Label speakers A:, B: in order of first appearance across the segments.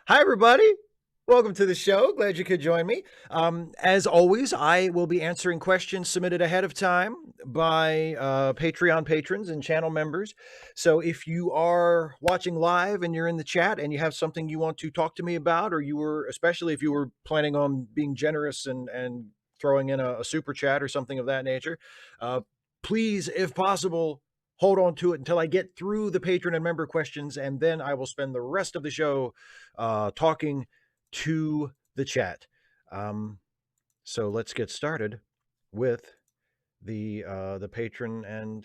A: Hi, everybody. Welcome to the show. Glad you could join me. As always, I will be answering questions submitted ahead of time by Patreon patrons and channel members. So if you are watching live and you're in the chat and you have something you want to talk to me about, or you were, especially if you were planning on being generous and throwing in a super chat or something of that nature, uh, please, if possible, hold on to it until I get through the patron and member questions, and then I will spend the rest of the show talking to the chat. So let's get started with the patron and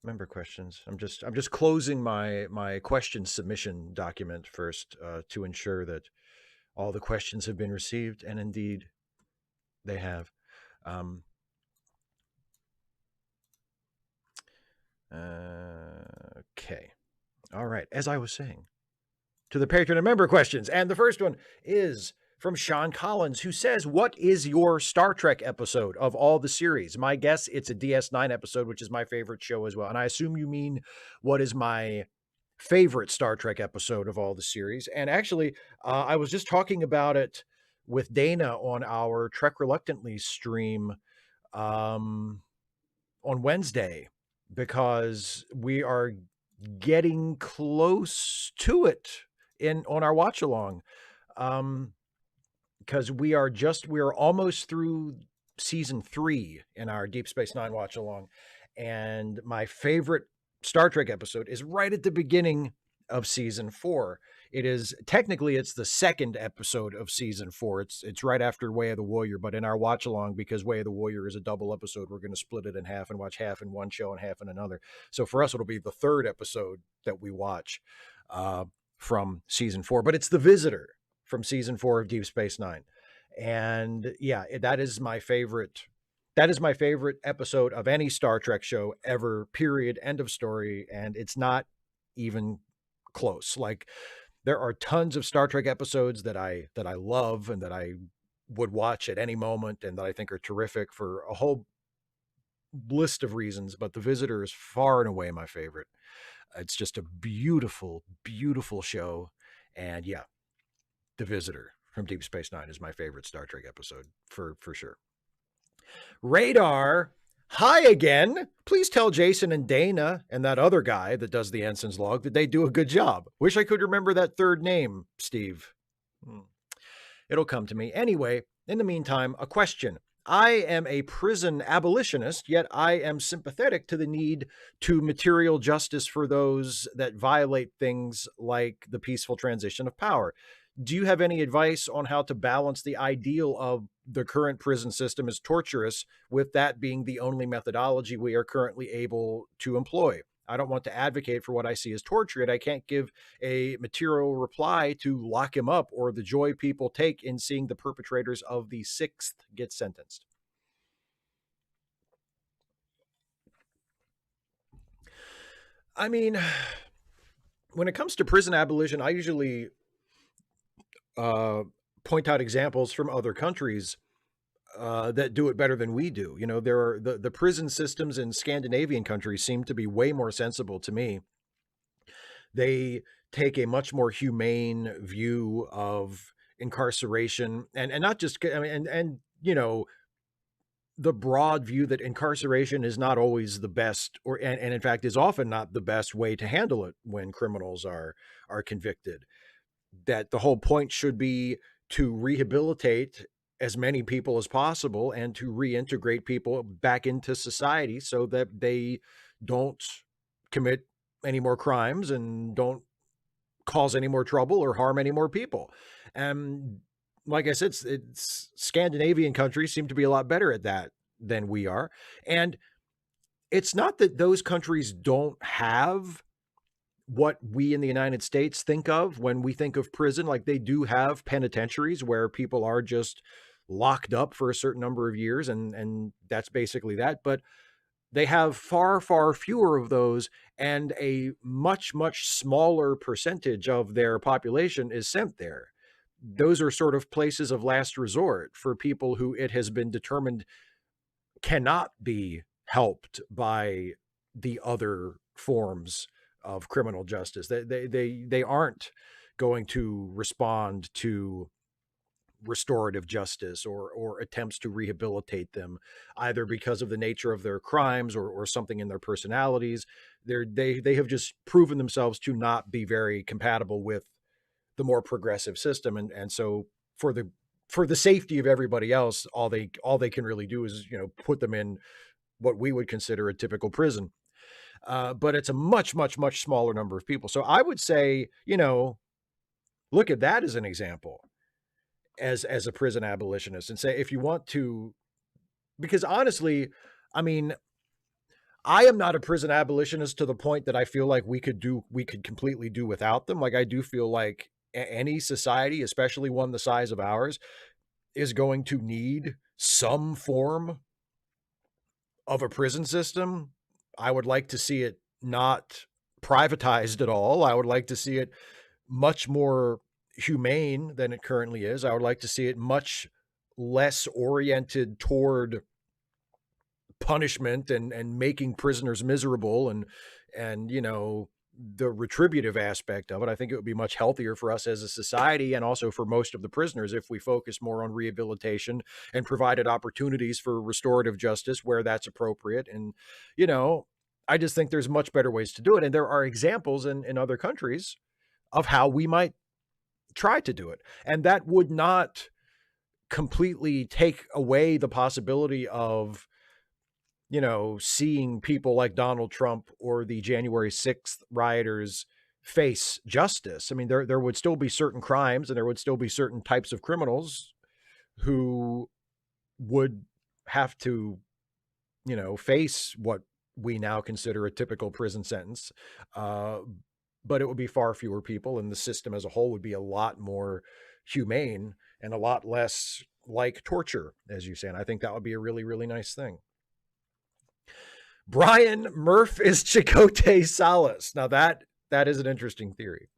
A: member questions. I'm just closing my question submission document first to ensure that all the questions have been received, and indeed they have. Okay. All right. As I was saying, to the patron and member questions. And the first one is from Sean Collins, who says, what is your Star Trek episode of all the series? My guess, it's a DS9 episode, which is my favorite show as well. And I assume you mean, what is my favorite Star Trek episode of all the series? And actually, I was just talking about it with Dana on our Trek Reluctantly stream on Wednesday, because we are getting close to it on our watch along, because we are almost through season 3 in our Deep Space Nine watch along, and my favorite Star Trek episode is right at the beginning of season 4. It's the second episode of season 4. It's right after Way of the Warrior, but in our watch along, because Way of the Warrior is a double episode, we're going to split it in half and watch half in one show and half in another. So for us, it'll be the third episode that we watch from season 4, but it's The Visitor from season 4 of Deep Space Nine. And yeah, that is my favorite episode of any Star Trek show ever, period, end of story. And it's not even close. Like, there are tons of Star Trek episodes that I love and that I would watch at any moment and that I think are terrific for a whole list of reasons, but The Visitor is far and away my favorite. It's just a beautiful, beautiful show. And yeah, The Visitor from Deep Space Nine is my favorite Star Trek episode for sure. Radar, hi again. Please tell Jason and Dana and that other guy that does the Ensign's log that they do a good job. Wish I could remember that third name, Steve. It'll come to me. Anyway, in the meantime, a question. I am a prison abolitionist, yet I am sympathetic to the need to material justice for those that violate things like the peaceful transition of power. Do you have any advice on how to balance the ideal of the current prison system as torturous with that being the only methodology we are currently able to employ? I don't want to advocate for what I see as torture, yet I can't give a material reply to lock him up or the joy people take in seeing the perpetrators of the 6th get sentenced. I mean, when it comes to prison abolition, I usually point out examples from other countries that do it better than we do. You know, there are the prison systems in Scandinavian countries seem to be way more sensible to me. They take a much more humane view of incarceration, and not just, I mean, and you know, the broad view that incarceration is not always the best, and in fact is often not the best way to handle it when criminals are convicted. That the whole point should be to rehabilitate as many people as possible and to reintegrate people back into society so that they don't commit any more crimes and don't cause any more trouble or harm any more people. And like I said, it's Scandinavian countries seem to be a lot better at that than we are. And it's not that those countries don't have what we in the United States think of when we think of prison. Like, they do have penitentiaries where people are just locked up for a certain number of years, and that's basically that. But they have far, far fewer of those, and a much, much smaller percentage of their population is sent there. Those are sort of places of last resort for people who it has been determined cannot be helped by the other forms of criminal justice. They aren't going to respond to restorative justice or attempts to rehabilitate them, either because of the nature of their crimes or something in their personalities. They have just proven themselves to not be very compatible with the more progressive system, and so for the safety of everybody else, all they can really do is, you know, put them in what we would consider a typical prison. But it's a much smaller number of people. So I would say, you know, look at that as an example, as a prison abolitionist, and say, if you want to, because honestly, I mean, I am not a prison abolitionist to the point that I feel like we could completely do without them. Like, I do feel like any society, especially one the size of ours, is going to need some form of a prison system. I would like to see it not privatized at all. I would like to see it much more humane than it currently is. I would like to see it much less oriented toward punishment and making prisoners miserable and you know, the retributive aspect of it. I think it would be much healthier for us as a society, and also for most of the prisoners, if we focus more on rehabilitation and provided opportunities for restorative justice where that's appropriate. And you know, I just think there's much better ways to do it, and there are examples in other countries of how we might try to do it, and that would not completely take away the possibility of, you know, seeing people like Donald Trump or the January 6th rioters face justice. I mean, there would still be certain crimes and there would still be certain types of criminals who would have to, you know, face what we now consider a typical prison sentence. Uh, but it would be far fewer people, and the system as a whole would be a lot more humane and a lot less like torture, as you say. And I think that would be a really, really nice thing. Brian Murph is Chicote Salas. Now that is an interesting theory.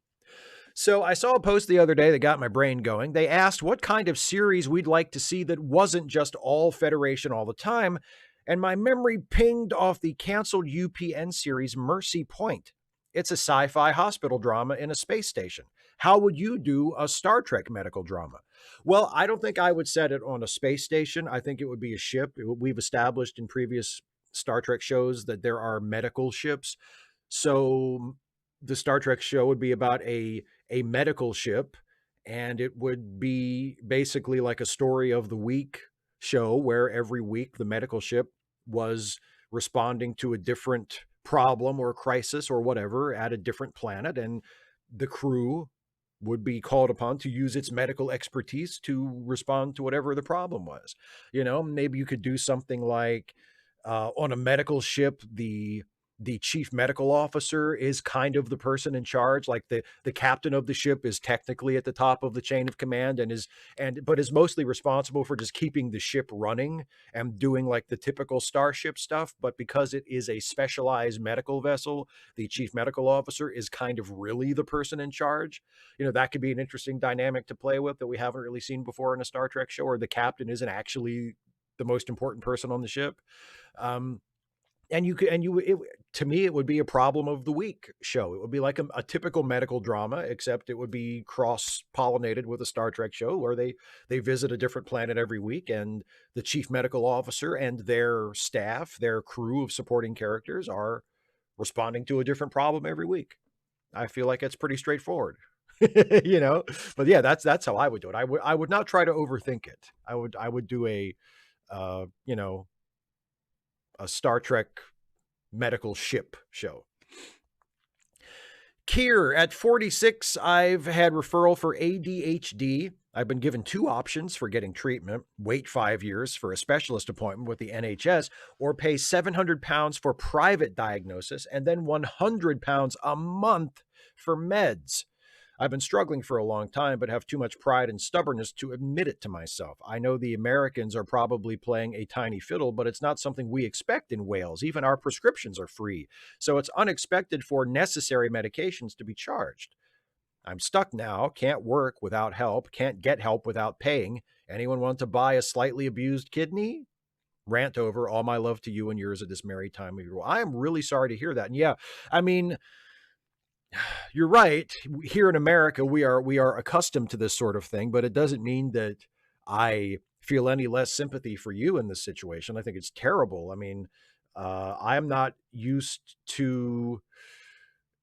A: So I saw a post the other day that got my brain going. They asked what kind of series we'd like to see that wasn't just all Federation all the time, and my memory pinged off the canceled UPN series Mercy Point. It's a sci-fi hospital drama in a space station. How would you do a Star Trek medical drama? Well, I don't think I would set it on a space station. I think it would be a ship. We've established in previous Star Trek shows that there are medical ships. So the Star Trek show would be about a medical ship, and it would be basically like a story of the week show where every week the medical ship was responding to a different problem or crisis or whatever at a different planet, and the crew would be called upon to use its medical expertise to respond to whatever the problem was. You know, maybe you could do something like, on a medical ship, the chief medical officer is kind of the person in charge. Like the captain of the ship is technically at the top of the chain of command but is mostly responsible for just keeping the ship running and doing like the typical starship stuff. But because it is a specialized medical vessel, the chief medical officer is kind of really the person in charge. You know, that could be an interesting dynamic to play with that we haven't really seen before in a Star Trek show, or the captain isn't actually the most important person on the ship. And you could, to me, it would be a problem of the week show. It would be like a typical medical drama, except it would be cross-pollinated with a Star Trek show where they visit a different planet every week, and the chief medical officer and their staff, their crew of supporting characters, are responding to a different problem every week. I feel like it's pretty straightforward. You know, but yeah, that's how I would do it. I would not try to overthink it. I would do a you know, a Star Trek medical ship show. Kier, at 46, I've had referral for ADHD. I've been given two options for getting treatment: wait 5 years for a specialist appointment with the NHS, or pay £700 for private diagnosis and then £100 a month for meds. I've been struggling for a long time, but have too much pride and stubbornness to admit it to myself. I know the Americans are probably playing a tiny fiddle, but it's not something we expect in Wales. Even our prescriptions are free, so it's unexpected for necessary medications to be charged. I'm stuck now, can't work without help, can't get help without paying. Anyone want to buy a slightly abused kidney? Rant over. All my love to you and yours at this merry time of year. I am really sorry to hear that. And yeah, I mean, You're right. Here in America, we are accustomed to this sort of thing, but it doesn't mean that I feel any less sympathy for you in this situation. I think it's terrible. I mean, I am not used to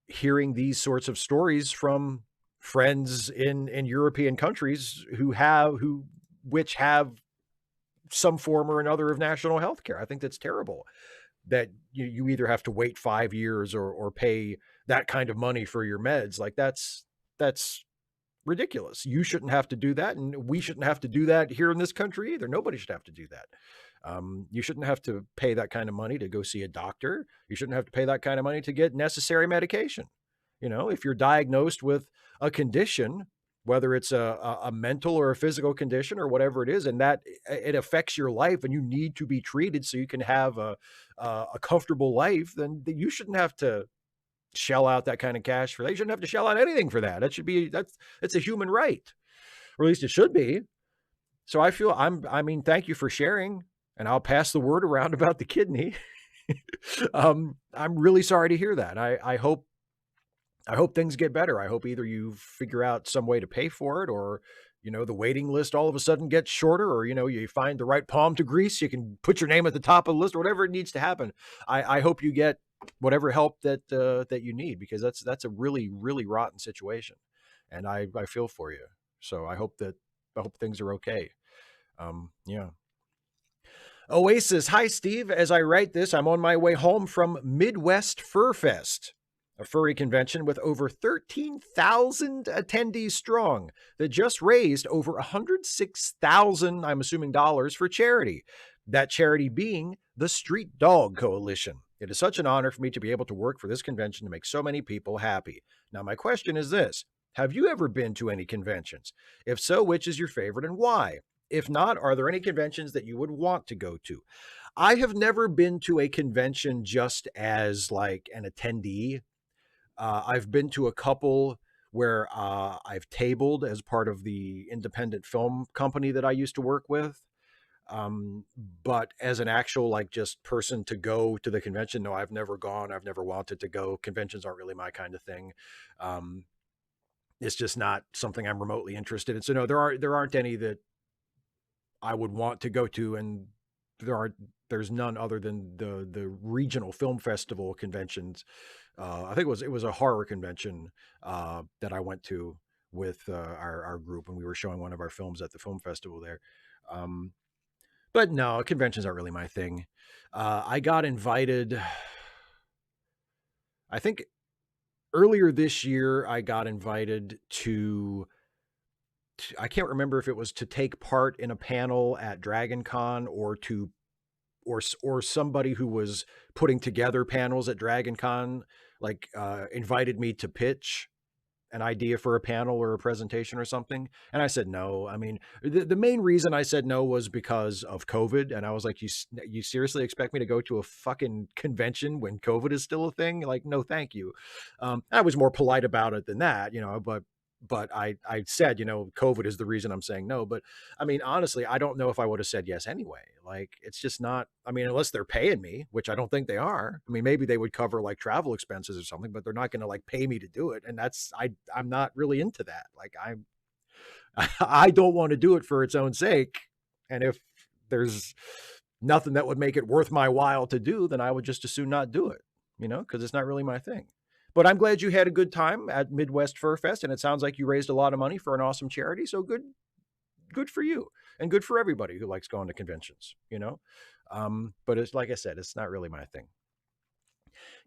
A: hearing these sorts of stories from friends in European countries who which have some form or another of national health care. I think that's terrible that you either have to wait 5 years or pay that kind of money for your meds. Like that's ridiculous. You shouldn't have to do that, and we shouldn't have to do that here in this country either. Nobody should have to do that. You shouldn't have to pay that kind of money to go see a doctor. You shouldn't have to pay that kind of money to get necessary medication. You know, if you're diagnosed with a condition, whether it's a mental or a physical condition or whatever it is, and that it affects your life and you need to be treated so you can have a comfortable life, then you shouldn't have to shell out that kind of cash for that. You shouldn't have to shell out anything for that. It's a human right, or at least it should be. So I mean, thank you for sharing, and I'll pass the word around about the kidney. I'm really sorry to hear that. I hope things get better. I hope either you figure out some way to pay for it, or, you know, the waiting list all of a sudden gets shorter, or, you know, you find the right palm to grease. You can put your name at the top of the list, or whatever it needs to happen. I hope you get whatever help that you need, because that's a really, really rotten situation. And I feel for you. So I hope things are okay. Yeah. Oasis. Hi, Steve. As I write this, I'm on my way home from Midwest Fur Fest, a furry convention with over 13,000 attendees strong that just raised over 106,000, I'm assuming, dollars for charity. That charity being the Street Dog Coalition. It is such an honor for me to be able to work for this convention to make so many people happy. Now, my question is this: have you ever been to any conventions? If so, which is your favorite and why? If not, are there any conventions that you would want to go to? I have never been to a convention just as like an attendee. I've been to a couple where I've tabled as part of the independent film company that I used to work with. But as an actual, like, just person to go to the convention, no, I've never gone. I've never wanted to go. Conventions aren't really my kind of thing. Um, it's just not something I'm remotely interested in. So no, there aren't any that I would want to go to, and there's none other than the regional film festival conventions. I think it was a horror convention that I went to with our group, and we were showing one of our films at the film festival there. Um, but no, conventions aren't really my thing. I got invited, I think earlier this year, I got invited I can't remember if it was to take part in a panel at Dragon Con, or or somebody who was putting together panels at Dragon Con, like, invited me to pitch an idea for a panel or a presentation or something. And I said no. I mean, the main reason I said no was because of COVID. And I was like, you seriously expect me to go to a fucking convention when COVID is still a thing? Like, no, thank you. I was more polite about it than that, you know, but I said, you know, COVID is the reason I'm saying no. But I mean, honestly, I don't know if I would have said yes anyway. Like, it's just not, I mean, unless they're paying me, which I don't think they are. I mean, maybe they would cover like travel expenses or something, but they're not going to like pay me to do it. And I'm not really into that. Like, I don't want to do it for its own sake. And if there's nothing that would make it worth my while to do, then I would just as soon not do it, you know, because it's not really my thing. But I'm glad you had a good time at Midwest Fur Fest, and it sounds like you raised a lot of money for an awesome charity. So good for you, and good for everybody who likes going to conventions, you know. But it's like I said, it's not really my thing.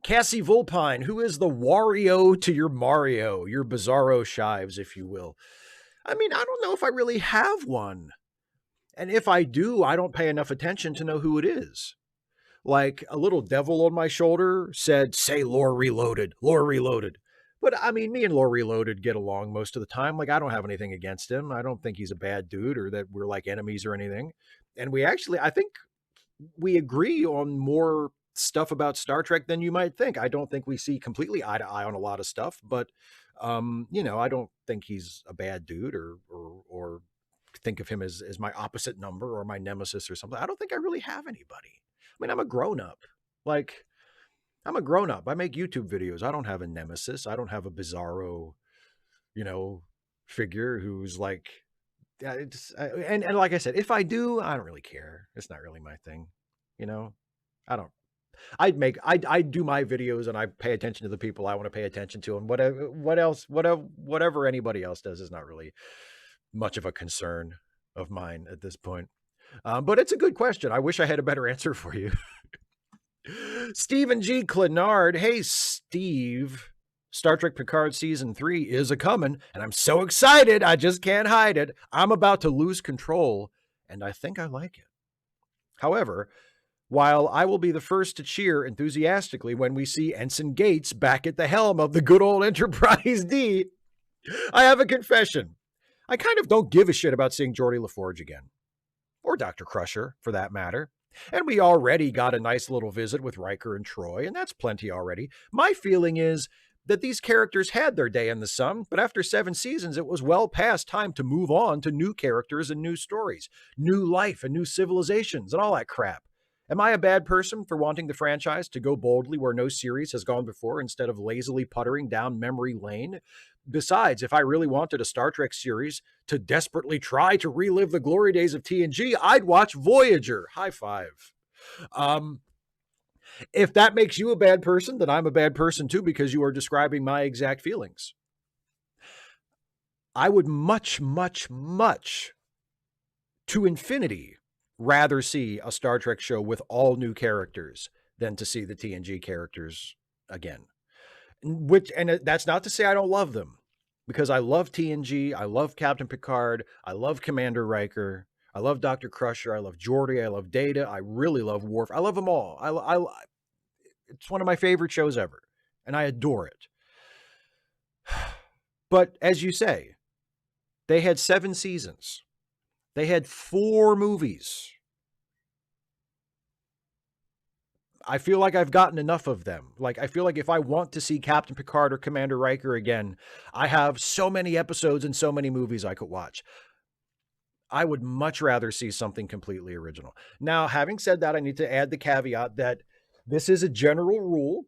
A: Cassie Vulpine, who is the Wario to your Mario, your Bizarro Shives, if you will. I mean, I don't know if I really have one. And if I do, I don't pay enough attention to know who it is. Like, a little devil on my shoulder said, say Lore Reloaded, Lore Reloaded. But I mean, me and Lore Reloaded get along most of the time. Like, I don't have anything against him. I don't think he's a bad dude or that we're like enemies or anything. And I think we agree on more stuff about Star Trek than you might think. I don't think we see completely eye to eye on a lot of stuff, but you know, I don't think he's a bad dude, or think of him as my opposite number or my nemesis or something. I don't think I really have anybody. I mean, I'm a grown up. Like, I'm a grown up. I make YouTube videos. I don't have a nemesis. I don't have a bizarro, you know, figure who's like, and like I said, if I do, I don't really care. It's not really my thing, you know. I don't. I do my videos and I pay attention to the people I want to pay attention to, and whatever anybody else does is not really much of a concern of mine at this point. But it's a good question. I wish I had a better answer for you. Stephen G. Clenard. Hey, Steve. Star Trek Picard Season 3 is a coming, and I'm so excited, I just can't hide it. I'm about to lose control, and I think I like it. However, while I will be the first to cheer enthusiastically when we see Ensign Gates back at the helm of the good old Enterprise D, I have a confession. I kind of don't give a shit about seeing Geordi LaForge again. Or Dr. Crusher, for that matter. And we already got a nice little visit with Riker and Troy, and that's plenty already. My feeling is that these characters had their day in the sun, but after 7 seasons, it was well past time to move on to new characters and new stories, new life and new civilizations and all that crap. Am I a bad person for wanting the franchise to go boldly where no series has gone before instead of lazily puttering down memory lane? Besides, if I really wanted a Star Trek series to desperately try to relive the glory days of TNG, I'd watch Voyager. High five. If that makes you a bad person, then I'm a bad person too, because you are describing my exact feelings. I would much, much, much to infinity rather see a Star Trek show with all new characters than to see the TNG characters again. And that's not to say I don't love them, because I love TNG, I love Captain Picard, I love Commander Riker, I love Dr. Crusher, I love Geordi, I love Data, I really love Worf. I love them all. It's one of my favorite shows ever, and I adore it. But as you say, they had 7 seasons. They had 4 movies. I feel like I've gotten enough of them. Like, I feel like if I want to see Captain Picard or Commander Riker again, I have so many episodes and so many movies I could watch. I would much rather see something completely original. Now, having said that, I need to add the caveat that this is a general rule.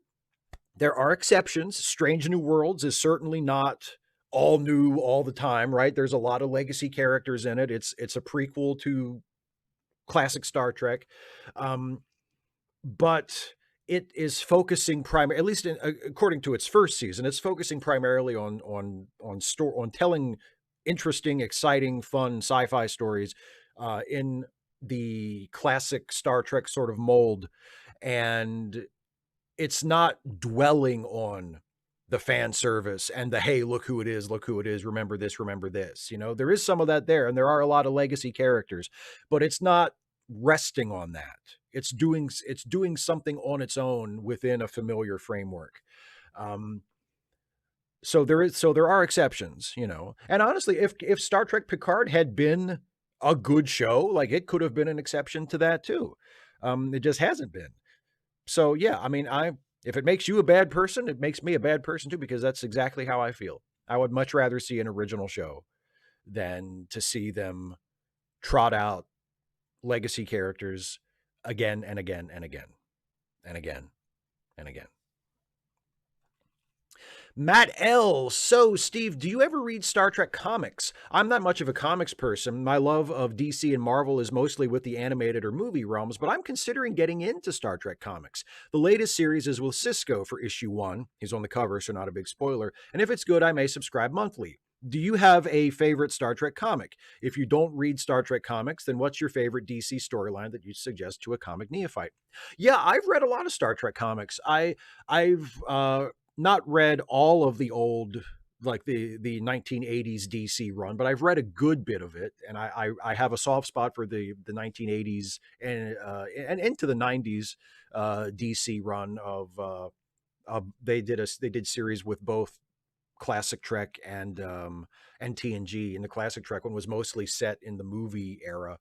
A: There are exceptions. Strange New Worlds is certainly not all new all the time, right? There's a lot of legacy characters in it. It's a prequel to classic Star Trek. But it is focusing primarily, at least according to its first season, it's focusing primarily on telling interesting, exciting, fun sci-fi stories in the classic Star Trek sort of mold, and it's not dwelling on the fan service and the, hey, look who it is, remember this, remember this. You know, there is some of that there, and there are a lot of legacy characters, but it's not resting on that. It's doing something on its own within a familiar framework. So there are exceptions, you know. And honestly, if Star Trek Picard had been a good show, like, it could have been an exception to that too. It just hasn't been. So yeah, I mean, if it makes you a bad person, it makes me a bad person too, because that's exactly how I feel. I would much rather see an original show than to see them trot out legacy characters again and again and again and again and again. Matt L. So, Steve, do you ever read Star Trek comics? I'm not much of a comics person. My love of DC and Marvel is mostly with the animated or movie realms, but I'm considering getting into Star Trek comics. The latest series is with Cisco for issue 1. He's on the cover, so not a big spoiler. And if it's good, I may subscribe monthly. Do you have a favorite Star Trek comic? If you don't read Star Trek comics, then what's your favorite DC storyline that you'd suggest to a comic neophyte? Yeah, I've read a lot of Star Trek comics. I've not read all of the old, like the 1980s DC run, but I've read a good bit of it, and I have a soft spot for the 1980s and into the 90s DC run of they did series with both classic Trek and TNG, and the classic Trek one was mostly set in the movie era.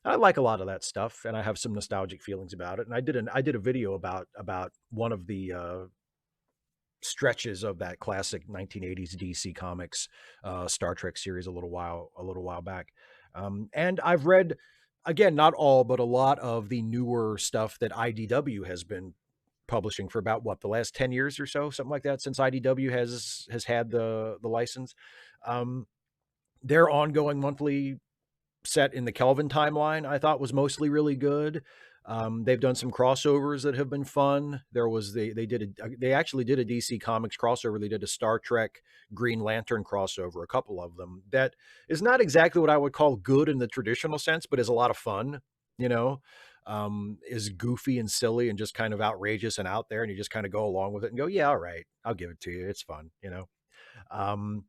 A: I like a lot of that stuff, and I have some nostalgic feelings about it. And I did a video about one of the stretches of that classic 1980s DC Comics Star Trek series a little while back. And I've read, again, not all, but a lot of the newer stuff that IDW has been publishing for about what, the last 10 years or so, something like that, since IDW has had the license. Their ongoing monthly set in the Kelvin timeline, I thought was mostly really good. They've done some crossovers that have been fun. There was they actually did a DC Comics crossover. They did a Star Trek Green Lantern crossover, a couple of them. That is not exactly what I would call good in the traditional sense, but is a lot of fun, you know. Is goofy and silly and just kind of outrageous and out there, and you just kind of go along with it and go, yeah, all right, I'll give it to you. It's fun, you know. Um,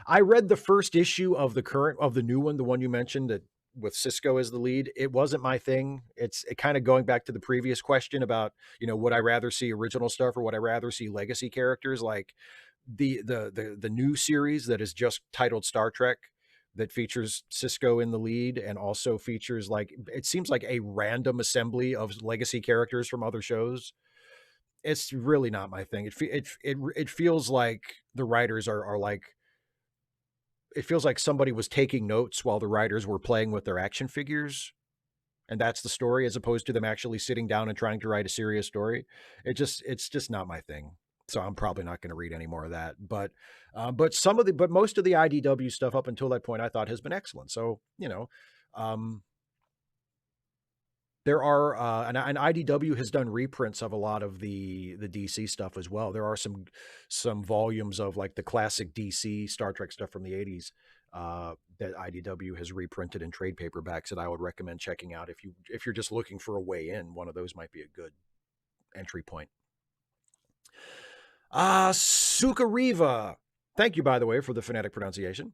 A: I read the first issue of the new one, the one you mentioned that with Cisco as the lead. It wasn't my thing. It kind of going back to the previous question about, would I rather see original stuff or would I rather see legacy characters? Like the new series that is just titled Star Trek that features Cisco in the lead and also features, like, it seems like a random assembly of legacy characters from other shows. It's really not my thing. It feels like the writers are like, it feels like somebody was taking notes while the writers were playing with their action figures, and that's the story, as opposed to them actually sitting down and trying to write a serious story. It's just not my thing. So I'm probably not going to read any more of that. But most of the IDW stuff up until that point, I thought has been excellent. So, um, there are, and IDW has done reprints of a lot of the DC stuff as well. There are some volumes of like the classic DC Star Trek stuff from the 80s that IDW has reprinted in trade paperbacks that I would recommend checking out if you're just looking for a way in. One of those might be a good entry point. Sukariva. Thank you, by the way, for the phonetic pronunciation.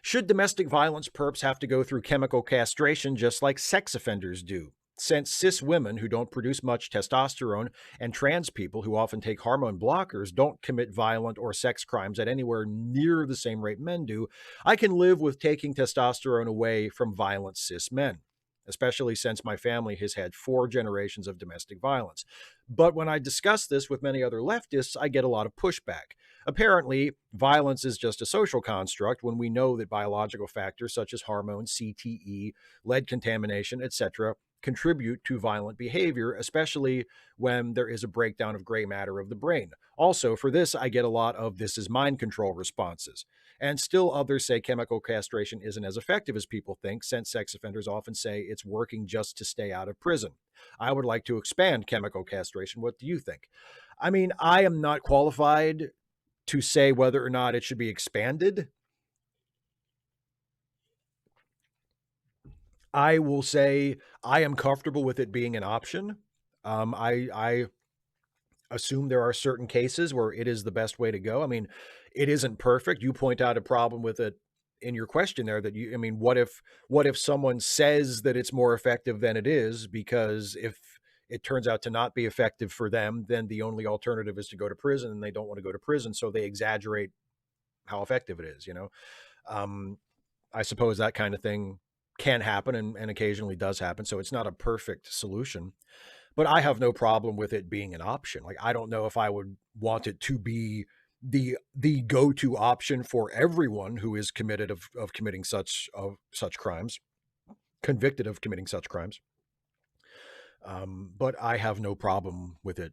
A: Should domestic violence perps have to go through chemical castration just like sex offenders do? Since cis women who don't produce much testosterone and trans people who often take hormone blockers don't commit violent or sex crimes at anywhere near the same rate men do, I can live with taking testosterone away from violent cis men, especially since my family has had 4 generations of domestic violence. But when I discuss this with many other leftists, I get a lot of pushback. Apparently, violence is just a social construct when we know that biological factors such as hormones, CTE, lead contamination, etc., contribute to violent behavior, especially when there is a breakdown of gray matter of the brain. Also, for this, I get a lot of "this is mind control" responses. And still others say chemical castration isn't as effective as people think, since sex offenders often say it's working just to stay out of prison. I would like to expand chemical castration. What do you think? I mean, I am not qualified to say whether or not it should be expanded. I will say I am comfortable with it being an option. I assume there are certain cases where it is the best way to go. I mean, it isn't perfect. You point out a problem with it in your question there that I mean, what if someone says that it's more effective than it is, because if it turns out to not be effective for them, then the only alternative is to go to prison, and they don't want to go to prison, so they exaggerate how effective it is, I suppose that kind of thing can happen and occasionally does happen. So it's not a perfect solution, but I have no problem with it being an option. Like, I don't know if I would want it to be the go-to option for everyone who is committed of committing such crimes, convicted of committing such crimes. But I have no problem with it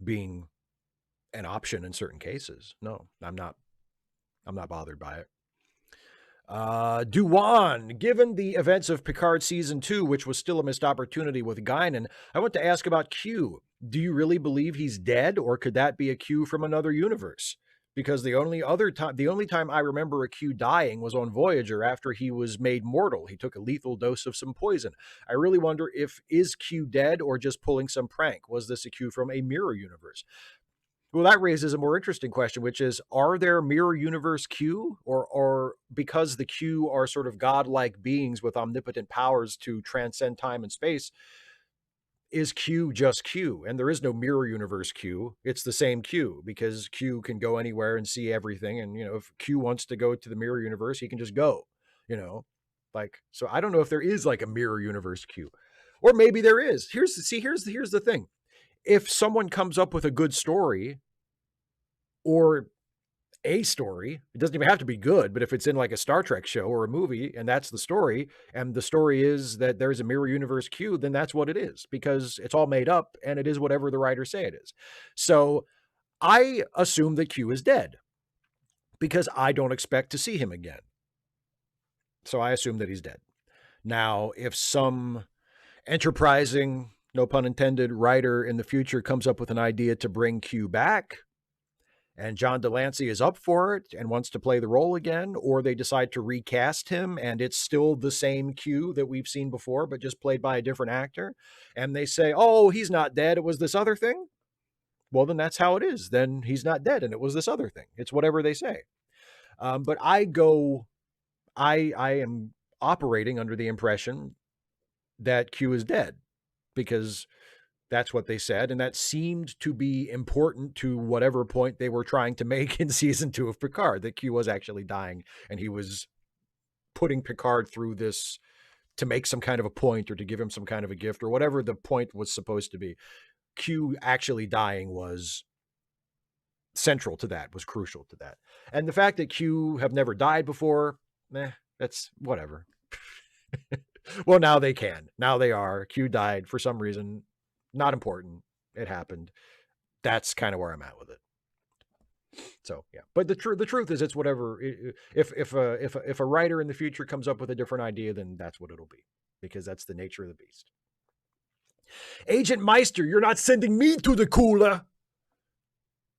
A: being an option in certain cases. No, I'm not bothered by it. Duan, given the events of Picard Season 2, which was still a missed opportunity with Guinan, I want to ask about Q. Do you really believe he's dead, or could that be a Q from another universe? Because the only time I remember a Q dying was on Voyager after he was made mortal. He took a lethal dose of some poison. I really wonder is Q dead or just pulling some prank? Was this a Q from a mirror universe? Well, that raises a more interesting question, which is, are there mirror universe Q, or because the Q are sort of godlike beings with omnipotent powers to transcend time and space, is Q just Q? And there is no mirror universe Q. It's the same Q, because Q can go anywhere and see everything. And, if Q wants to go to the mirror universe, he can just go, like, so I don't know if there is like a mirror universe Q, or maybe there is. Here's the thing. If someone comes up with a good story, or a story. It doesn't even have to be good, but if it's in like a Star Trek show or a movie and that's the story, and the story is that there's a mirror universe Q, then that's what it is, because it's all made up and it is whatever the writers say it is. So I assume that Q is dead because I don't expect to see him again. So I assume that he's dead. Now, if some enterprising, no pun intended, writer in the future comes up with an idea to bring Q back, and John Delancey is up for it and wants to play the role again, or they decide to recast him and it's still the same Q that we've seen before, but just played by a different actor, and they say, oh, he's not dead, it was this other thing, well, then that's how it is. Then he's not dead and it was this other thing. It's whatever they say. But I am operating under the impression that Q is dead because that's what they said, and that seemed to be important to whatever point they were trying to make in season 2 of Picard, that Q was actually dying, and he was putting Picard through this to make some kind of a point or to give him some kind of a gift or whatever the point was supposed to be. Q actually dying was central to that, was crucial to that. And the fact that Q have never died before, that's whatever. Well, now they can. Now they are. Q died for some reason. Not important. It happened. That's kind of where I'm at with it. So yeah, but the truth is, it's whatever. If a writer in the future comes up with a different idea, then that's what it'll be, because that's the nature of the beast. Agent Meister, you're not sending me to the cooler.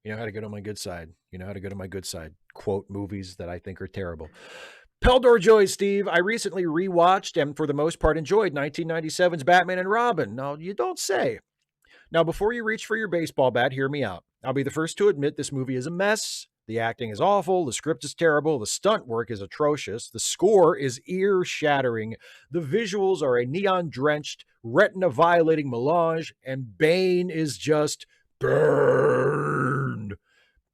A: You know how to get on my good side. You know how to get on my good side. Quote movies that I think are terrible. Peldor Joy, Steve, I recently rewatched and for the most part enjoyed 1997's Batman and Robin. No, you don't say. Now, before you reach for your baseball bat, hear me out. I'll be the first to admit this movie is a mess. The acting is awful. The script is terrible. The stunt work is atrocious. The score is ear-shattering. The visuals are a neon-drenched, retina-violating melange. And Bane is just burned.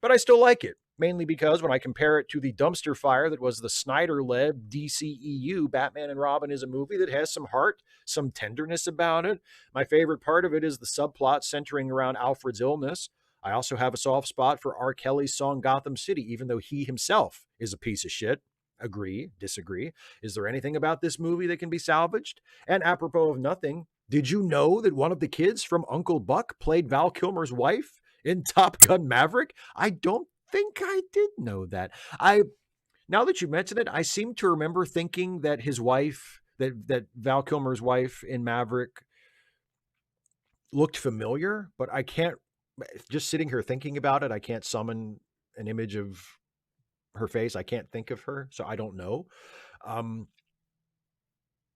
A: But I still like it, mainly because when I compare it to the dumpster fire that was the Snyder-led DCEU, Batman and Robin is a movie that has some heart, some tenderness about it. My favorite part of it is the subplot centering around Alfred's illness. I also have a soft spot for R. Kelly's song Gotham City, even though he himself is a piece of shit. Agree, disagree. Is there anything about this movie that can be salvaged? And apropos of nothing, did you know that one of the kids from Uncle Buck played Val Kilmer's wife in Top Gun Maverick? I don't think I did know that. Now that you mention it, I seem to remember thinking that his wife, that Val Kilmer's wife in Maverick looked familiar, but I can't, just sitting here thinking about it, I can't summon an image of her face. I can't think of her, so I don't know.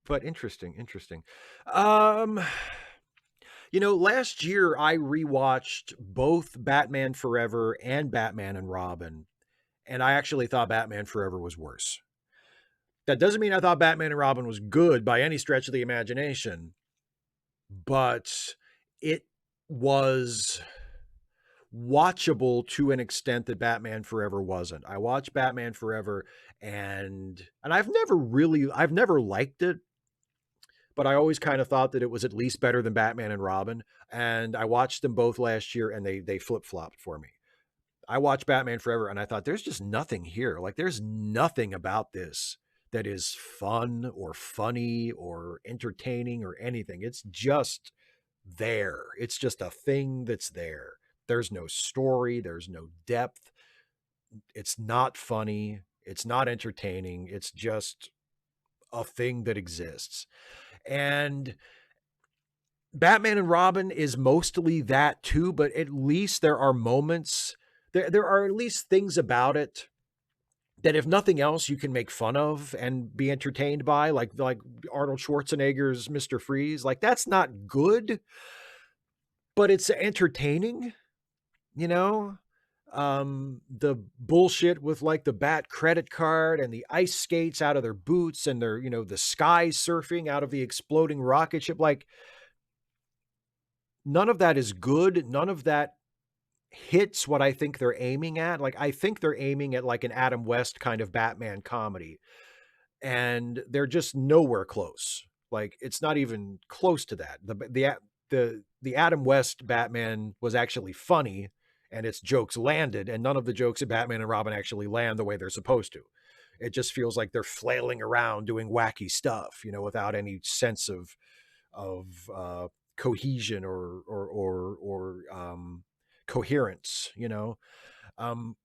A: But interesting. Last year I rewatched both Batman Forever and Batman and Robin, and I actually thought Batman Forever was worse. That doesn't mean I thought Batman and Robin was good by any stretch of the imagination, but it was watchable to an extent that Batman Forever wasn't. I watched Batman Forever and I've never liked it, but I always kind of thought that it was at least better than Batman and Robin. And I watched them both last year and they flip-flopped for me. I watched Batman Forever and I thought there's just nothing here. Like there's nothing about this that is fun or funny or entertaining or anything. It's just there. It's just a thing that's there. There's no story. There's no depth. It's not funny. It's not entertaining. It's just a thing that exists. And Batman and Robin is mostly that too, but at least there are moments, there are at least things about it that if nothing else you can make fun of and be entertained by, like Arnold Schwarzenegger's Mr. Freeze. Like that's not good, but it's entertaining, the bullshit with like the Bat credit card and the ice skates out of their boots and their, the sky surfing out of the exploding rocket ship. Like none of that is good. None of that hits what I think they're aiming at. Like I think they're aiming at like an Adam West kind of Batman comedy, and they're just nowhere close. Like it's not even close to that. The Adam West Batman was actually funny and its jokes landed, and none of the jokes of Batman and Robin actually land the way they're supposed to. It just feels like they're flailing around doing wacky stuff, you know, without any sense of cohesion or coherence, you know. Um,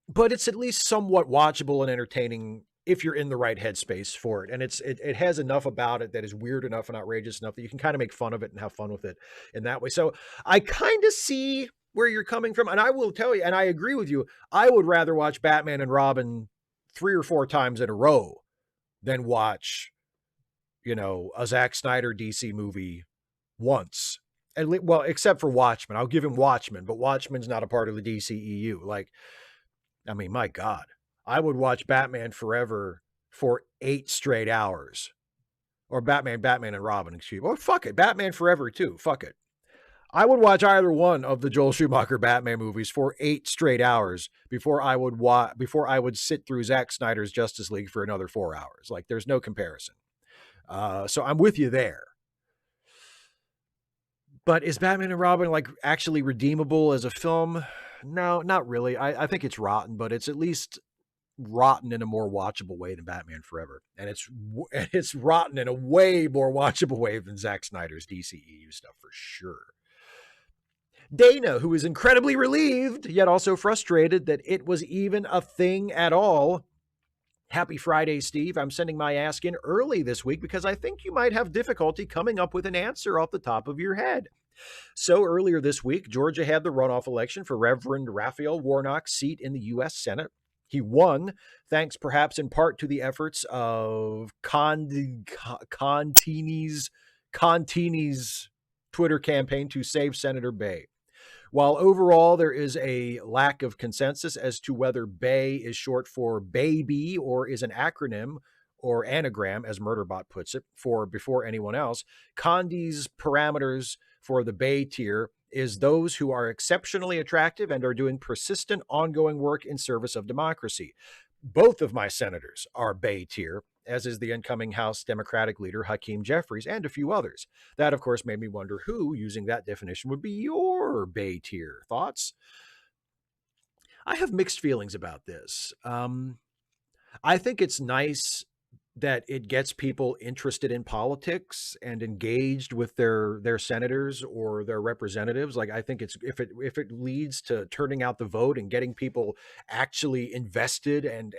A: but it's at least somewhat watchable and entertaining if you're in the right headspace for it. And it has enough about it that is weird enough and outrageous enough that you can kind of make fun of it and have fun with it in that way. So I kind of see where you're coming from. And I will tell you, and I agree with you, I would rather watch Batman and Robin 3 or 4 times in a row than watch, you know, a Zack Snyder DC movie once. And well, except for Watchmen. I'll give him Watchmen, but Watchmen's not a part of the DCEU. Like, I mean, my God, I would watch Batman Forever for 8 straight hours. Or Batman and Robin, excuse me. Well, fuck it. Batman Forever, too. Fuck it. I would watch either one of the Joel Schumacher Batman movies for 8 straight hours before I would sit through Zack Snyder's Justice League for another 4 hours. Like, there's no comparison. So I'm with you there. But is Batman and Robin like actually redeemable as a film? No, not really. I think it's rotten, but it's at least rotten in a more watchable way than Batman Forever. And it's rotten in a way more watchable way than Zack Snyder's DCEU stuff for sure. Dana, who is incredibly relieved, yet also frustrated that it was even a thing at all. Happy Friday, Steve. I'm sending my ask in early this week because I think you might have difficulty coming up with an answer off the top of your head. So earlier this week, Georgia had the runoff election for Reverend Raphael Warnock's seat in the U.S. Senate. He won, thanks perhaps in part to the efforts of Contini's Twitter campaign to save Senator Bay. While overall there is a lack of consensus as to whether Bay is short for baby or is an acronym or anagram, as Murderbot puts it, for before anyone else, Condi's parameters for the Bay tier is those who are exceptionally attractive and are doing persistent, ongoing work in service of democracy. Both of my senators are Bay tier, as is the incoming House Democratic leader, Hakeem Jeffries, and a few others. That, of course, made me wonder who, using that definition, would be your Bay tier. Thoughts? I have mixed feelings about this. I think it's nice that it gets people interested in politics and engaged with their senators or their representatives. Like, I think it's if it leads to turning out the vote and getting people actually invested and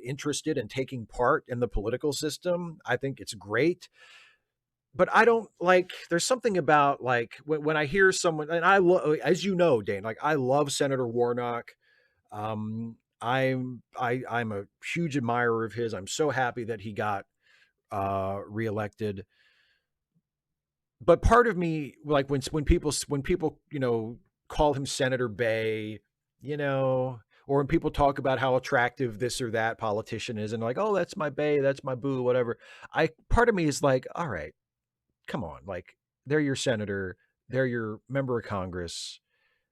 A: interested and taking part in the political system, I think it's great. But I don't like, there's something about like when I hear someone, and as you know, Dane, like I love Senator Warnock. I'm a huge admirer of his. I'm so happy that he got reelected. But part of me, like when people you know call him Senator Bay, you know, or when people talk about how attractive this or that politician is, and like, oh, that's my Bay, that's my boo, whatever. Part of me is like, all right, come on, like they're your senator, they're your member of Congress.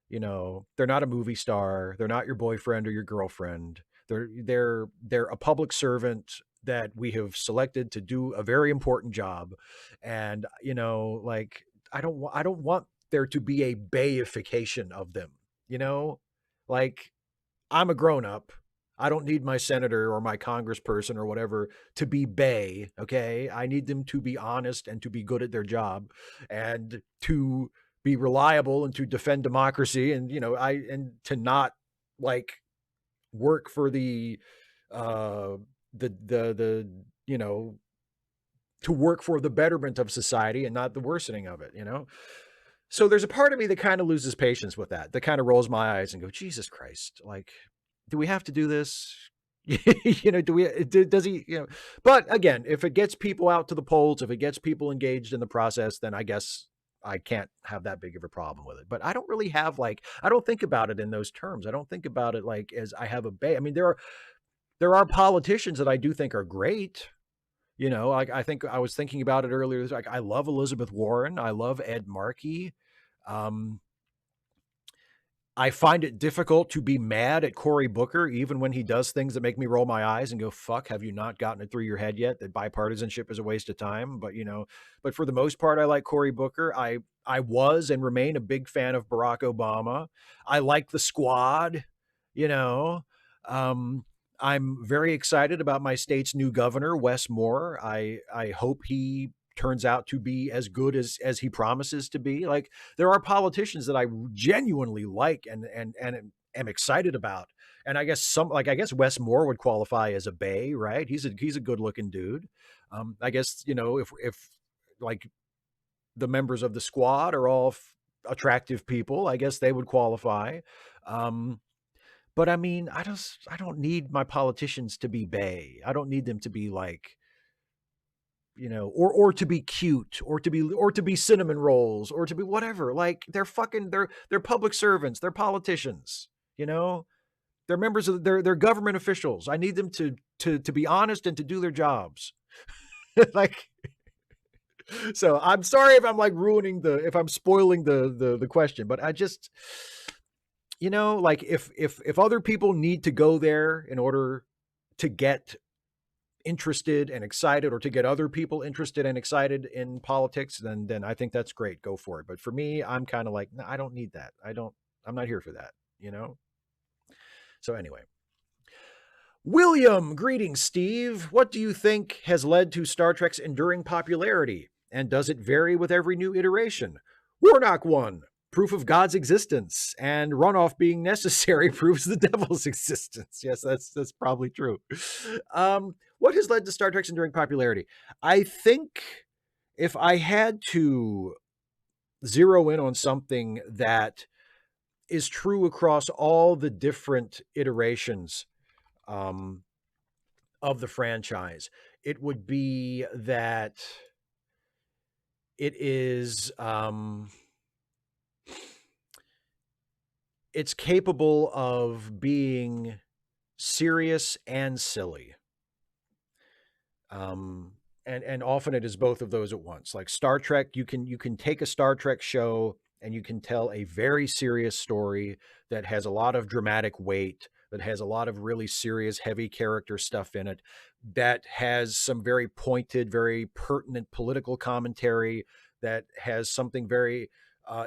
A: You know, they're not a movie star. They're not your boyfriend or your girlfriend. They're a public servant that we have selected to do a very important job. And, you know, like I don't want there to be a bayification of them, you know? Like I'm a grown up. I don't need my senator or my congressperson or whatever to be bay, okay? I need them to be honest and to be good at their job and to be reliable and to defend democracy, and you know, and to not like work for the you know, to work for the betterment of society and not the worsening of it, you know. So there's a part of me that kind of loses patience with that kind of rolls my eyes and go, Jesus Christ, like, do we have to do this? You know, does he, you know? But again, if it gets people out to the polls, if it gets people engaged in the process, then I guess I can't have that big of a problem with it. But I don't really have like, I don't think about it in those terms. I don't think about it like as I have a Bay. I mean, there are politicians that I do think are great. You know, like I think I was thinking about it earlier. Like I love Elizabeth Warren. I love Ed Markey. I find it difficult to be mad at Cory Booker, even when he does things that make me roll my eyes and go, fuck, have you not gotten it through your head yet that bipartisanship is a waste of time? But, you know, but for the most part, I like Cory Booker. I I was and remain a big fan of Barack Obama. I like the squad, you know. Um, I'm very excited about my state's new governor, Wes Moore. I hope he turns out to be as good as he promises to be. Like, there are politicians that I genuinely like and am excited about. And I guess Wes Moore would qualify as a Bay, right? He's a good looking dude. I guess, if like the members of the squad are all attractive people, I guess they would qualify. Um, but I mean, I don't need my politicians to be Bay. I don't need them to be like, or to be cute, or to be cinnamon rolls, or to be whatever. Like, they're public servants, they're politicians, you know? They're members of they're government officials. I need them to be honest and to do their jobs. Like, so I'm sorry if I'm like if I'm spoiling the question, but I just, like, if other people need to go there in order to get interested and excited, or to get other people interested and excited in politics, then I think that's great. Go for it. But for me, I'm kind of like, no, I don't need that. I'm not here for that, So anyway, William, greetings, Steve. What do you think has led to Star Trek's enduring popularity? And does it vary with every new iteration? Warnock 1, proof of God's existence, and runoff being necessary proves the devil's existence. Yes, that's probably true. What has led to Star Trek's enduring popularity? I think if I had to zero in on something that is true across all the different iterations of the franchise, it would be that it is it's capable of being serious and silly. And often it is both of those at once. Like Star Trek, you can take a Star Trek show and you can tell a very serious story that has a lot of dramatic weight, that has a lot of really serious, heavy character stuff in it, that has some very pointed, very pertinent political commentary, that has something very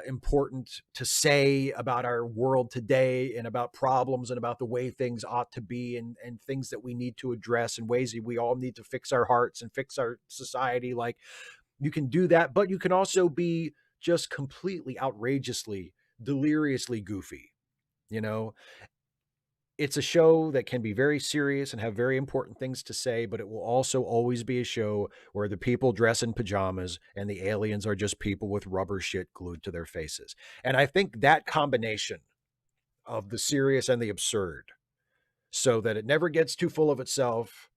A: important to say about our world today, and about problems, and about the way things ought to be, and things that we need to address, and ways that we all need to fix our hearts and fix our society. Like, you can do that, but you can also be just completely outrageously, deliriously goofy. It's a show that can be very serious and have very important things to say, but it will also always be a show where the people dress in pajamas and the aliens are just people with rubber shit glued to their faces. And I think that combination of the serious and the absurd, so that it never gets too full of itself,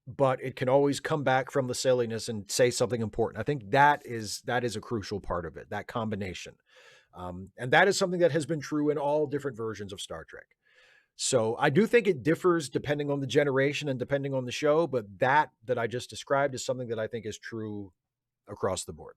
A: but it can always come back from the silliness and say something important. I think that is a crucial part of it, that combination. And that is something that has been true in all different versions of Star Trek. So I do think it differs depending on the generation and depending on the show, but that I just described is something that I think is true across the board.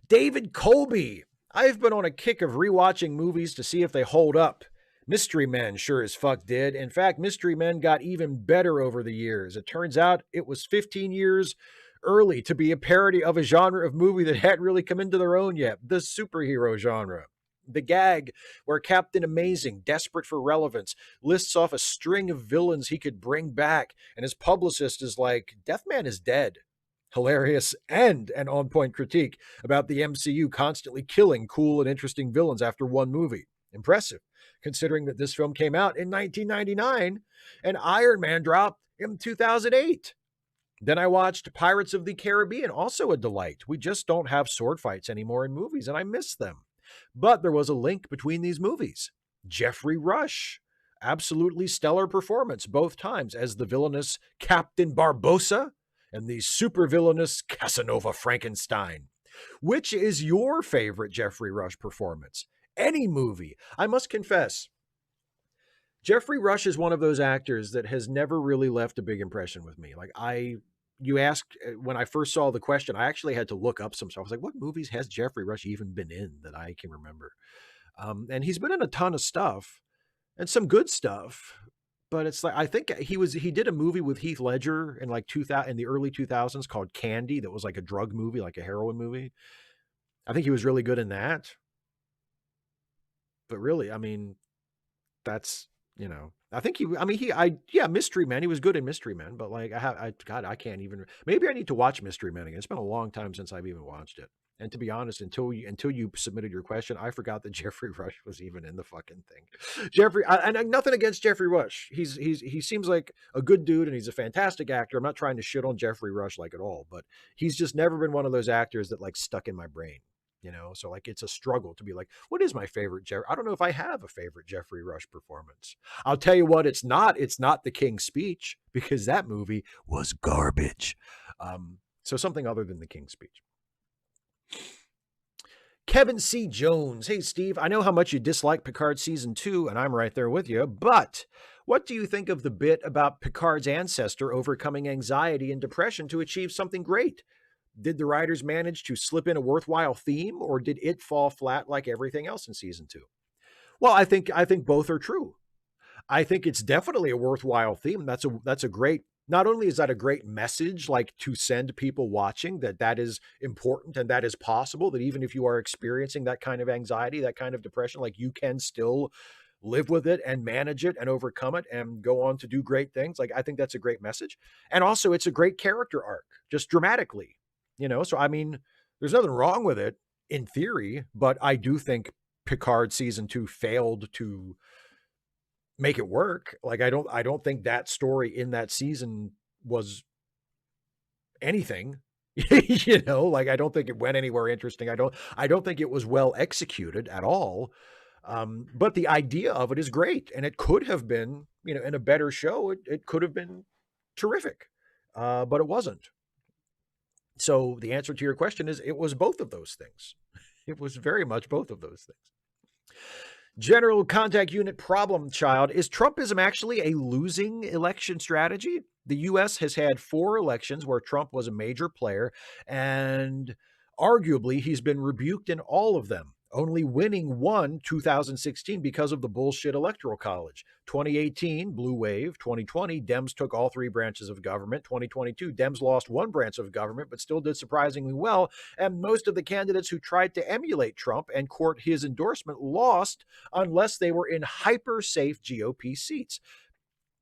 A: David Colby, I've been on a kick of rewatching movies to see if they hold up. Mystery Men sure as fuck did. In fact, Mystery Men got even better over the years. It turns out it was 15 years early to be a parody of a genre of movie that hadn't really come into their own yet, the superhero genre. The gag where Captain Amazing, desperate for relevance, lists off a string of villains he could bring back, and his publicist is like, Deathman is dead. Hilarious, and an on-point critique about the MCU constantly killing cool and interesting villains after one movie. Impressive, considering that this film came out in 1999 and Iron Man dropped in 2008. Then I watched Pirates of the Caribbean, also a delight. We just don't have sword fights anymore in movies, and I miss them. But there was a link between these movies. Jeffrey Rush, absolutely stellar performance both times as the villainous Captain Barbossa and the super villainous Casanova Frankenstein. Which is your favorite Jeffrey Rush performance? Any movie. I must confess, Jeffrey Rush is one of those actors that has never really left a big impression with me. Like, you asked, when I first saw the question, I actually had to look up some stuff. I was like, what movies has Jeffrey Rush even been in that I can remember? And he's been in a ton of stuff and some good stuff, but it's like, I think he did a movie with Heath Ledger in like 2000, in the early 2000s, called Candy, that was like a drug movie, like a heroin movie. I think he was really good in that. But really, I mean, that's, I think yeah, Mystery Men. He was good in Mystery Men, but like God, I can't even. Maybe I need to watch Mystery Men again. It's been a long time since I've even watched it. And to be honest, until you submitted your question, I forgot that Jeffrey Rush was even in the fucking thing. Nothing against Jeffrey Rush. He seems like a good dude and he's a fantastic actor. I'm not trying to shit on Jeffrey Rush like at all, but he's just never been one of those actors that like stuck in my brain. So like it's a struggle to be like, what is my favorite I don't know if I have a favorite Jeffrey Rush performance. I'll tell you what, it's not The King's Speech, because that movie was garbage. So something other than The King's Speech. Kevin C. Jones. Hey, Steve, I know how much you dislike Picard season 2, and I'm right there with you, but what do you think of the bit about Picard's ancestor overcoming anxiety and depression to achieve something great? Did the writers manage to slip in a worthwhile theme, or did it fall flat like everything else in season 2? Well, I think both are true. I think it's definitely a worthwhile theme. That's a great. Not only is that a great message, like to send people watching that is important and that is possible, that even if you are experiencing that kind of anxiety, that kind of depression, like you can still live with it and manage it and overcome it and go on to do great things. Like I think that's a great message. And also it's a great character arc, just dramatically. So I mean, there's nothing wrong with it in theory, but I do think Picard season 2 failed to make it work. Like I don't think that story in that season was anything. Like I don't think it went anywhere interesting. I don't think it was well executed at all. But the idea of it is great, and it could have been, in a better show, it could have been terrific. But it wasn't. So the answer to your question is it was both of those things. It was very much both of those things. General Contact Unit Problem Child. Is Trumpism actually a losing election strategy? The U.S. has had 4 elections where Trump was a major player, and arguably he's been rebuked in all of them, only winning one 2016 because of the bullshit Electoral College. 2018, blue wave. 2020, Dems took all 3 branches of government. 2022, Dems lost 1 branch of government, but still did surprisingly well. And most of the candidates who tried to emulate Trump and court his endorsement lost unless they were in hyper-safe GOP seats.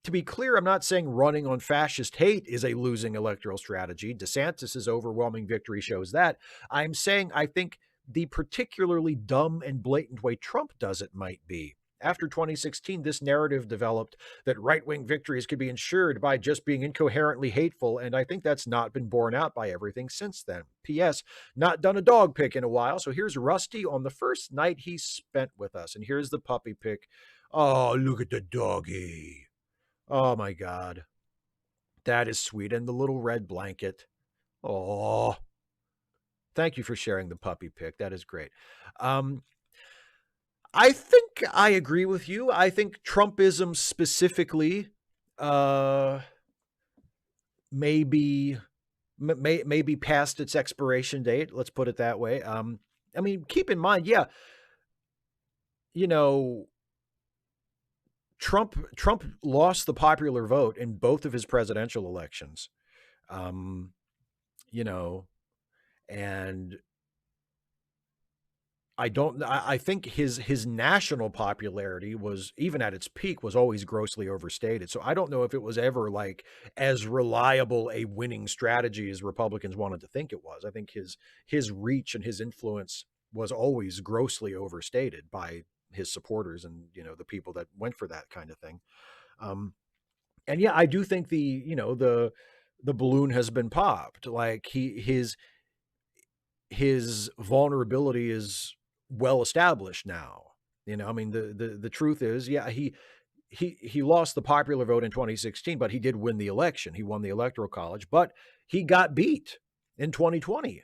A: To be clear, I'm not saying running on fascist hate is a losing electoral strategy. DeSantis's overwhelming victory shows that. I'm saying I think the particularly dumb and blatant way Trump does it might be. After 2016, this narrative developed that right-wing victories could be ensured by just being incoherently hateful, and I think that's not been borne out by everything since then. P.S. Not done a dog pick in a while, so here's Rusty on the first night he spent with us, and here's the puppy pick. Oh, look at the doggy. Oh, my God. That is sweet. And the little red blanket. Oh, thank you for sharing the puppy pic. That is great. I think I agree with you. I think Trumpism specifically may be past its expiration date. Let's put it that way. I mean, keep in mind, yeah, Trump lost the popular vote in both of his presidential elections. And I think his national popularity was, even at its peak, was always grossly overstated. So I don't know if it was ever like as reliable a winning strategy as Republicans wanted to think it was. I think his reach and his influence was always grossly overstated by his supporters and, the people that went for that kind of thing. And yeah, I do think the balloon has been popped. Like his vulnerability is well established now. I mean, the truth is, yeah, he lost the popular vote in 2016, but he did win the election. He won the Electoral College, but he got beat in 2020.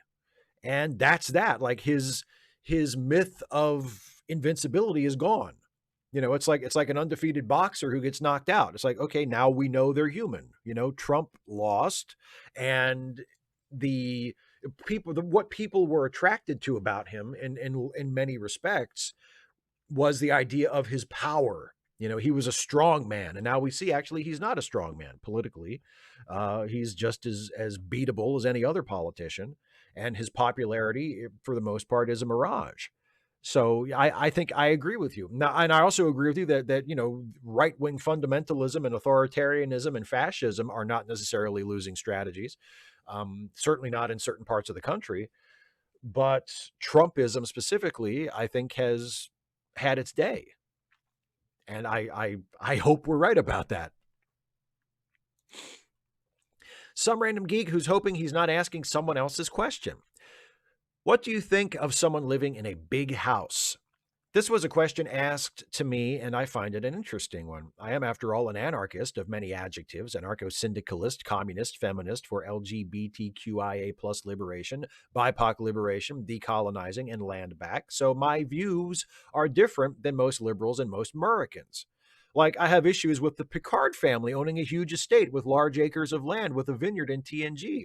A: And that's that. Like his myth of invincibility is gone. It's like an undefeated boxer who gets knocked out. It's like, okay, now we know they're human. Trump lost, and what people were attracted to about him in many respects was the idea of his power. He was a strong man, and now we see actually he's not a strong man politically. He's just as beatable as any other politician. and his popularity, for the most part, is a mirage. So I think I agree with you. Now, and I also agree with you that right-wing fundamentalism and authoritarianism and fascism are not necessarily losing strategies. Certainly not in certain parts of the country. But Trumpism specifically, I think, has had its day. And I hope we're right about that. Some random geek who's hoping he's not asking someone else's question. What do you think of someone living in a big house? This was a question asked to me, and I find it an interesting one. I am, after all, an anarchist of many adjectives: anarcho-syndicalist, communist, feminist for LGBTQIA plus liberation, BIPOC liberation, decolonizing, and land back. So my views are different than most liberals and most Americans. Like, I have issues with the Picard family owning a huge estate with large acres of land with a vineyard in TNG.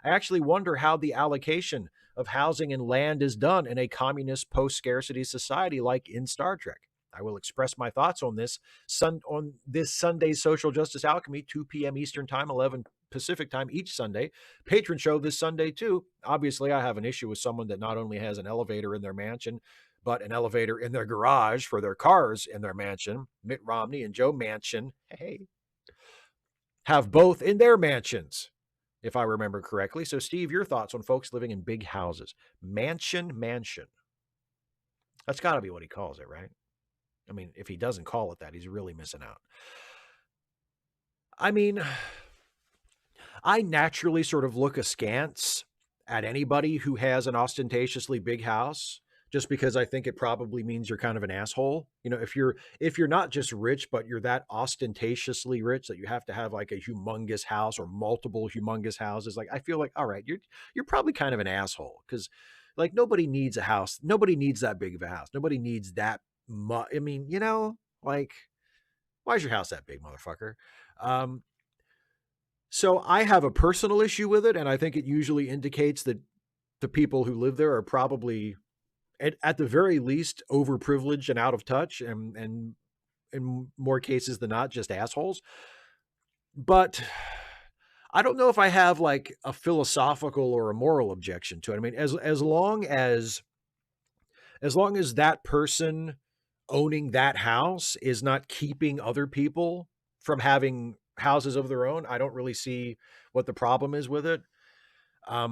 A: I actually wonder how the allocation of housing and land is done in a communist post-scarcity society like in Star Trek. I will express my thoughts on this on this Sunday's Social Justice Alchemy, 2 p.m. Eastern Time, 11 Pacific Time each Sunday. Patron show this Sunday too. Obviously, I have an issue with someone that not only has an elevator in their mansion, but an elevator in their garage for their cars in their mansion. Mitt Romney and Joe Manchin, hey, have both in their mansions, if I remember correctly. So, Steve, your thoughts on folks living in big houses? Mansion. That's got to be what he calls it, right? I mean, if he doesn't call it that, he's really missing out. I mean, I naturally sort of look askance at anybody who has an ostentatiously big house, just because I think it probably means you're kind of an asshole. You know, if you're not just rich, but you're that ostentatiously rich that you have to have like a humongous house or multiple humongous houses, like I feel like, all right, you're probably kind of an asshole, because like nobody needs a house. Nobody needs that big of a house. Nobody needs that much. I mean, like, why is your house that big, motherfucker? So I have a personal issue with it, and I think it usually indicates that the people who live there are probably at the very least overprivileged and out of touch, and in more cases than not, just assholes. But I don't know if I have like a philosophical or a moral objection to it. I mean, as long as that person owning that house is not keeping other people from having houses of their own, I don't really see what the problem is with it. I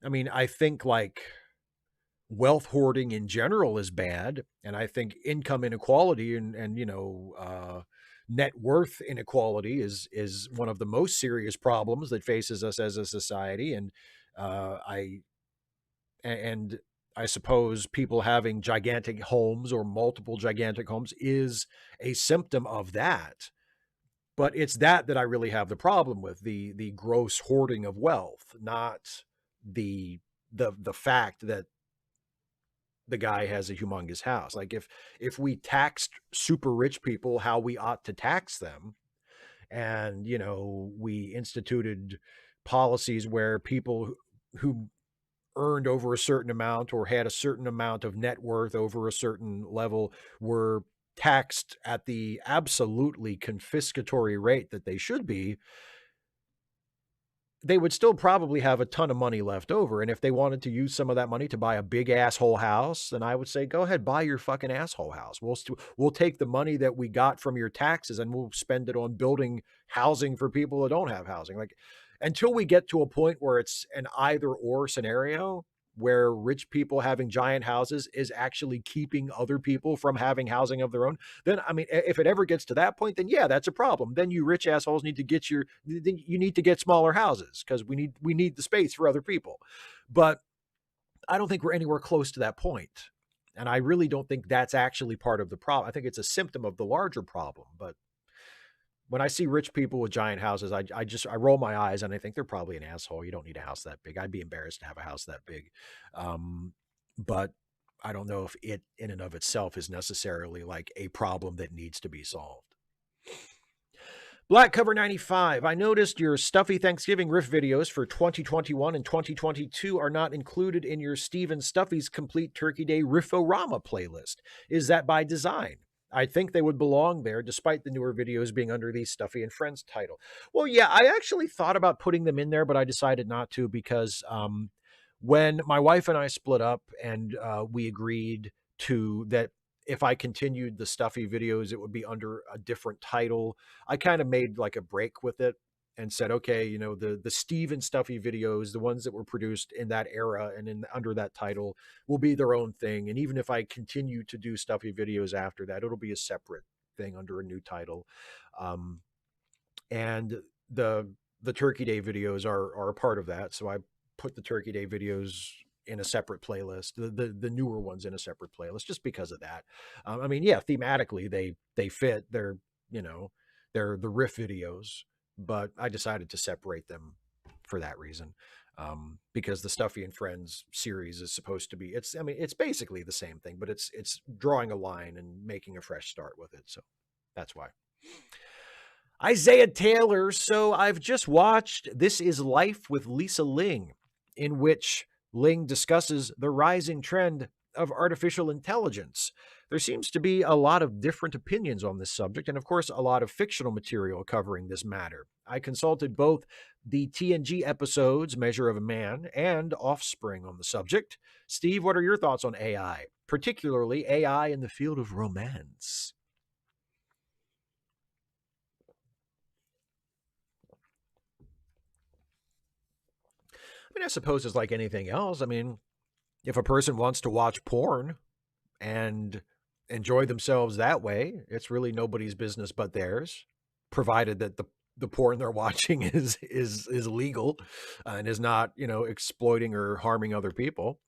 A: mean, I think like wealth hoarding in general is bad, and I think income inequality and net worth inequality is one of the most serious problems that faces us as a society. And I and I suppose people having gigantic homes or multiple gigantic homes is a symptom of that. But it's that I really have the problem with, the gross hoarding of wealth, not the fact that the guy has a humongous house. Like if we taxed super rich people how we ought to tax them, and we instituted policies where people who earned over a certain amount or had a certain amount of net worth over a certain level were taxed at the absolutely confiscatory rate that they should be, they would still probably have a ton of money left over. And if they wanted to use some of that money to buy a big asshole house, then I would say, go ahead, buy your fucking asshole house. We'll take the money that we got from your taxes and we'll spend it on building housing for people that don't have housing. Like, until we get to a point where it's an either or scenario, where rich people having giant houses is actually keeping other people from having housing of their own, then, I mean, if it ever gets to that point, then yeah, that's a problem. Then you rich assholes need to get smaller houses, because we need the space for other people. But I don't think we're anywhere close to that point. And I really don't think that's actually part of the problem. I think it's a symptom of the larger problem. But when I see rich people with giant houses, I roll my eyes and I think they're probably an asshole. You don't need a house that big. I'd be embarrassed to have a house that big. But I don't know if it in and of itself is necessarily like a problem that needs to be solved. Black Cover 95. I noticed your Stuffy Thanksgiving riff videos for 2021 and 2022 are not included in your Steven Stuffy's Complete Turkey Day Rifforama playlist. Is that by design? I think they would belong there, despite the newer videos being under the Stuffy and Friends title. Well, yeah, I actually thought about putting them in there, but I decided not to, because When my wife and I split up and we agreed that if I continued the Stuffy videos, it would be under a different title. I kind of made like a break with it and said, okay, the Steve and Stuffy videos, the ones that were produced in that era and in under that title, will be their own thing. And even if I continue to do Stuffy videos after that, it'll be a separate thing under a new title. Um, and the Turkey Day videos are a part of that. So I put the Turkey Day videos in a separate playlist, the newer ones in a separate playlist, just because of that. I mean, yeah, thematically they fit. They're the riff videos, but I decided to separate them for that reason. Because the Stuffy and Friends series is supposed to be, it's basically the same thing, but it's drawing a line and making a fresh start with it. So that's why. Isaiah Taylor. So I've just watched This Is Life with Lisa Ling, in which Ling discusses the rising trend of artificial intelligence. There seems to be a lot of different opinions on this subject, and of course, a lot of fictional material covering this matter. I consulted both the TNG episodes, Measure of a Man, and Offspring on the subject. Steve, what are your thoughts on AI, particularly AI in the field of romance? I mean, I suppose it's like anything else. I mean, if a person wants to watch porn and enjoy themselves that way, it's really nobody's business but theirs, provided that the porn they're watching is legal and is not, exploiting or harming other people.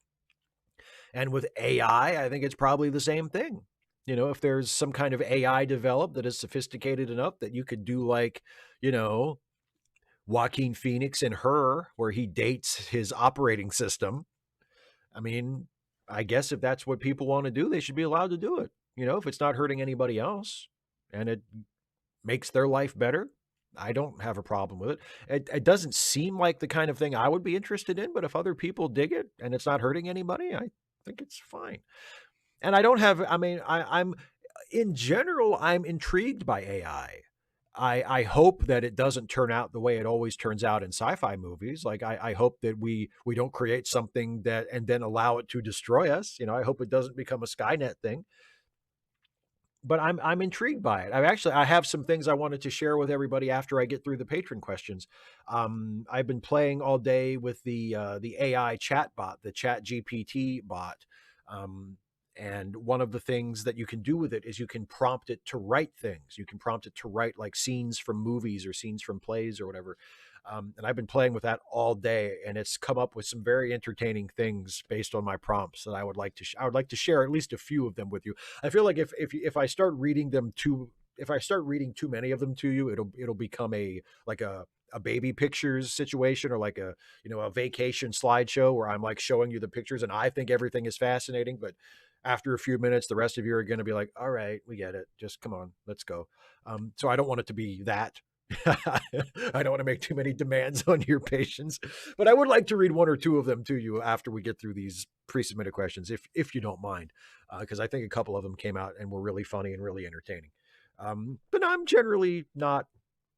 A: And with AI, I think it's probably the same thing. If there's some kind of AI developed that is sophisticated enough that you could do like, you know, Joaquin Phoenix and Her, where he dates his operating system. I mean, I guess if that's what people want to do, they should be allowed to do it. If it's not hurting anybody else and it makes their life better, I don't have a problem with it. It doesn't seem like the kind of thing I would be interested in, but if other people dig it and it's not hurting anybody, I think it's fine. And I don't have, I mean, I'm in general, I'm intrigued by AI. I hope that it doesn't turn out the way it always turns out in sci-fi movies. Like I hope that we don't create something that and then allow it to destroy us. I hope it doesn't become a Skynet thing. But I'm intrigued by it. I have some things I wanted to share with everybody after I get through the patron questions. I've been playing all day with the AI chat bot, the Chat GPT bot. Um, and one of the things that you can do with it is you can prompt it to write things. You can prompt it to write like scenes from movies or scenes from plays or whatever. And I've been playing with that all day, and it's come up with some very entertaining things based on my prompts that I would like to I would like to share at least a few of them with you. I feel like if I start reading them too if I start reading too many of them to you, it'll become a baby pictures situation, or like a vacation slideshow where I'm like showing you the pictures and I think everything is fascinating, but after a few minutes the rest of you are going to be like, all right, we get it, just come on, let's go. So I don't want it to be that. I don't want to make too many demands on your patience, but I would like to read one or two of them to you after we get through these pre-submitted questions, if you don't mind, because I think a couple of them came out and were really funny and really entertaining. But I'm generally not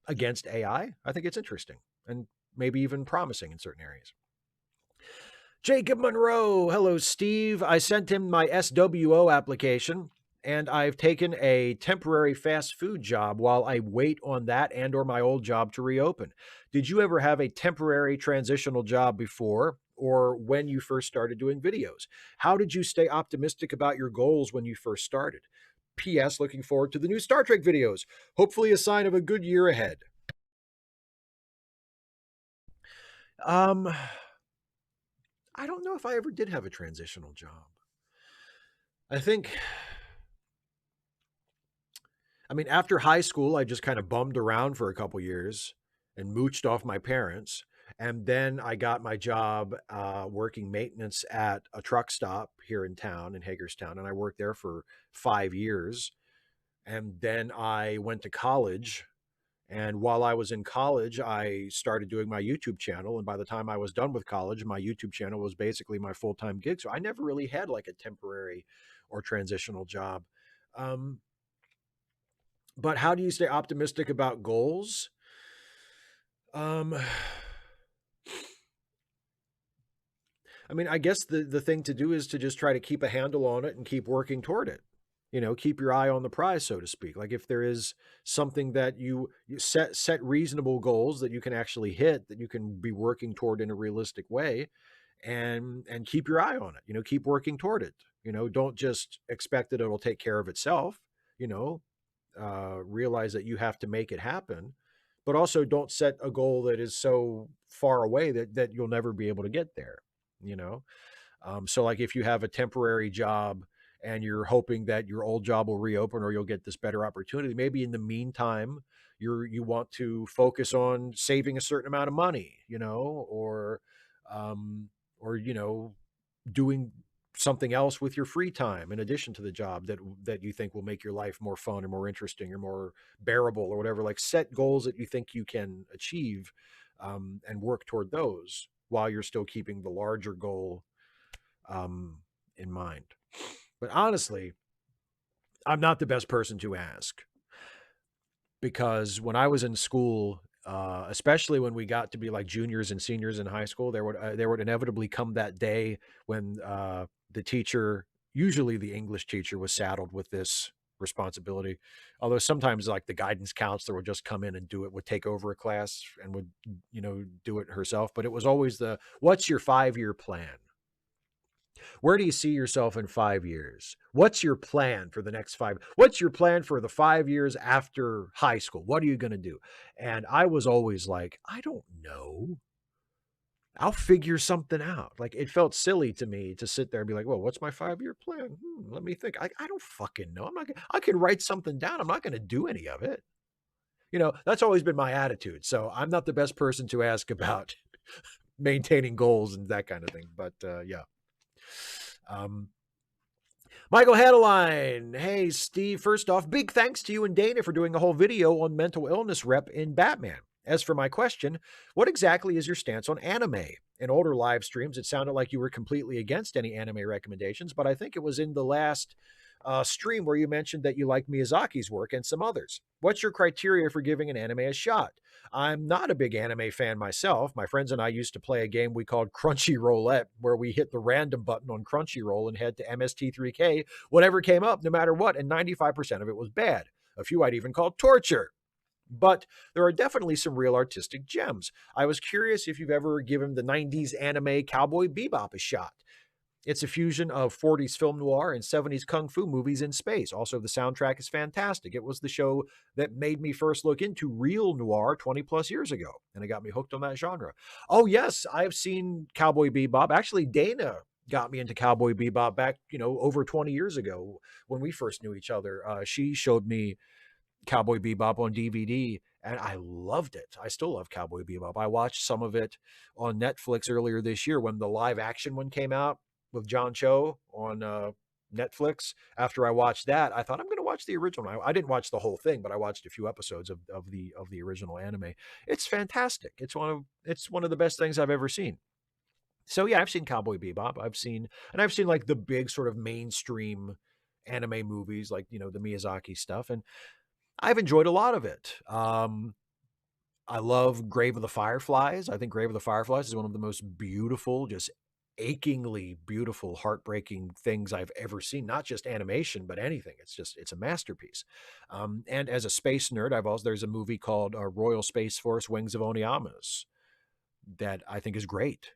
A: against AI. I think it's interesting and maybe even promising in certain areas. Jacob Monroe. Hello, Steve. I sent him my SWO application, and I've taken a temporary fast food job while I wait on that and or my old job to reopen. Did you ever have a temporary transitional job before, or when you first started doing videos? How did you stay optimistic about your goals when you first started? P.S. Looking forward to the new Star Trek videos. Hopefully a sign of a good year ahead. Um, I don't know if I ever did have a transitional job. I think, I mean, after high school, I just kind of bummed around for a couple years and mooched off my parents. And then I got my job working maintenance at a truck stop here in town, in Hagerstown. And I worked there for 5 years. And then I went to college. And while I was in college, I started doing my YouTube channel. And by the time I was done with college, my YouTube channel was basically my full time gig. So I never really had like a temporary or transitional job. Um, but how do you stay optimistic about goals? Um, I mean, I guess the thing to do is to just try to keep a handle on it and keep working toward it. You know, keep your eye on the prize, so to speak. Like if there is something that you set reasonable goals that you can actually hit, that you can be working toward in a realistic way, and keep your eye on it. You know, keep working toward it. You know, don't just expect that it'll take care of itself. You know, realize that you have to make it happen, but also don't set a goal that is so far away that you'll never be able to get there. You know, so like if you have a temporary job and you're hoping that your old job will reopen or you'll get this better opportunity, maybe in the meantime you want to focus on saving a certain amount of money, you know, um, or you know, doing something else with your free time in addition to the job that you think will make your life more fun or more interesting or more bearable or whatever. Like set goals that you think you can achieve, and work toward those while you're still keeping the larger goal in mind. But honestly, I'm not the best person to ask, because when I was in school, especially when we got to be like juniors and seniors in high school, there would inevitably come that day when the teacher, usually the English teacher, was saddled with this responsibility. Although sometimes like the guidance counselor would just come in and do it, would take over a class and would, you know, do it herself. But it was always what's your 5-year plan? Where do you see yourself in 5 years? What's your plan for the next 5? What's your plan for the 5 years after high school? What are you going to do? And I was always like, I don't know. I'll figure something out. Like it felt silly to me to sit there and be like, well, what's my 5-year plan? Let me think. I don't fucking know. I'm not gonna, I can write something down. I'm not going to do any of it. You know, that's always been my attitude. So I'm not the best person to ask about maintaining goals and that kind of thing. But yeah. Um, Michael Hadeline. Hey, Steve. First off, big thanks to you and Dana for doing a whole video on mental illness rep in Batman. As for my question, what exactly is your stance on anime? In older live streams, it sounded like you were completely against any anime recommendations, but I think it was in the last stream where you mentioned that you like Miyazaki's work and some others. What's your criteria for giving an anime a shot? I'm not a big anime fan myself. My friends and I used to play a game we called Crunchy Roulette, where we hit the random button on Crunchyroll and head to MST3K, whatever came up, no matter what, and 95% of it was bad. A few I'd even call torture. But there are definitely some real artistic gems. I was curious if you've ever given the 90s anime Cowboy Bebop a shot. It's a fusion of 40s film noir and 70s kung fu movies in space. Also, the soundtrack is fantastic. It was the show that made me first look into real noir 20 plus years ago, and it got me hooked on that genre. Oh, yes, I've seen Cowboy Bebop. Actually, Dana got me into Cowboy Bebop back, you know, over 20 years ago when we first knew each other. She showed me Cowboy Bebop on DVD, and I loved it. I still love Cowboy Bebop. I watched some of it on Netflix earlier this year when the live action one came out with John Cho on Netflix. After I watched that, I thought I'm going to watch the original. I didn't watch the whole thing, but I watched a few episodes of the original anime. It's fantastic. It's one of the best things I've ever seen. So yeah, I've seen Cowboy Bebop. I've seen like the big sort of mainstream anime movies, like, you know, the Miyazaki stuff, and I've enjoyed a lot of it. I love Grave of the Fireflies. I think Grave of the Fireflies is one of the most beautiful, just achingly beautiful, heartbreaking things I've ever seen. Not just animation, but anything. It's a masterpiece. And as a space nerd, there's a movie called Royal Space Force: Wings of Oniamas that I think is great,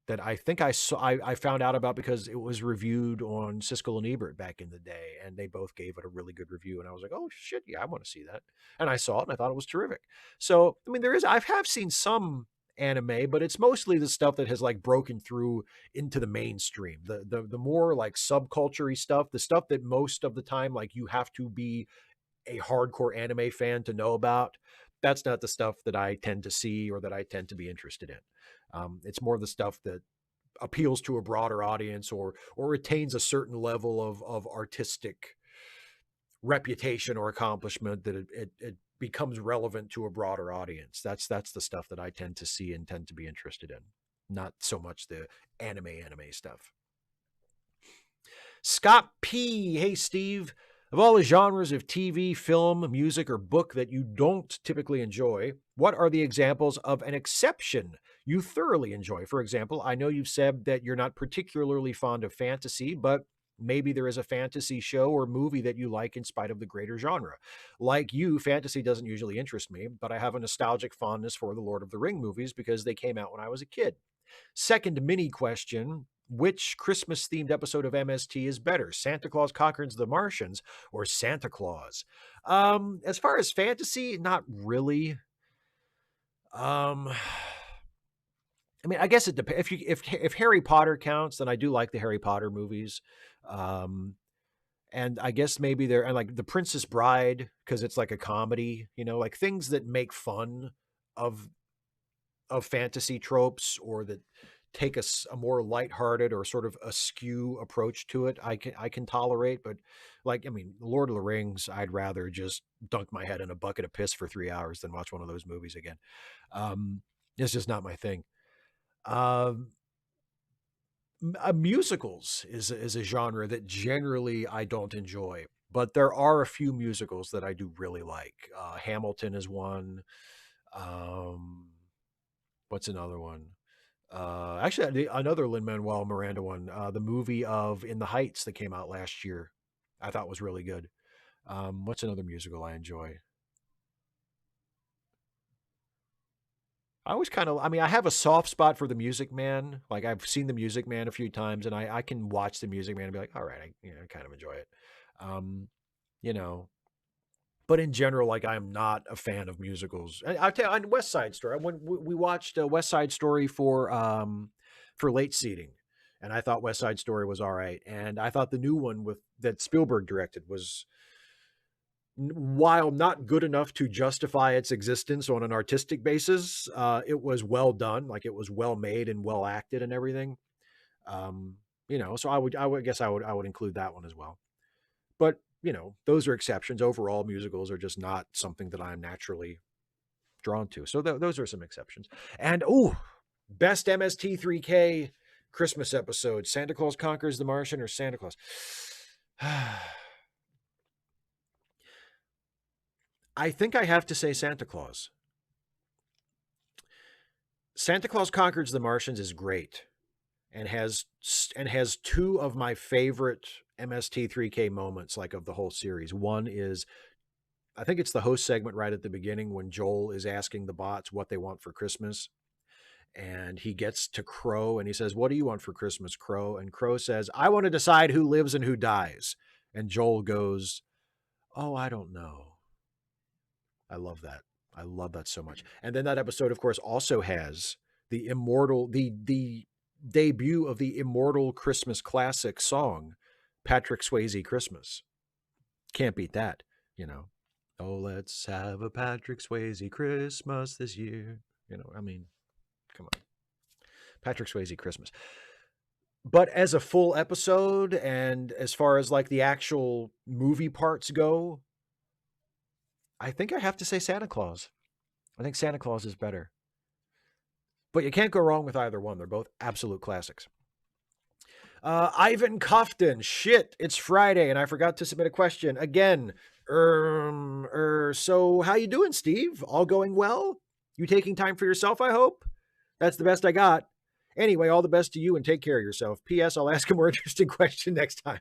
A: that I think I saw, I found out about because it was reviewed on Siskel and Ebert back in the day, and they both gave it a really good review. And I was like, oh shit, yeah, I want to see that. And I saw it and I thought it was terrific. So, I mean, I have seen some anime, but it's mostly the stuff that has like broken through into the mainstream. The more like subculture stuff, the stuff that most of the time, like you have to be a hardcore anime fan to know about. That's not the stuff that I tend to see or that I tend to be interested in. It's more the stuff that appeals to a broader audience or retains a certain level of artistic reputation or accomplishment that it becomes relevant to a broader audience. That's the stuff that I tend to see and tend to be interested in, not so much the anime stuff. Scott P. Hey, Steve. Of all the genres of TV, film, music, or book that you don't typically enjoy, what are the examples of an exception you thoroughly enjoy? For example, I know you've said that you're not particularly fond of fantasy, but maybe there is a fantasy show or movie that you like in spite of the greater genre. Like you, fantasy doesn't usually interest me, but I have a nostalgic fondness for the Lord of the Ring movies because they came out when I was a kid. Second mini question: which Christmas themed episode of MST is better, Santa Claus Conquers the Martians or Santa Claus? As far as fantasy, not really. Um, I mean, I guess it depends. If Harry Potter counts, then I do like the Harry Potter movies. Um, and I guess maybe they're and like the Princess Bride because it's like a comedy, like things that make fun of fantasy tropes or that take a more lighthearted or sort of askew approach to it. I can tolerate, but like I mean, Lord of the Rings, I'd rather just dunk my head in a bucket of piss for 3 hours than watch one of those movies again. Um, it's just not my thing. Um, Musicals is a genre that generally I don't enjoy, but there are a few musicals that I do really like. Hamilton is one. Um, what's another one? Actually, another Lin-Manuel Miranda one, the movie of In the Heights that came out last year, I thought was really good. What's another musical I enjoy? I mean, I have a soft spot for The Music Man. Like I've seen The Music Man a few times, and I can watch The Music Man and be like, all right, I kind of enjoy it. Um, you know, but in general, like I'm not a fan of musicals. I tell you, on West Side Story, when we watched West Side Story for late seating, and I thought West Side Story was all right, and I thought the new one with that Spielberg directed was, while not good enough to justify its existence on an artistic basis, it was well done, like it was well made and well acted and everything. Um, so I would guess I would include that one as well. But, those are exceptions. Overall, musicals are just not something that I'm naturally drawn to. So those are some exceptions. And, best MST3K Christmas episode: Santa Claus Conquers the Martian or Santa Claus? I think I have to say Santa Claus. Santa Claus Conquers the Martians is great and has two of my favorite MST3K moments, like of the whole series. One is, I think it's the host segment right at the beginning when Joel is asking the bots what they want for Christmas. And he gets to Crow and he says, "What do you want for Christmas, Crow?" And Crow says, "I want to decide who lives and who dies." And Joel goes, "Oh, I don't know." I love that. I love that so much. And then that episode, of course, also has the debut of the immortal Christmas classic song, Patrick Swayze Christmas. Can't beat that, you know. Oh, let's have a Patrick Swayze Christmas this year. I mean, come on. Patrick Swayze Christmas. But as a full episode and as far as like the actual movie parts go, I think I have to say Santa Claus. I think Santa Claus is better. But you can't go wrong with either one. They're both absolute classics. Ivan Kofton, shit, it's Friday and I forgot to submit a question again. So how you doing, Steve? All going well? You taking time for yourself, I hope? That's the best I got. Anyway, all the best to you and take care of yourself. P.S. I'll ask a more interesting question next time.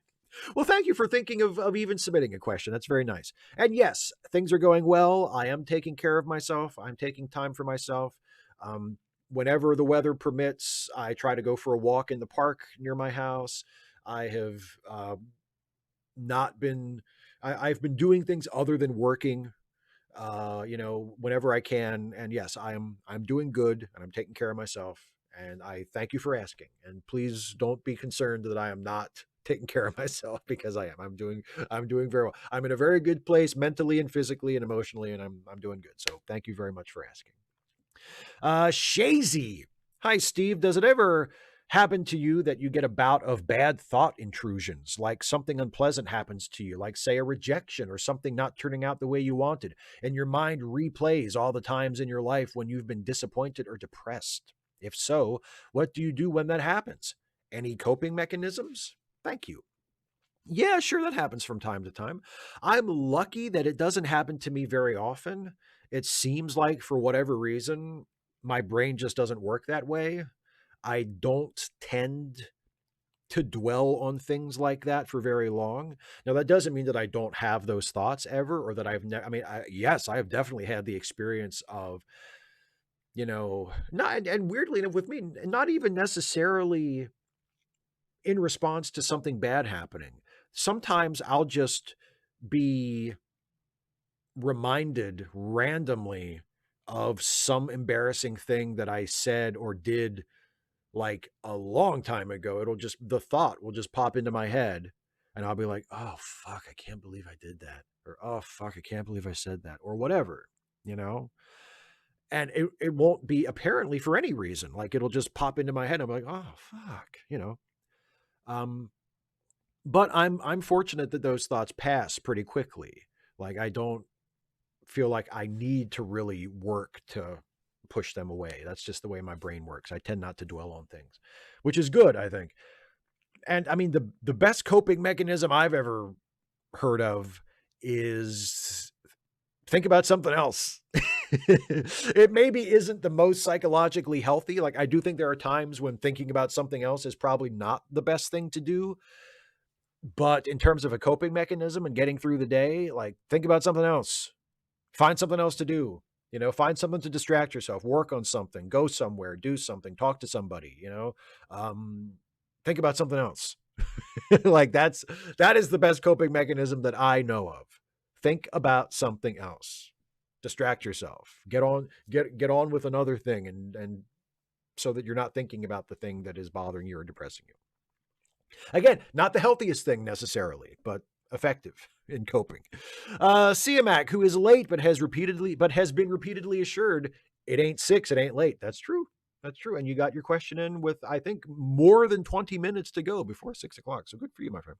A: Well, thank you for thinking of even submitting a question. That's very nice. And yes, things are going well. I am taking care of myself. I'm taking time for myself. Whenever the weather permits, I try to go for a walk in the park near my house. I have not been, I've been doing things other than working, whenever I can. And yes, I'm doing good and I'm taking care of myself. And I thank you for asking. And please don't be concerned that I am not taking care of myself, because I am. I'm doing very well. I'm in a very good place mentally and physically and emotionally, and I'm doing good. So thank you very much for asking. Shazy. Hi, Steve. Does it ever happen to you that you get a bout of bad thought intrusions, like something unpleasant happens to you, like, say, a rejection or something not turning out the way you wanted, and your mind replays all the times in your life when you've been disappointed or depressed? If so, what do you do when that happens? Any coping mechanisms? Thank you. Yeah, sure, that happens from time to time. I'm lucky that it doesn't happen to me very often. It seems like for whatever reason, my brain just doesn't work that way. I don't tend to dwell on things like that for very long. Now, that doesn't mean that I don't have those thoughts ever, or that I mean, yes, I have definitely had the experience of, not, and weirdly enough with me, not even necessarily in response to something bad happening. Sometimes I'll just be reminded randomly of some embarrassing thing that I said or did like a long time ago. The thought will just pop into my head and I'll be like, oh, fuck, I can't believe I did that. Or, oh, fuck, I can't believe I said that. Or whatever, you know? And it won't be apparently for any reason. Like it'll just pop into my head. I'm like, oh, fuck. Um, but I'm fortunate that those thoughts pass pretty quickly. Like I don't feel like I need to really work to push them away. That's just the way my brain works. I tend not to dwell on things, which is good, I think. And I mean, the best coping mechanism I've ever heard of is think about something else. It maybe isn't the most psychologically healthy. Like I do think there are times when thinking about something else is probably not the best thing to do. But in terms of a coping mechanism and getting through the day, like think about something else. Find something else to do. Find something to distract yourself, work on something, go somewhere, do something, talk to somebody. Um, think about something else. Like that is the best coping mechanism that I know of. Think about something else. Distract yourself. Get on with another thing and so that you're not thinking about the thing that is bothering you or depressing you. Again, not the healthiest thing necessarily, but effective in coping. Siamak, who is late but has been repeatedly assured it ain't 6, it ain't late. That's true. That's true. And you got your question in with, I think, more than 20 minutes to go before 6 o'clock. So good for you, my friend.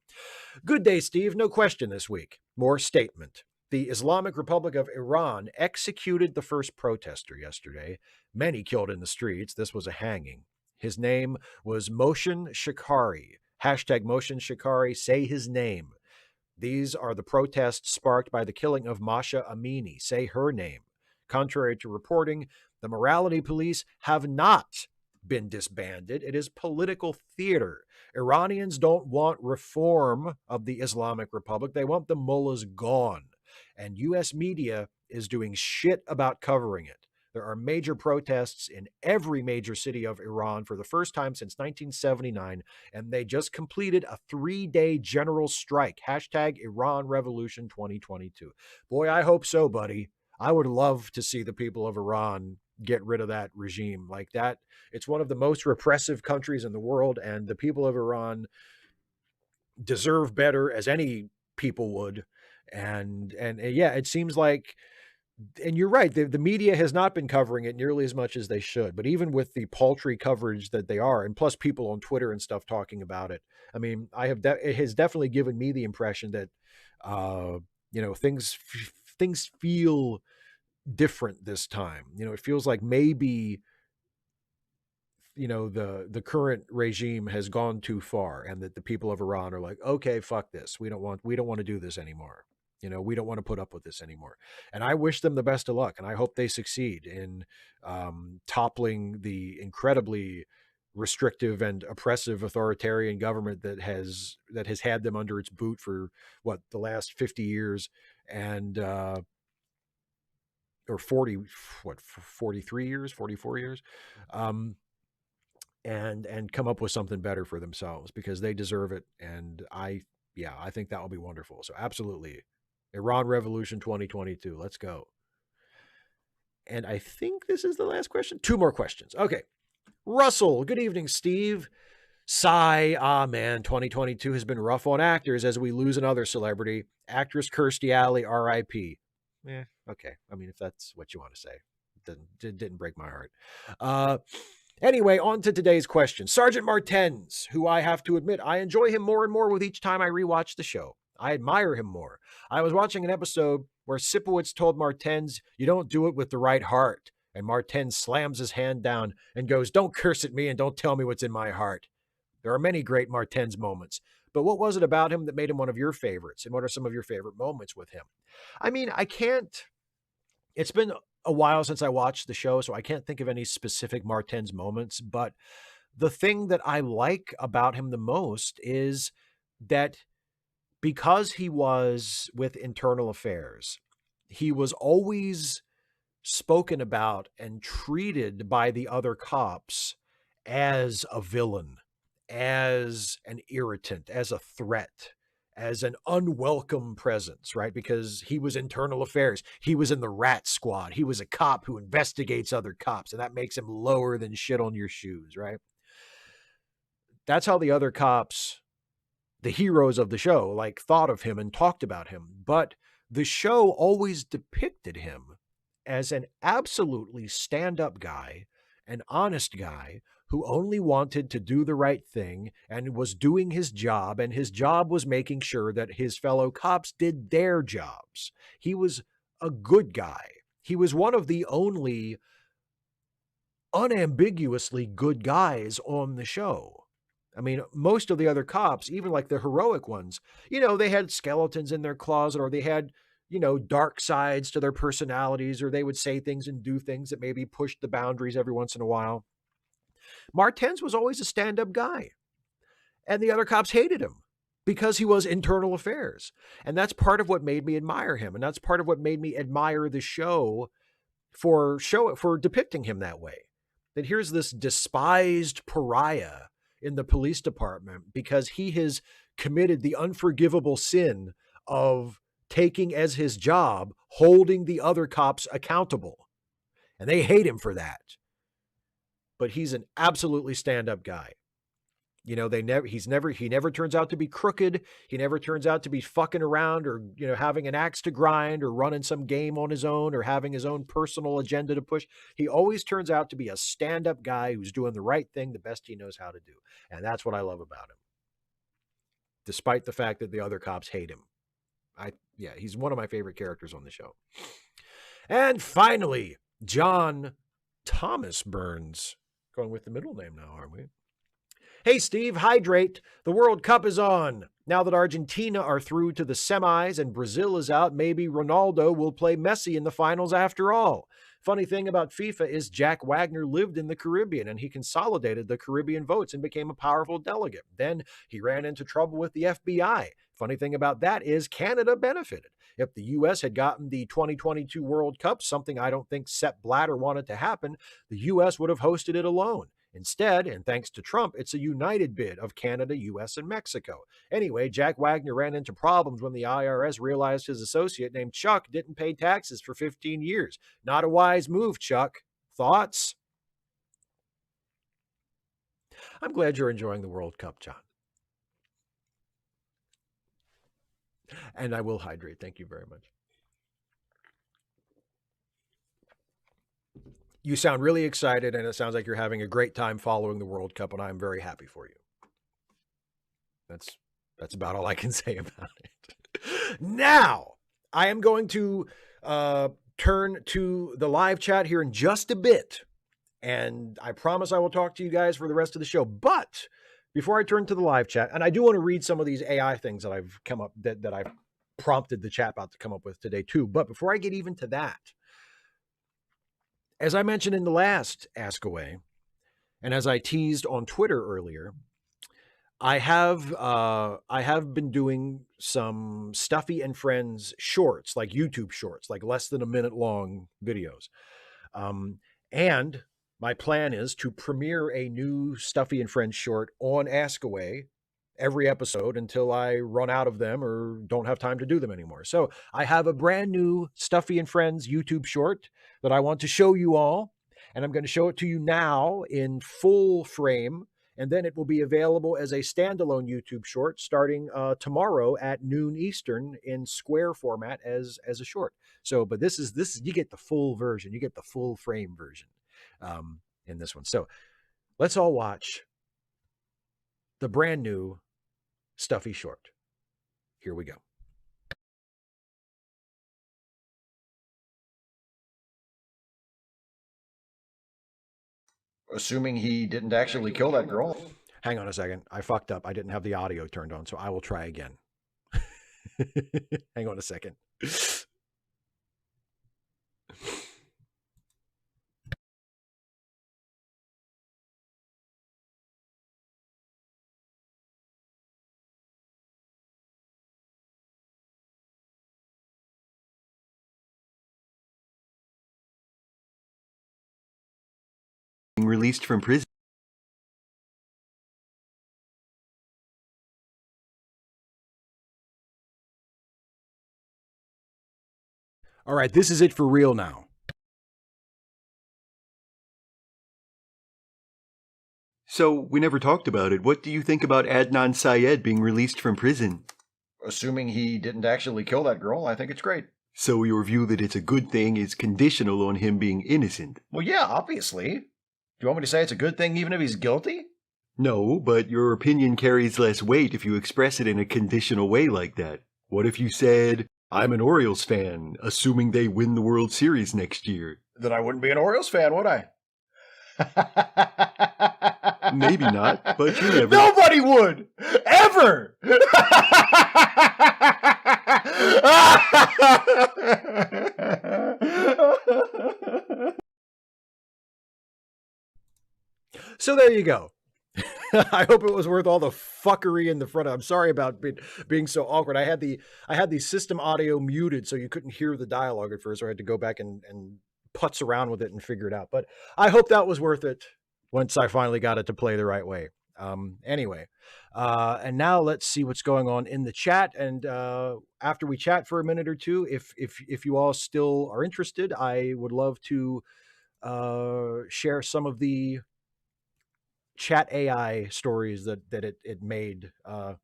A: Good day, Steve. No question this week. More statement. The Islamic Republic of Iran executed the first protester yesterday. Many killed in the streets. This was a hanging. His name was Mohsen Shikari. Hashtag Mohsen Shikari. Say his name. These are the protests sparked by the killing of Masha Amini. Say her name. Contrary to reporting, the morality police have not been disbanded. It is political theater. Iranians don't want reform of the Islamic Republic. They want the mullahs gone. And U.S. media is doing shit about covering it. There are major protests in every major city of Iran for the first time since 1979, and they just completed a 3-day general strike. Hashtag Iran Revolution 2022. Boy, I hope so, buddy. I would love to see the people of Iran get rid of that regime like that. It's one of the most repressive countries in the world, and the people of Iran deserve better, as any people would. And yeah, it seems like, and you're right, the media has not been covering it nearly as much as they should. But even with the paltry coverage that they are, and plus people on Twitter and stuff talking about it, I mean, it has definitely given me the impression that things feel different this time. It feels like maybe the current regime has gone too far, and that the people of Iran are like, okay, fuck this. We don't want to do this anymore. We don't want to put up with this anymore. And I wish them the best of luck, and I hope they succeed in toppling the incredibly restrictive and oppressive authoritarian government that has had them under its boot for the last 50 years and or 43 years, 44 years. And come up with something better for themselves, because they deserve it. And I think that will be wonderful. So absolutely. Iran Revolution 2022. Let's go. And I think this is the last question. 2 more questions. Okay. Russell, good evening, Steve. Sigh. Man, 2022 has been rough on actors as we lose another celebrity. Actress Kirstie Alley, R.I.P. Okay. I mean, if that's what you want to say, it didn't break my heart. Anyway, on to today's question. Sergeant Martens, who I have to admit, I enjoy him more and more with each time I rewatch the show. I admire him more. I was watching an episode where Sipowicz told Martens, you don't do it with the right heart. And Martens slams his hand down and goes, don't curse at me and don't tell me what's in my heart. There are many great Martens moments, But what was it about him that made him one of your favorites? And what are some of your favorite moments with him? I mean, I can't, it's been a while since I watched the show, so I can't think of any specific Martens moments. But the thing that I like about him the most is that because he was with internal affairs, he was always spoken about and treated by the other cops as a villain, as an irritant, as a threat, as an unwelcome presence, right? Because he was internal affairs. He was in the rat squad. He was a cop who investigates other cops, and that makes him lower than shit on your shoes, right? That's how the other cops, the heroes of the show, like thought of him and talked about him. But the show always depicted him as an absolutely stand-up guy, an honest guy who only wanted to do the right thing and was doing his job, and his job was making sure that his fellow cops did their jobs. He was a good guy. He was one of the only unambiguously good guys on the show. I mean, most of the other cops, even like the heroic ones, they had skeletons in their closet, or they had, dark sides to their personalities, or they would say things and do things that maybe pushed the boundaries every once in a while. Martens was always a stand-up guy, and the other cops hated him because he was internal affairs. And that's part of what made me admire him. And that's part of what made me admire the show for depicting him that way. That here's this despised pariah in the police department because he has committed the unforgivable sin of taking as his job holding the other cops accountable. And they hate him for that. But he's an absolutely stand-up guy. He never turns out to be crooked. He never turns out to be fucking around or, having an axe to grind or running some game on his own or having his own personal agenda to push. He always turns out to be a stand-up guy who's doing the right thing the best he knows how to do. And that's what I love about him. Despite the fact that the other cops hate him. He's one of my favorite characters on the show. And finally, John Thomas Burns. Going with the middle name now, aren't we? Hey, Steve, hydrate. The World Cup is on. Now that Argentina are through to the semis and Brazil is out, maybe Ronaldo will play Messi in the finals after all. Funny thing about FIFA is Jack Wagner lived in the Caribbean and he consolidated the Caribbean votes and became a powerful delegate. Then he ran into trouble with the FBI. Funny thing about that is Canada benefited. If the U.S. had gotten the 2022 World Cup, something I don't think Sepp Blatter wanted to happen, the U.S. would have hosted it alone. Instead, and thanks to Trump, it's a united bid of Canada, U.S., and Mexico. Anyway, Jack Wagner ran into problems when the IRS realized his associate named Chuck didn't pay taxes for 15 years. Not a wise move, Chuck. Thoughts? I'm glad you're enjoying the World Cup, John. And I will hydrate. Thank you very much. You sound really excited, and it sounds like you're having a great time following the World Cup, and I'm very happy for you. That's about all I can say about it. Now, I am going to turn to the live chat here in just a bit, and I promise I will talk to you guys for the rest of the show. But before I turn to the live chat, and I do want to read some of these AI things that I've come up that I've prompted the chat bot to come up with today too. But before I get even to that, as I mentioned in the last Ask Away, and as I teased on Twitter earlier, I have been doing some Stuffy and Friends shorts, like YouTube shorts, like less than a minute long videos. And my plan is to premiere a new Stuffy and Friends short on Ask Away every episode until I run out of them or don't have time to do them anymore. So I have a brand new Stuffy and Friends YouTube short that I want to show you all. And I'm going to show it to you now in full frame. And then it will be available as a standalone YouTube short starting tomorrow at noon Eastern in square format as a short. So, but this is you get the full version. You get the full frame version in this one. So let's all watch the brand new Stuffy short. Here we go. Assuming he didn't actually kill that girl. Hang on a second. I fucked up. I didn't have the audio turned on, so I will try again. Hang on a second.
B: Released from prison.
A: All right, this is it for real now.
B: So, we never talked about it. What do you think about Adnan Syed being released from prison?
A: Assuming he didn't actually kill that girl, I think it's great.
B: So your view that it's a good thing is conditional on him being innocent?
A: Well, yeah, obviously. Do you want me to say it's a good thing even if he's guilty?
B: No, but your opinion carries less weight if you express it in a conditional way like that. What if you said, I'm an Orioles fan, assuming they win the World Series next year?
A: Then I wouldn't be an Orioles fan, would I?
B: Maybe not, but you never...
A: Nobody would! Ever! So there you go. I hope it was worth all the fuckery in the front. I'm sorry about being so awkward. I had the system audio muted so you couldn't hear the dialogue at first, so I had to go back and putz around with it and figure it out. But I hope that was worth it once I finally got it to play the right way. Anyway, and now let's see what's going on in the chat. And after we chat for a minute or two, if you all still are interested, I would love to share some of the chat AI stories that it made. Oh,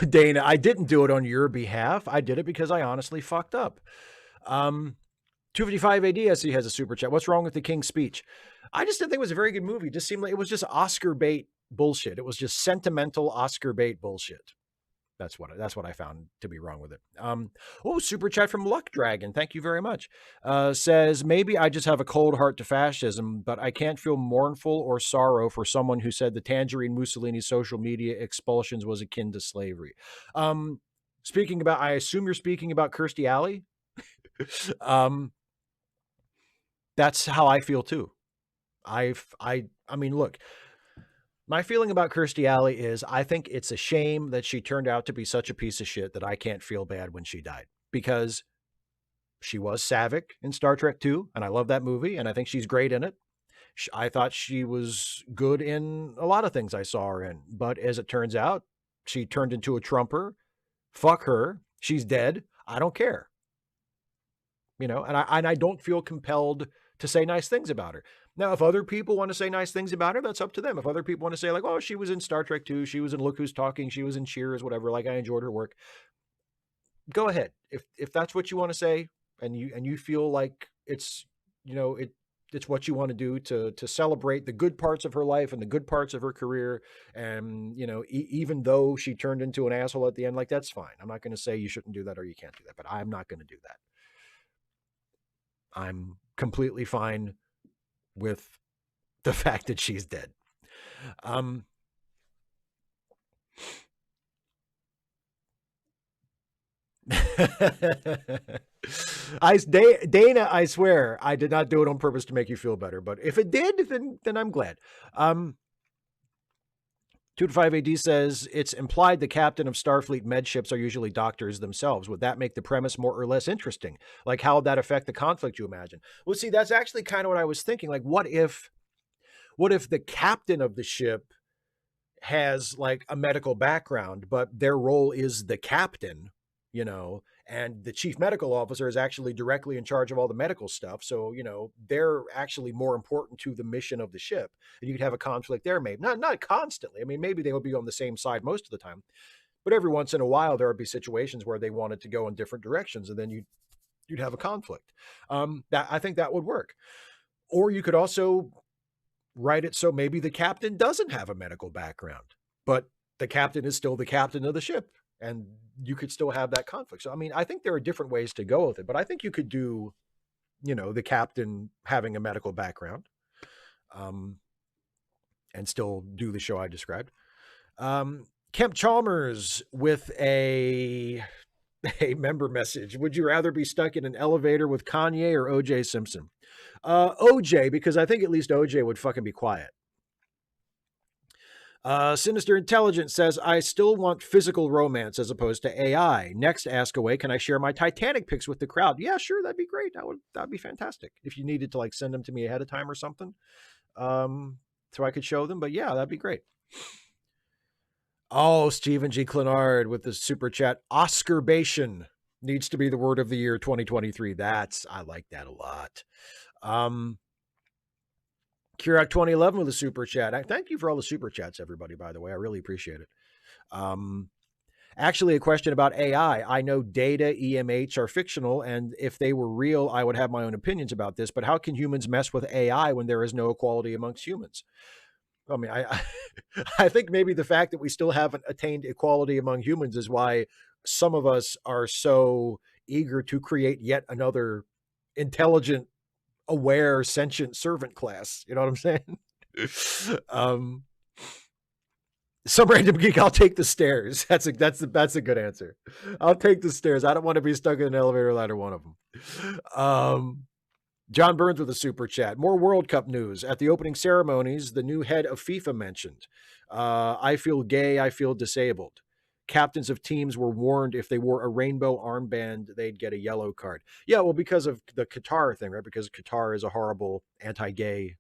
A: Dana, I didn't do it on your behalf. I did it because I honestly fucked up. 255 ADSC has a super chat. What's wrong with the King's Speech? I just didn't think it was a very good movie. It just seemed like it was just Oscar bait bullshit. It was just sentimental Oscar bait bullshit. That's what I found to be wrong with it. Super chat from Luck Dragon. Thank you very much. Says, maybe I just have a cold heart to fascism, but I can't feel mournful or sorrow for someone who said the Tangerine Mussolini social media expulsions was akin to slavery. Speaking about, I assume you're speaking about Kirstie Alley. That's how I feel too. I mean, look, my feeling about Kirstie Alley is I think it's a shame that she turned out to be such a piece of shit that I can't feel bad when she died, because she was Saavik in Star Trek 2, and I love that movie, and I think she's great in it. I thought she was good in a lot of things I saw her in, but as it turns out, she turned into a Trumper. Fuck her. She's dead. I don't care. You know, and I don't feel compelled to say nice things about her. Now, if other people want to say nice things about her, that's up to them. If other people want to say like, oh, she was in Star Trek 2, she was in Look Who's Talking, she was in Cheers, whatever, like I enjoyed her work, go ahead. If that's what you want to say, and you feel like it's, you know, it's what you want to do to celebrate the good parts of her life and the good parts of her career, and you know, even though she turned into an asshole at the end, like that's fine. I'm not going to say you shouldn't do that or you can't do that, but I'm not going to do that. I'm completely fine with the fact that she's dead. Dana, I swear, I did not do it on purpose to make you feel better, but if it did, then I'm glad. 2-5 AD says, it's implied the captain of Starfleet med ships are usually doctors themselves. Would that make the premise more or less interesting? Like, how would that affect the conflict you imagine? Well, see, that's actually kind of what I was thinking. Like, what if the captain of the ship has like a medical background, but their role is the captain, you know, and the chief medical officer is actually directly in charge of all the medical stuff. So, you know, they're actually more important to the mission of the ship. And you could have a conflict there, maybe not constantly. I mean, maybe they would be on the same side most of the time, but every once in a while, there would be situations where they wanted to go in different directions, and then you'd have a conflict. That I think that would work. Or you could also write it so maybe the captain doesn't have a medical background, but the captain is still the captain of the ship, and you could still have that conflict. So, I mean, I think there are different ways to go with it, but I think you could do you know, the captain having a medical background, and still do the show I described. Kemp Chalmers with a member message. Would you rather be stuck in an elevator with Kanye or OJ Simpson? OJ, because I think at least OJ would fucking be quiet. Sinister Intelligence says, I still want physical romance as opposed to AI. Next ask away, can I share my Titanic pics with the crowd? Yeah, sure, that'd be great. That'd be fantastic. If you needed to like send them to me ahead of time or something, so I could show them. But yeah, that'd be great. Oh, Stephen G. Clenard with the super chat. Oscar-bation needs to be the word of the year 2023. I like that a lot. Kirak 2011 with a super chat. Thank you for all the super chats, everybody, by the way. I really appreciate it. Actually, a question about AI. I know data, EMH are fictional, and if they were real, I would have my own opinions about this. But how can humans mess with AI when there is no equality amongst humans? I mean, I think maybe the fact that we still haven't attained equality among humans is why some of us are so eager to create yet another intelligent, aware, sentient servant class. You know what I'm saying? Some random geek, I'll take the stairs. That's a good answer. I'll take the stairs. I don't want to be stuck in an elevator without one of them. John Burns with a super chat. More World Cup news. At the opening ceremonies, the new head of FIFA mentioned, I feel gay, I feel disabled. Captains of teams were warned if they wore a rainbow armband, they'd get a yellow card. Yeah, well, because of the Qatar thing, right? Because Qatar is a horrible anti-gay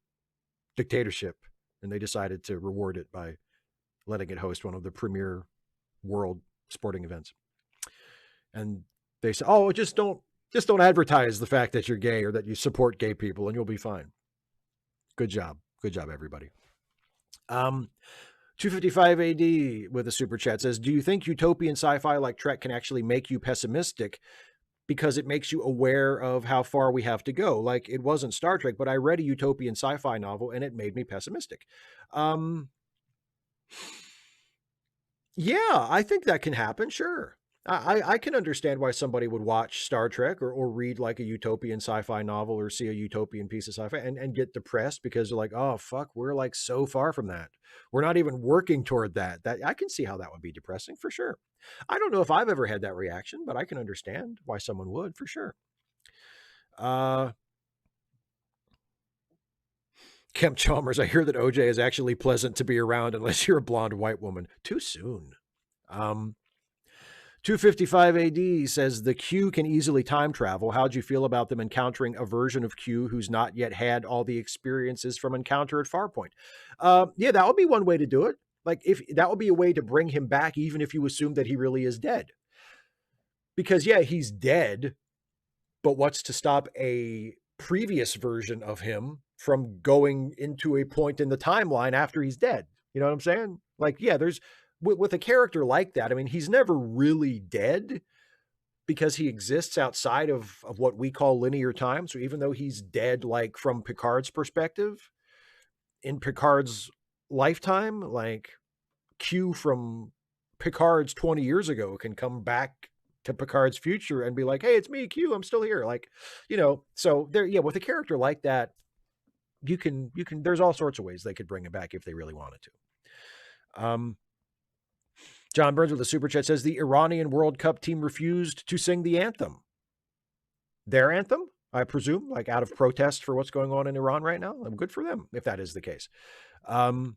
A: dictatorship, and they decided to reward it by letting it host one of the premier world sporting events. And they said, oh, just don't advertise the fact that you're gay or that you support gay people and you'll be fine. Good job. Good job, everybody. 255 AD with a super chat says, do you think utopian sci-fi like Trek can actually make you pessimistic because it makes you aware of how far we have to go? Like, it wasn't Star Trek, but I read a utopian sci-fi novel and it made me pessimistic. Yeah, I think that can happen. Sure. I can understand why somebody would watch Star Trek or read like a utopian sci-fi novel or see a utopian piece of sci-fi and get depressed because they're like, oh, fuck, we're like so far from that. We're not even working toward that. I can see how that would be depressing for sure. I don't know if I've ever had that reaction, but I can understand why someone would for sure. Kemp Chalmers, I hear that OJ is actually pleasant to be around unless you're a blonde white woman. Too soon. 255 AD says the Q can easily time travel. How'd you feel about them encountering a version of Q who's not yet had all the experiences from Encounter at Farpoint? Yeah, that would be one way to do it. Like, if that would be a way to bring him back, even if you assume that he really is dead. Because yeah, he's dead, but what's to stop a previous version of him from going into a point in the timeline after he's dead? You know what I'm saying? Like, yeah, there's with a character like that, I mean, he's never really dead because he exists outside of what we call linear time. So even though he's dead, like from Picard's perspective, in Picard's lifetime, like Q from Picard's 20 years ago can come back to Picard's future and be like, hey, it's me, Q, I'm still here. Like, you know, so there, yeah, with a character like that, you can, there's all sorts of ways they could bring it back if they really wanted to. John Burns with a super chat says the Iranian World Cup team refused to sing the anthem. Their anthem, I presume, like out of protest for what's going on in Iran right now. Good for them if that is the case. Kirak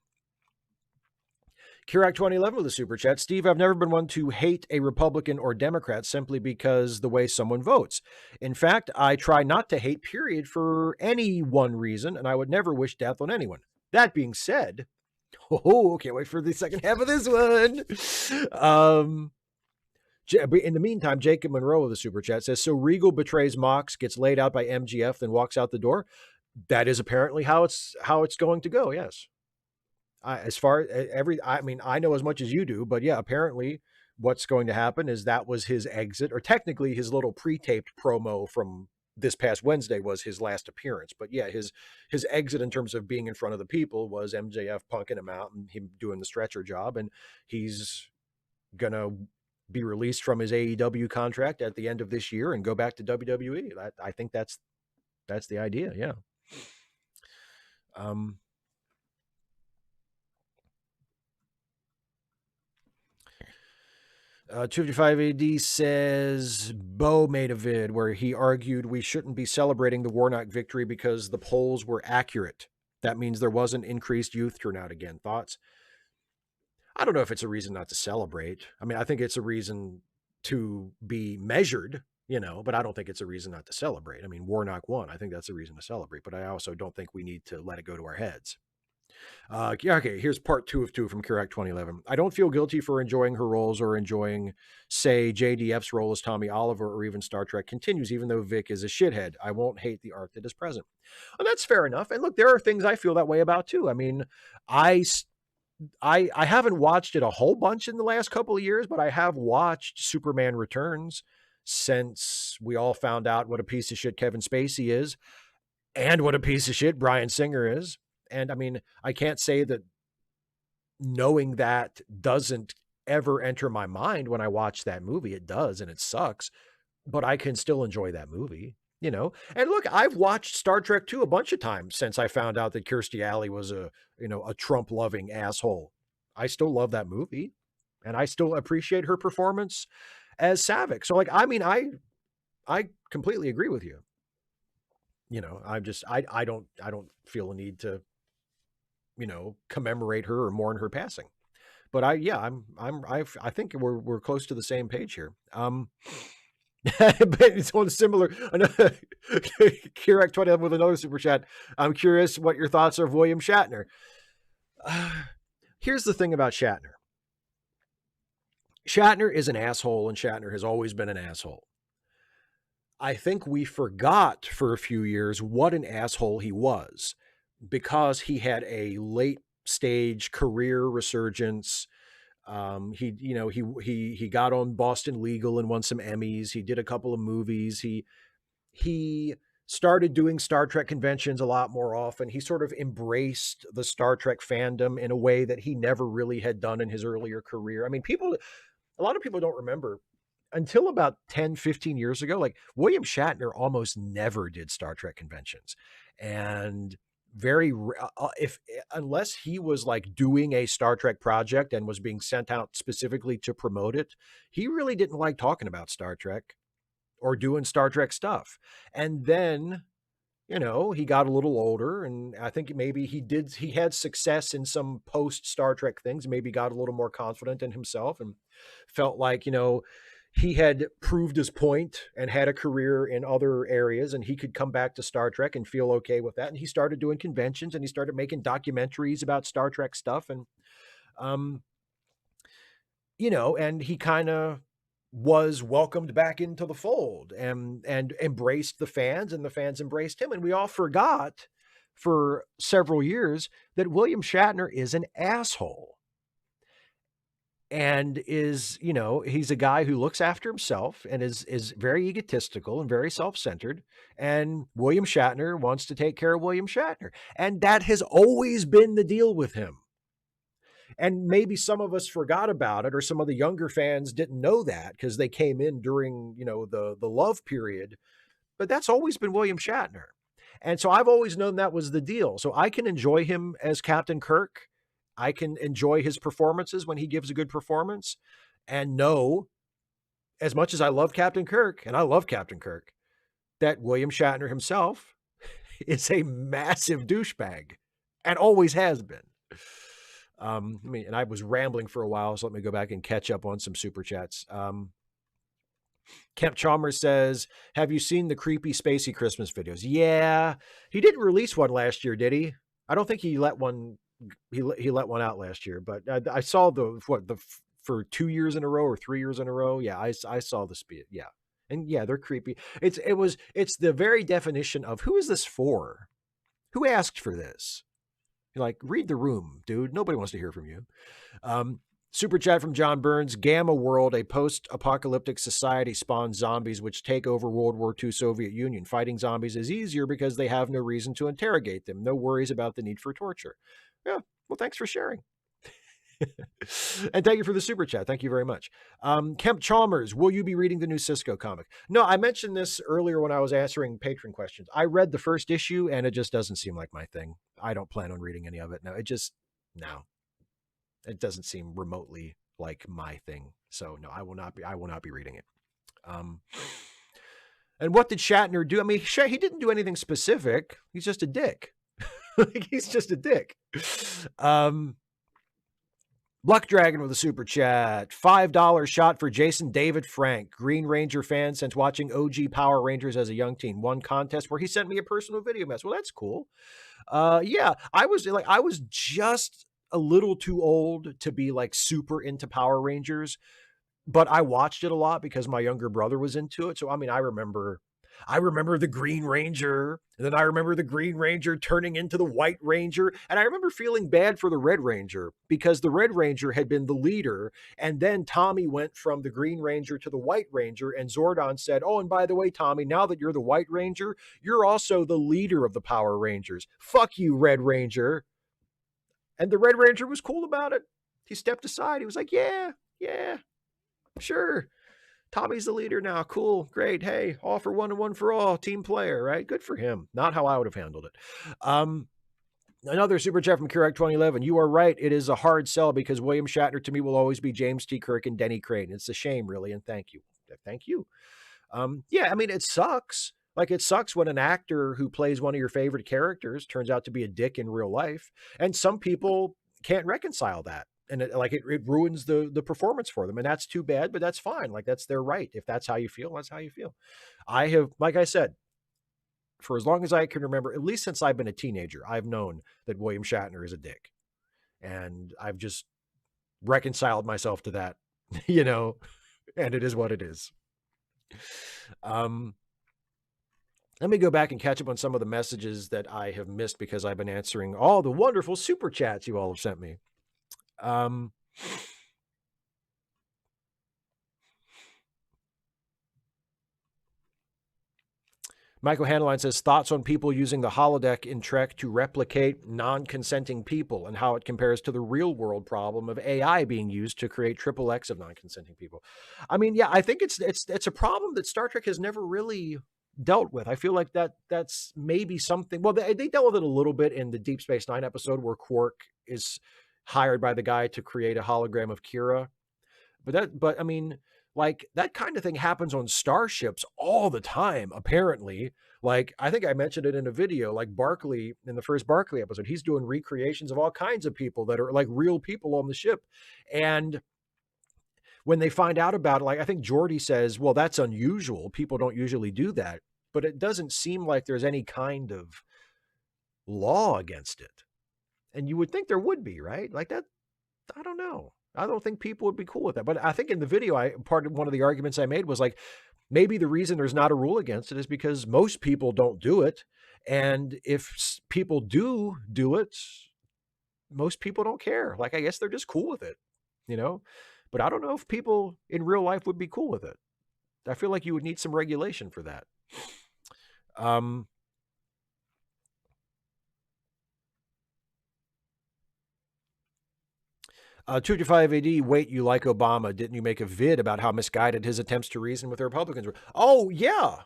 A: 2011 with a super chat. Steve, I've never been one to hate a Republican or Democrat simply because the way someone votes. In fact, I try not to hate, period, for any one reason, and I would never wish death on anyone. That being said, oh, can't wait for the second half of this one. In the meantime, Jacob Monroe of the super chat says, so Regal betrays Mox, gets laid out by MGF, then walks out the door. That is apparently how it's going to go. Yes. I mean, I know as much as you do, but yeah, apparently what's going to happen is that was his exit, or technically his little pre-taped promo from this past Wednesday was his last appearance. But yeah, his exit in terms of being in front of the people was MJF punking him out and him doing the stretcher job. And he's going to be released from his AEW contract at the end of this year and go back to WWE. I think that's That's the idea. Yeah. 255 AD says Bo made a vid where he argued we shouldn't be celebrating the Warnock victory because the polls were accurate. That means there wasn't increased youth turnout again. Thoughts? I don't know if it's a reason not to celebrate. I mean, I think it's a reason to be measured, but I don't think it's a reason not to celebrate. I mean, Warnock won. I think that's a reason to celebrate, but I also don't think we need to let it go to our heads. Okay, here's part 2 of 2 from Kirak 2011. I don't feel guilty for enjoying her roles or enjoying, say, JDF's role as Tommy Oliver or even Star Trek continues, even though Vic is a shithead. I won't hate the art that is present. And that's fair enough. And look, there are things I feel that way about too. I mean, I haven't watched it a whole bunch in the last couple of years, but I have watched Superman Returns since we all found out what a piece of shit Kevin Spacey is and what a piece of shit Bryan Singer is. And I mean, I can't say that knowing that doesn't ever enter my mind when I watch that movie. It does, and it sucks, but I can still enjoy that movie, And look, I've watched Star Trek 2 a bunch of times since I found out that Kirstie Alley was a Trump loving asshole. I still love that movie, and I still appreciate her performance as Saavik. So like, I mean, I completely agree with you. I don't feel a need to, commemorate her or mourn her passing. But I think we're close to the same page here. But it's on similar. Kirak 20 with another super chat. I'm curious what your thoughts are of William Shatner. Here's the thing about Shatner. Shatner is an asshole, and Shatner has always been an asshole. I think we forgot for a few years what an asshole he was, because he had a late stage career resurgence. He got on Boston Legal and won some Emmys. He did a couple of movies. He started doing Star Trek conventions a lot more often. He sort of embraced the Star Trek fandom in a way that he never really had done in his earlier career. I mean, a lot of people don't remember, until about 10, 15 years ago, like William Shatner almost never did Star Trek conventions. And unless he was like doing a Star Trek project and was being sent out specifically to promote it, he really didn't like talking about Star Trek or doing Star Trek stuff. And then, he got a little older, and I think maybe he had success in some post Star Trek things, maybe got a little more confident in himself and felt like, he had proved his point and had a career in other areas, and he could come back to Star Trek and feel okay with that. And he started doing conventions, and he started making documentaries about Star Trek stuff. And, and he kind of was welcomed back into the fold and embraced the fans, and the fans embraced him. And we all forgot for several years that William Shatner is an asshole. And is, he's a guy who looks after himself and is very egotistical and very self-centered. And William Shatner wants to take care of William Shatner. And that has always been the deal with him. And maybe some of us forgot about it, or some of the younger fans didn't know that because they came in during, the love period. But that's always been William Shatner. And so I've always known that was the deal. So I can enjoy him as Captain Kirk. I can enjoy his performances when he gives a good performance, and know, as much as I love Captain Kirk, and I love Captain Kirk, that William Shatner himself is a massive douchebag and always has been. And I was rambling for a while, so let me go back and catch up on some super chats. Kemp Chalmers says, have you seen the creepy Spacey Christmas videos? Yeah, he didn't release one last year, did he? I don't think he let one. He let one out last year, but I saw for 2 years in a row or 3 years in a row. Yeah, I saw the speed. Yeah. And yeah, they're creepy. It's the very definition of, who is this for? Who asked for this? You're like, read the room, dude. Nobody wants to hear from you. Super chat from John Burns. Gamma World, a post-apocalyptic society, spawns zombies which take over World War II Soviet Union. Fighting zombies is easier because they have no reason to interrogate them. No worries about the need for torture. Yeah, well, thanks for sharing. And thank you for the super chat. Thank you very much. Kemp Chalmers, will you be reading the new Cisco comic? No, I mentioned this earlier when I was answering patron questions. I read the first issue and it just doesn't seem like my thing. I don't plan on reading any of it. No, no, it doesn't seem remotely like my thing. So no, I will not be reading it. And what did Shatner do? I mean, he didn't do anything specific. He's just a dick. He's just a dick. Luck Dragon with a super chat. $5 shot for Jason David Frank, Green Ranger fan since watching OG Power Rangers as a young teen. Won contest where he sent me a personal video message. Well, that's cool. Yeah, I was just a little too old to be like super into Power Rangers, but I watched it a lot because my younger brother was into it. So, I mean, I remember the Green Ranger, and then I remember the Green Ranger turning into the White Ranger. And I remember feeling bad for the Red Ranger because the Red Ranger had been the leader. And then Tommy went from the Green Ranger to the White Ranger. And Zordon said, oh, and by the way, Tommy, now that you're the White Ranger, you're also the leader of the Power Rangers. Fuck you, Red Ranger. And the Red Ranger was cool about it. He stepped aside. He was like, yeah, sure. Tommy's the leader now. Cool. Great. Hey, all for one and one for all. Team player, right? Good for him. Not how I would have handled it. Another super chat from Kirk 2011. You are right. It is a hard sell because William Shatner to me will always be James T. Kirk and Denny Crane. It's a shame, really. And thank you. Thank you. Yeah, I mean, it sucks. Like, it sucks when an actor who plays one of your favorite characters turns out to be a dick in real life. And some people can't reconcile that. And it ruins the performance for them. And that's too bad, but that's fine. Like, that's their right. If that's how you feel, that's how you feel. I have, like I said, for as long as I can remember, at least since I've been a teenager, I've known that William Shatner is a dick. And I've just reconciled myself to that, and it is what it is. Let me go back and catch up on some of the messages that I have missed because I've been answering all the wonderful super chats you all have sent me. Michael Handeline says, thoughts on people using the holodeck in Trek to replicate non-consenting people and how it compares to the real world problem of AI being used to create triple X of non-consenting people. I mean, yeah, I think it's a problem that Star Trek has never really dealt with. I feel like that's maybe something. Well, they dealt with it a little bit in the Deep Space Nine episode where Quark is hired by the guy to create a hologram of Kira. But I mean, like, that kind of thing happens on starships all the time, apparently. Like, I think I mentioned it in a video, like Barclay, in the first Barclay episode, he's doing recreations of all kinds of people that are like real people on the ship. And when they find out about it, like, I think Geordi says, well, that's unusual. People don't usually do that. But it doesn't seem like there's any kind of law against it. And you would think there would be, right? Like that, I don't know. I don't think people would be cool with that. But I think in the video, one of the arguments I made was like, maybe the reason there's not a rule against it is because most people don't do it. And if people do it, most people don't care. Like, I guess they're just cool with it, But I don't know if people in real life would be cool with it. I feel like you would need some regulation for that. 255 AD, wait, you like Obama. Didn't you make a vid about how misguided his attempts to reason with the Republicans were? Oh, yeah.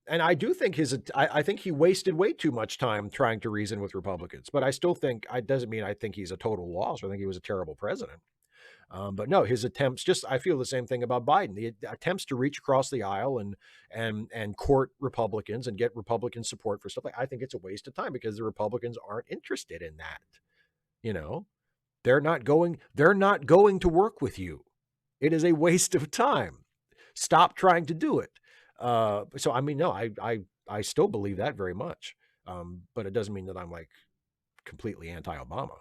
A: And I do think I think he wasted way too much time trying to reason with Republicans. But I still think, it doesn't mean I think he's a total loss or I think he was a terrible president. But no, his attempts, I feel the same thing about Biden. The attempts to reach across the aisle and court Republicans and get Republican support for stuff, I think it's a waste of time because the Republicans aren't interested in that. They're not going to work with you. It is a waste of time. Stop trying to do it. So, I mean, no, I still believe that very much. But it doesn't mean that I'm like completely anti-Obama.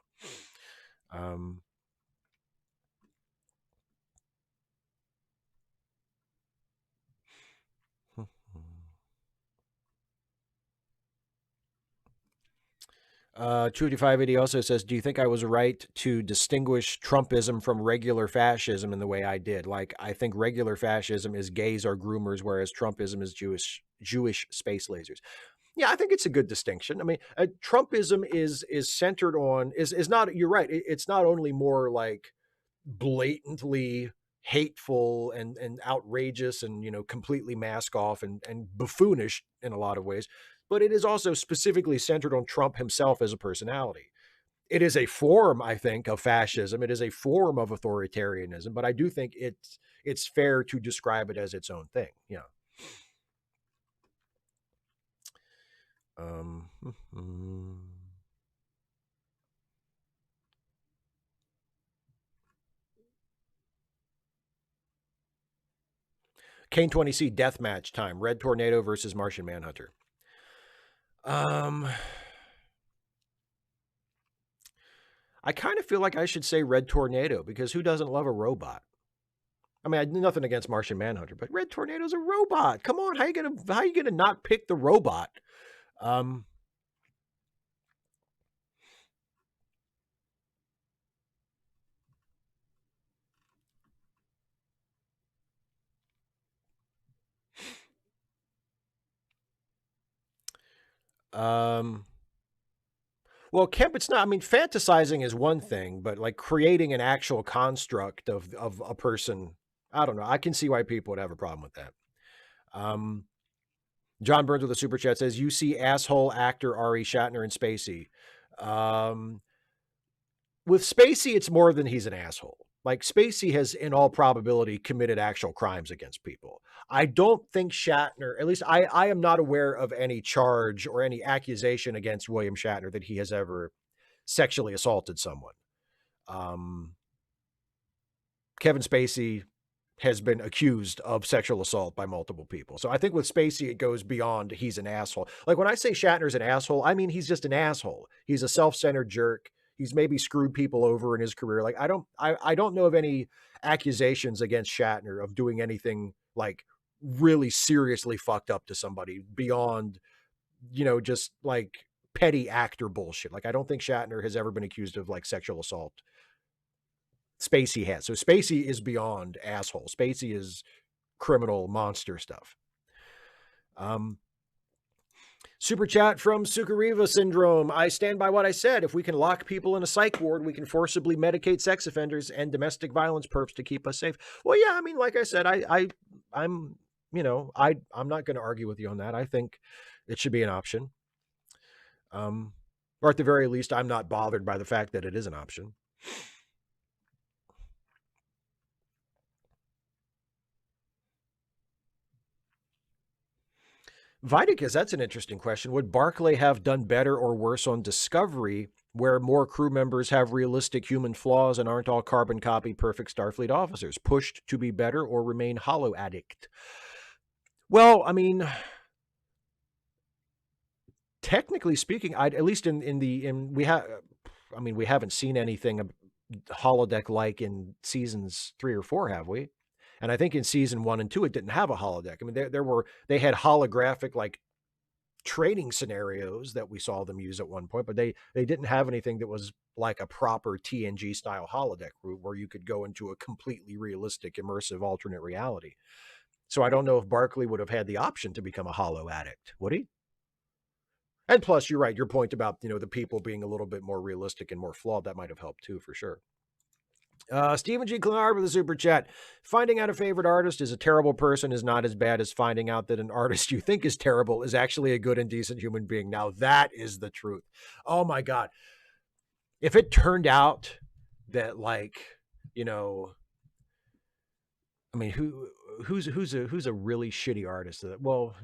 A: 28580 also says, do you think I was right to distinguish Trumpism from regular fascism in the way I did? Like, I think regular fascism is gays are groomers, whereas Trumpism is Jewish space lasers. Yeah, I think it's a good distinction. I mean, Trumpism is centered on is not. You're right. It's not only more like blatantly hateful and outrageous and completely mask off and buffoonish in a lot of ways, but it is also specifically centered on Trump himself as a personality. It is a form, I think, of fascism. It is a form of authoritarianism, but I do think it's fair to describe it as its own thing. Yeah. Um, Kane 20C death match time. Red Tornado versus Martian Manhunter. I kind of feel like I should say Red Tornado because who doesn't love a robot? I mean, I nothing against Martian Manhunter, but Red Tornado's a robot. Come on, how you gonna not pick the robot? Um, um, well, Kemp, it's not. I mean, fantasizing is one thing, but like creating an actual construct of a person, I don't know. I can see why people would have a problem with that. Um, John Burns with a super chat says, "You see asshole actor Ari Shatner in Spacey." Um, with Spacey, it's more than he's an asshole. Like Spacey has, in all probability, committed actual crimes against people. I don't think Shatner, at least I am not aware of any charge or any accusation against William Shatner that he has ever sexually assaulted someone. Um, Kevin Spacey has been accused of sexual assault by multiple people. So I think with Spacey, it goes beyond he's an asshole. Like when I say Shatner's an asshole, I mean he's just an asshole. He's a self-centered jerk. He's maybe screwed people over in his career. Like I don't know of any accusations against Shatner of doing anything like really seriously fucked up to somebody beyond, just like petty actor bullshit. Like I don't think Shatner has ever been accused of like sexual assault. Spacey has. So Spacey is beyond asshole. Spacey is criminal monster stuff. Um, Super chat from Sukariva Syndrome. I stand by what I said. If we can lock people in a psych ward, we can forcibly medicate sex offenders and domestic violence perps to keep us safe. Well, yeah, I mean, like I said, I'm, I'm not going to argue with you on that. I think it should be an option. Or at the very least, I'm not bothered by the fact that it is an option. Vidicus, that's an interesting question. Would Barclay have done better or worse on Discovery, where more crew members have realistic human flaws and aren't all carbon copy perfect Starfleet officers? Pushed to be better or remain hollow addict? Well, I mean, technically speaking, I'd at least in we have, I mean, we haven't seen anything holodeck like in seasons 3 or 4, have we? And I think in season 1 and 2, it didn't have a holodeck. I mean, they had holographic like training scenarios that we saw them use at one point, but they didn't have anything that was like a proper TNG style holodeck where you could go into a completely realistic, immersive alternate reality. So I don't know if Barclay would have had the option to become a hollow addict, would he? And plus, you're right. Your point about the people being a little bit more realistic and more flawed, that might have helped too, for sure. Stephen G. Clenard with a super chat. Finding out a favorite artist is a terrible person is not as bad as finding out that an artist you think is terrible is actually a good and decent human being. Now that is the truth. Oh my God. If it turned out that I mean, who's a really shitty artist? Well,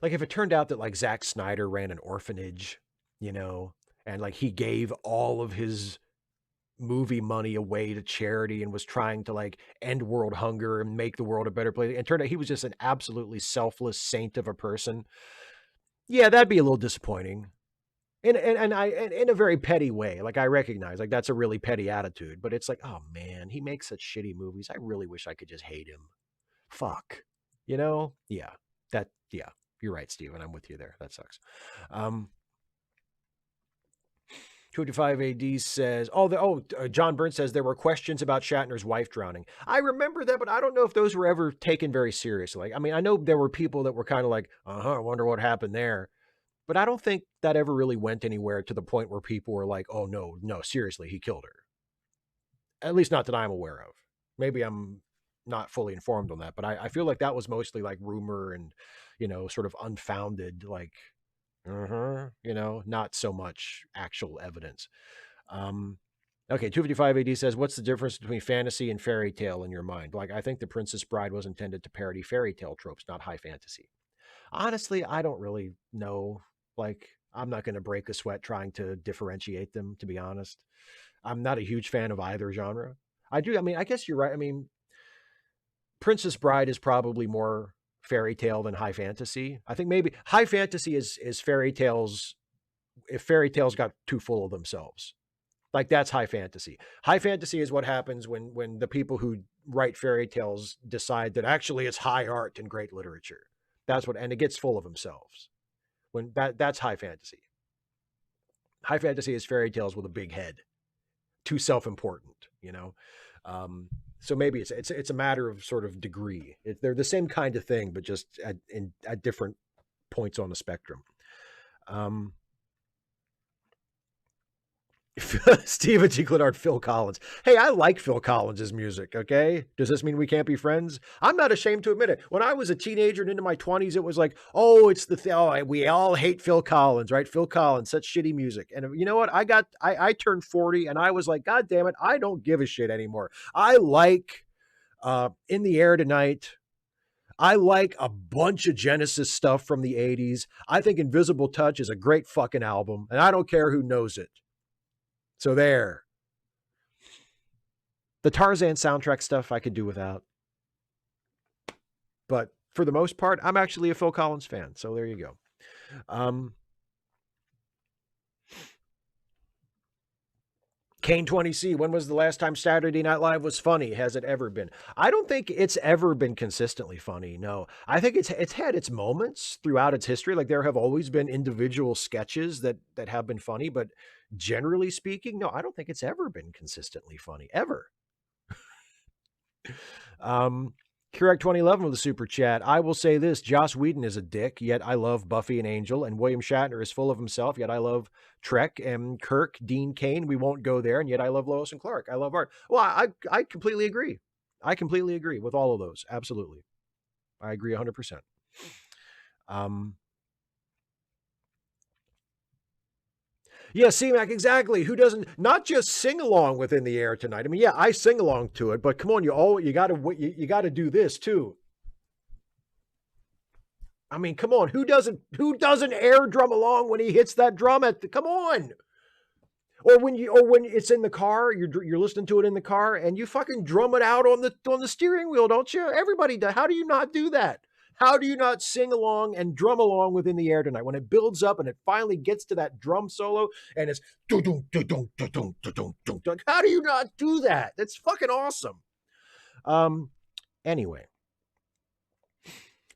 A: like if it turned out that like Zack Snyder ran an orphanage, and like he gave all of his movie money away to charity and was trying to like end world hunger and make the world a better place. And turned out he was just an absolutely selfless saint of a person. Yeah, that'd be a little disappointing. And in a very petty way. Like I recognize like that's a really petty attitude, but it's like, oh man, he makes such shitty movies. I really wish I could just hate him. Fuck. Yeah. You're right, Steven. I'm with you there. That sucks. Um 255 AD says, John Burns says there were questions about Shatner's wife drowning. I remember that, but I don't know if those were ever taken very seriously. I mean, I know there were people that were kind of like, I wonder what happened there. But I don't think that ever really went anywhere to the point where people were like, oh, no, seriously, he killed her. At least not that I'm aware of. Maybe I'm not fully informed on that, but I feel like that was mostly like rumor and, sort of unfounded, like, not so much actual evidence. Okay, 255 AD says, what's the difference between fantasy and fairy tale in your mind? Like, I think The Princess Bride was intended to parody fairy tale tropes, not high fantasy. Honestly, I don't really know. Like, I'm not going to break a sweat trying to differentiate them, to be honest. I'm not a huge fan of either genre. I guess you're right. I mean, Princess Bride is probably more fairy tale than high fantasy. I think maybe high fantasy is fairy tales if fairy tales got too full of themselves. Like, that's high fantasy. High fantasy is what happens when the people who write fairy tales decide that actually it's high art and great literature. And it gets full of themselves. That's high fantasy. High fantasy is fairy tales with a big head, too self-important, So maybe it's a matter of sort of degree. They're the same kind of thing, but just at different points on the spectrum. Steven G. Clinard, Phil Collins. Hey, I like Phil Collins' music, okay? Does this mean we can't be friends? I'm not ashamed to admit it. When I was a teenager and into my 20s, it was like, we all hate Phil Collins, right? Phil Collins, such shitty music. And you know what? I turned 40 and I was like, God damn it, I don't give a shit anymore. I like In the Air Tonight. I like a bunch of Genesis stuff from the 80s. I think Invisible Touch is a great fucking album, and I don't care who knows it. So there. The Tarzan soundtrack stuff I could do without. But for the most part, I'm actually a Phil Collins fan. So there you go. Kane 20C, when was the last time Saturday Night Live was funny? Has it ever been? I don't think it's ever been consistently funny. No, I think it's had its moments throughout its history. Like, there have always been individual sketches that have been funny, but generally speaking, no, I don't think it's ever been consistently funny, ever. Curec 2011 with a super chat. I will say this, Joss Whedon is a dick, yet I love Buffy and Angel, and William Shatner is full of himself, yet I love Trek and Kirk, Dean Cain. We won't go there, and yet I love Lois and Clark. I love art. Well, I completely agree. I completely agree with all of those. Absolutely. I agree 100%. Yeah, C-Mac, exactly. Who doesn't not just sing along with In the Air Tonight? I mean, yeah, I sing along to it, but come on, you gotta do this too. I mean, come on, who doesn't air drum along when he hits that drum come on? Or when it's in the car, you're listening to it in the car and you fucking drum it out on the steering wheel, don't you? Everybody does. How do you not do that? How do you not sing along and drum along with In the Air Tonight when it builds up and it finally gets to that drum solo and it's how do you not do that? That's fucking awesome. Anyway,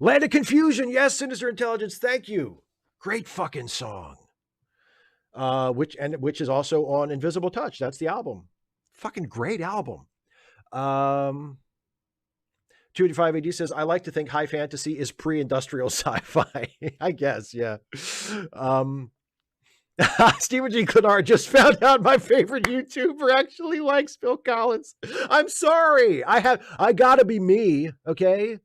A: Land of Confusion, yes, Sinister Intelligence, thank you. Great fucking song. Which is also on Invisible Touch. That's the album. Fucking great album. 285 AD says, I like to think high fantasy is pre-industrial sci-fi. I guess, yeah. Stephen G. Clenard just found out my favorite YouTuber actually likes Phil Collins. I'm sorry. I gotta be me, okay?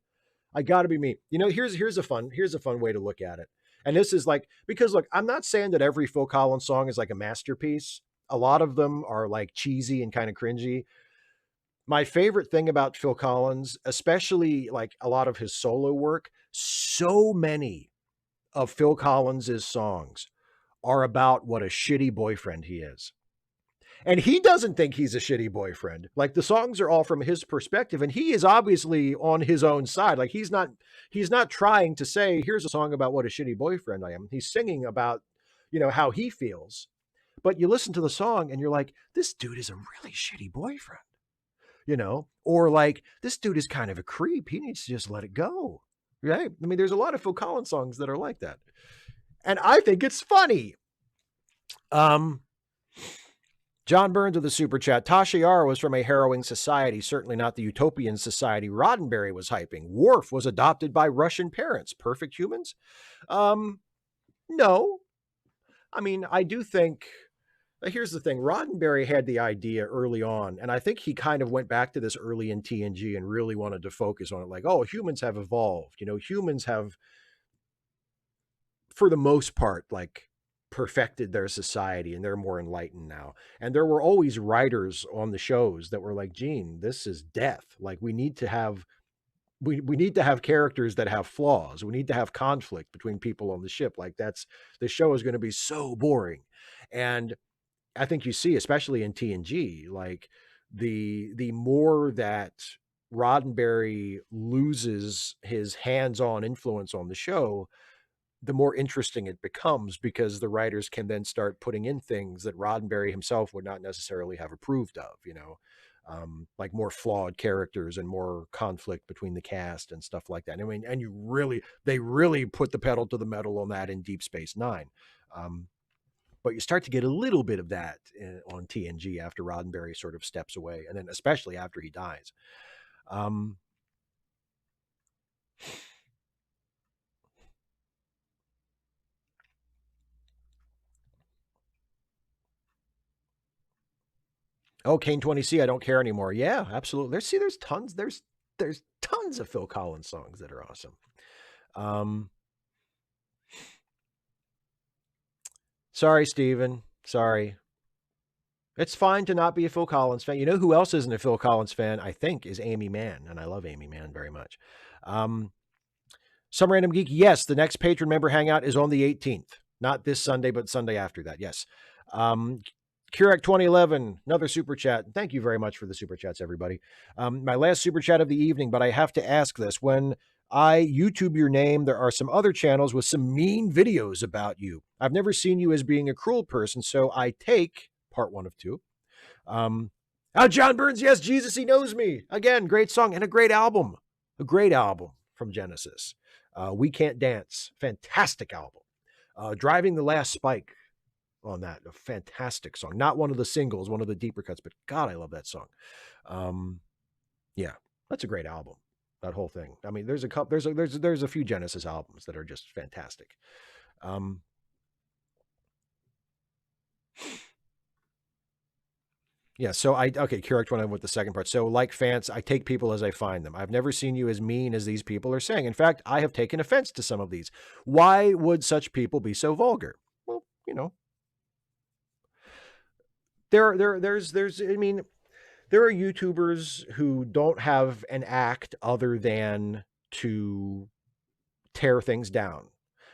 A: I gotta be me. Here's a fun way to look at it. And this is like, because look, I'm not saying that every Phil Collins song is like a masterpiece. A lot of them are like cheesy and kind of cringy. My favorite thing about Phil Collins, especially like a lot of his solo work, so many of Phil Collins's songs are about what a shitty boyfriend he is. And he doesn't think he's a shitty boyfriend. Like, the songs are all from his perspective, and he is obviously on his own side. Like, he's not trying to say, here's a song about what a shitty boyfriend I am. He's singing about, how he feels. But you listen to the song and you're like, this dude is a really shitty boyfriend. Or like, this dude is kind of a creep. He needs to just let it go. Right? I mean, there's a lot of Phil Collins songs that are like that. And I think it's funny. John Burns with a super chat. Tasha Yar was from a harrowing society, certainly not the utopian society Roddenberry was hyping. Worf was adopted by Russian parents. Perfect humans? No. I mean, I do think, here's the thing. Roddenberry had the idea early on, and I think he kind of went back to this early in TNG and really wanted to focus on it. Like, oh, humans have evolved. You know, humans have, for the most part, like perfected their society and they're more enlightened now. And there were always writers on the shows that were like, Gene, this is death. Like we need to have characters that have flaws. We need to have conflict between people on the ship. Like the show is going to be so boring. And I think you see, especially in TNG, like the more that Roddenberry loses his hands-on influence on the show, the more interesting it becomes because the writers can then start putting in things that Roddenberry himself would not necessarily have approved of, you know, like more flawed characters and more conflict between the cast and stuff like that. I mean, and they really put the pedal to the metal on that in Deep Space Nine. But you start to get a little bit of that on TNG after Roddenberry sort of steps away, and then especially after he dies. Oh, Kane 20C, I don't care anymore. Yeah, absolutely. There's tons of Phil Collins songs that are awesome. Sorry, Steven. Sorry. It's fine to not be a Phil Collins fan. You know who else isn't a Phil Collins fan, I think, is Amy Mann, and I love Amy Mann very much. Some Random Geek, yes, the next patron member hangout is on the 18th. Not this Sunday, but Sunday after that, yes. Kurek 2011, another super chat. Thank you very much for the super chats, everybody. My last super chat of the evening, but I have to ask this. When I YouTube your name, there are some other channels with some mean videos about you. I've never seen you as being a cruel person, so I take part 1 of 2. John Burns, yes, Jesus, he knows me. Again, great song and a great album. A great album from Genesis. We Can't Dance, fantastic album. Driving the Last Spike on that, a fantastic song. Not one of the singles, one of the deeper cuts, but God, I love that song. Yeah, that's a great album. That whole thing. I mean, there's a few Genesis albums that are just fantastic. Yeah, so Kurek went on with the second part. So like Fance, I take people as I find them. I've never seen you as mean as these people are saying. In fact, I have taken offense to some of these. Why would such people be so vulgar? Well, you know, there's I mean, there are YouTubers who don't have an act other than to tear things down.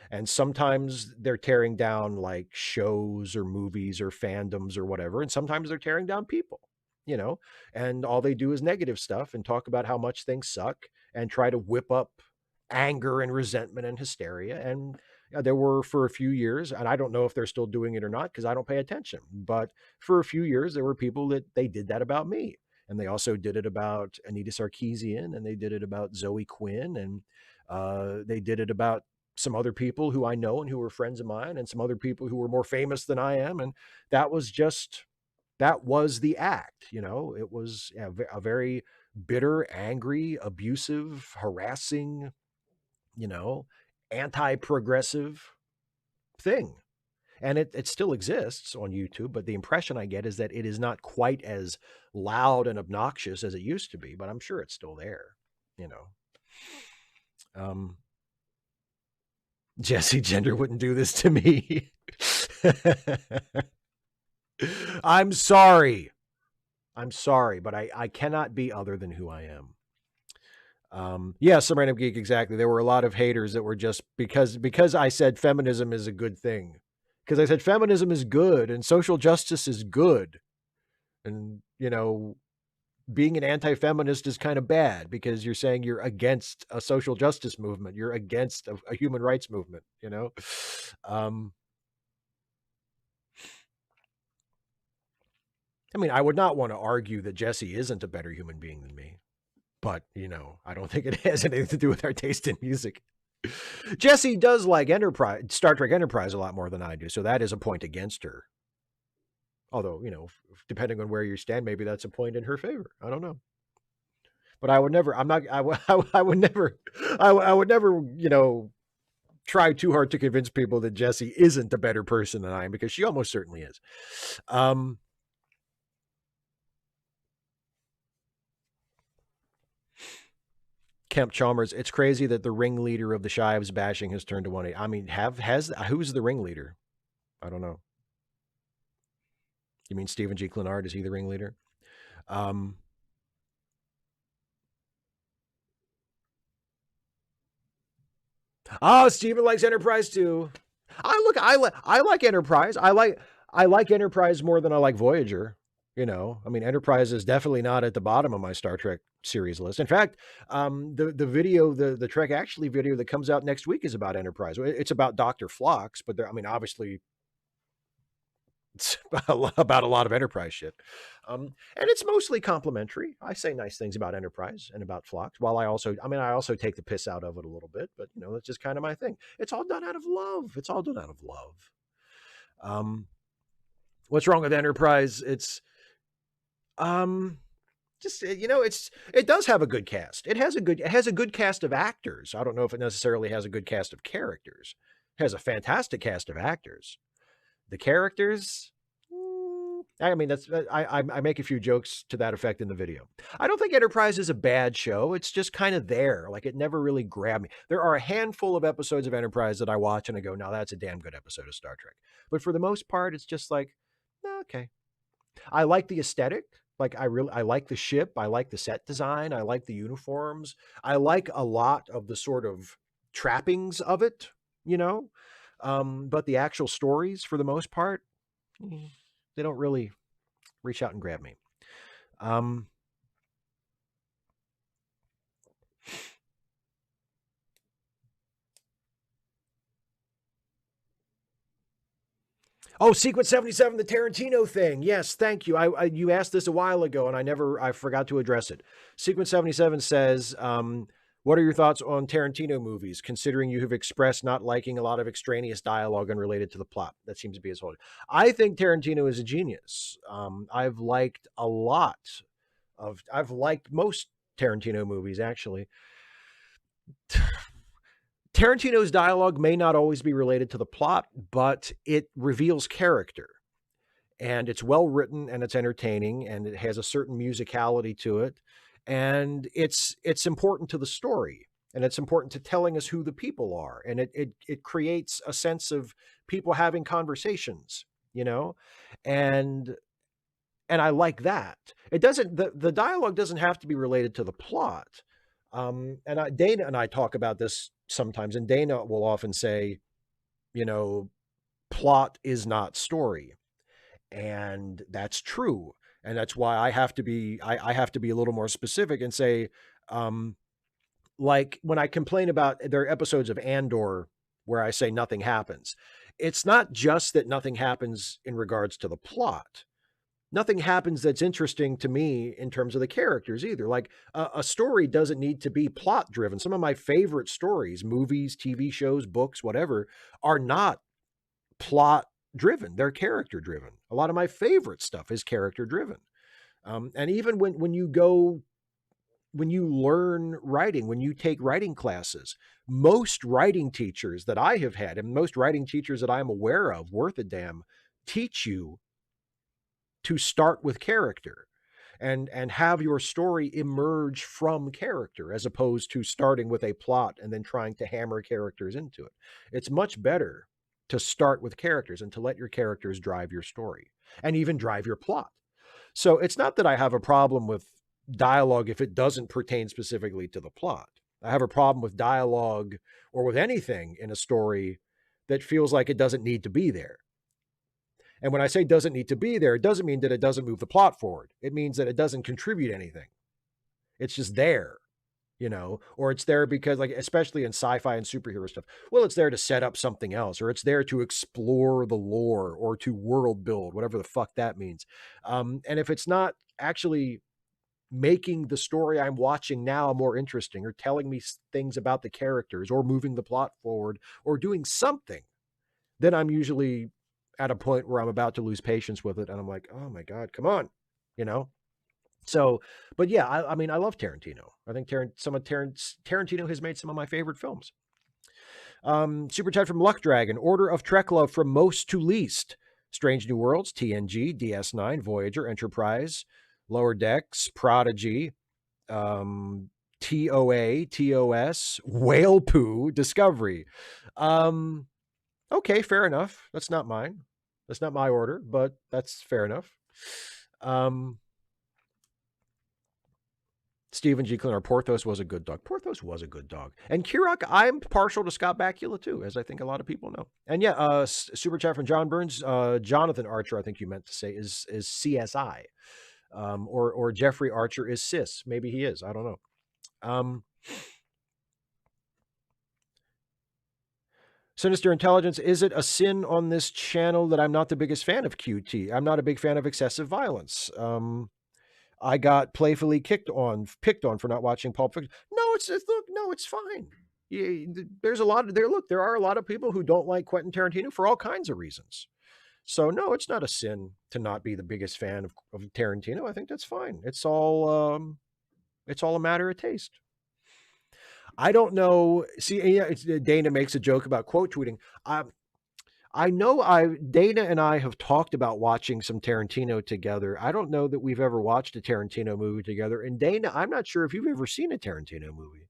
A: And sometimes they're tearing down like shows or movies or fandoms or whatever. And sometimes they're tearing down people, you know, and all they do is negative stuff and talk about how much things suck and try to whip up anger and resentment and hysteria. And there were, for a few years, and I don't know if they're still doing it or not because I don't pay attention, but for a few years, there were people that they did that about me. And they also did it about Anita Sarkeesian, and they did it about Zoe Quinn, and they did it about some other people who I know and who were friends of mine, and some other people who were more famous than I am. And that was the act, you know. It was a very bitter, angry, abusive, harassing, you know, anti-progressive thing. And it still exists on YouTube, but the impression I get is that it is not quite as loud and obnoxious as it used to be, but I'm sure it's still there, you know. Jesse Gender wouldn't do this to me. I'm sorry, but I cannot be other than who I am. Yeah, some Random Geek, exactly. There were a lot of haters that were just because I said feminism is a good thing. Because I said feminism is good and social justice is good. And, you know, being an anti-feminist is kind of bad because you're saying you're against a social justice movement. You're against a human rights movement, you know? I mean, I would not want to argue that Jesse isn't a better human being than me, but, you know, I don't think it has anything to do with our taste in music. Jesse does like Star Trek Enterprise a lot more than I do, so that is a point against her. Although, depending on where you stand, maybe that's a point in her favor. I don't know. But I would never, I'm not, I would never, I would never, try too hard to convince people that Jessie isn't a better person than I am, because she almost certainly is. Kemp Chalmers, it's crazy that the ringleader of the Shives bashing has turned to 180. I mean, who's the ringleader? I don't know. You mean Stephen G. Clenard? Is he the ringleader? Oh, Stephen likes Enterprise too. I like Enterprise. I like Enterprise more than I like Voyager. I mean, Enterprise is definitely not at the bottom of my Star Trek series list. In fact, the Trek Actually video that comes out next week is about Enterprise. It's about Dr. Phlox, but I mean, obviously, it's about a lot of Enterprise shit. And it's mostly complimentary. I say nice things about Enterprise and about Phlox, while I also take the piss out of it a little bit, but that's just kind of my thing. It's all done out of love. It's all done out of love. What's wrong with Enterprise? It's just it does have a good cast. It has a good cast of actors. I don't know if it necessarily has a good cast of characters. It has a fantastic cast of actors. The characters, I mean, I make a few jokes to that effect in the video. I don't think Enterprise is a bad show. It's just kind of there. Like, it never really grabbed me. There are a handful of episodes of Enterprise that I watch and I go, "Now that's a damn good episode of Star Trek." But for the most part, it's just like, okay. I like the aesthetic. Like, I like the ship. I like the set design. I like the uniforms. I like a lot of the sort of trappings of it, but the actual stories, for the most part, they don't really reach out and grab me. Oh, Sequence 77, the Tarantino thing. Yes, thank you. You asked this a while ago, and I forgot to address it. Sequence 77 says, what are your thoughts on Tarantino movies, considering you have expressed not liking a lot of extraneous dialogue unrelated to the plot? That seems to be his whole. I think Tarantino is a genius. I've liked most Tarantino movies, actually. Tarantino's dialogue may not always be related to the plot, but it reveals character. And it's well written, and it's entertaining, and it has a certain musicality to it. And it's important to the story, and it's important to telling us who the people are. And it creates a sense of people having conversations, and I like that. It doesn't, the dialogue doesn't have to be related to the plot. Dana and I talk about this sometimes, and Dana will often say, plot is not story. And that's true. And that's why I have to be a little more specific and say, like, when I complain about, there are episodes of Andor where I say nothing happens. It's not just that nothing happens in regards to the plot. Nothing happens that's interesting to me in terms of the characters either. Like, a story doesn't need to be plot driven. Some of my favorite stories, movies, TV shows, books, whatever, are not plot driven. They're character driven. A lot of my favorite stuff is character driven. And even when you learn writing, when you take writing classes, most writing teachers that I have had, and most writing teachers that I'm aware of worth a damn, teach you to start with character and have your story emerge from character, as opposed to starting with a plot and then trying to hammer characters into it. It's much better to start with characters and to let your characters drive your story and even drive your plot. So it's not that I have a problem with dialogue if it doesn't pertain specifically to the plot. I have a problem with dialogue or with anything in a story that feels like it doesn't need to be there. And when I say doesn't need to be there, it doesn't mean that it doesn't move the plot forward. It means that it doesn't contribute anything. It's just there, or it's there because, like, especially in sci-fi and superhero stuff, well, it's there to set up something else, or it's there to explore the lore or to world build, whatever the fuck that means. And if it's not actually making the story I'm watching now more interesting, or telling me things about the characters, or moving the plot forward, or doing something, then I'm usually at a point where I'm about to lose patience with it. And I'm like, oh my God, come on, you know? So, but yeah, I mean, I love Tarantino. I think Tarantino has made some of my favorite films. Super chat from Luck Dragon. Order of Trek Love from most to least. Strange New Worlds, TNG, DS9, Voyager, Enterprise, Lower Decks, Prodigy, TOA, TOS, Whale Poo, Discovery. Okay, fair enough. That's not mine. That's not my order, but that's fair enough. Stephen G. Clinner, Porthos was a good dog. Porthos was a good dog. And Kirok, I'm partial to Scott Bakula too, as I think a lot of people know. And yeah, super chat from John Burns. Jonathan Archer, I think you meant to say, is CSI. Or Jeffrey Archer is cis. Maybe he is. I don't know. Sinister Intelligence, is it a sin on this channel that I'm not the biggest fan of QT? I'm not a big fan of excessive violence. I got playfully picked on for not watching Pulp Fiction. No, it's fine. There's a lot of there are a lot of people who don't like Quentin Tarantino for all kinds of reasons. So no, it's not a sin to not be the biggest fan of Tarantino. I think that's fine. It's all a matter of taste. I don't know. See, yeah, Dana makes a joke about quote tweeting. I know Dana and I have talked about watching some Tarantino together. I don't know that we've ever watched a Tarantino movie together. And Dana, I'm not sure if you've ever seen a Tarantino movie.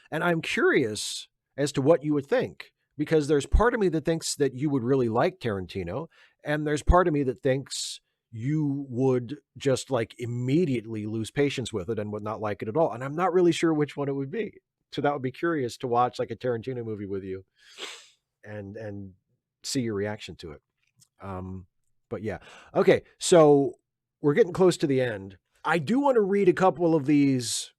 A: And I'm curious as to what you would think, because there's part of me that thinks that you would really like Tarantino, and there's part of me that thinks you would just like immediately lose patience with it and would not like it at all. And I'm not really sure which one it would be. So that would be curious to watch like a Tarantino movie with you and see your reaction to it. But yeah. Okay. So we're getting close to the end. I do want to read a couple of these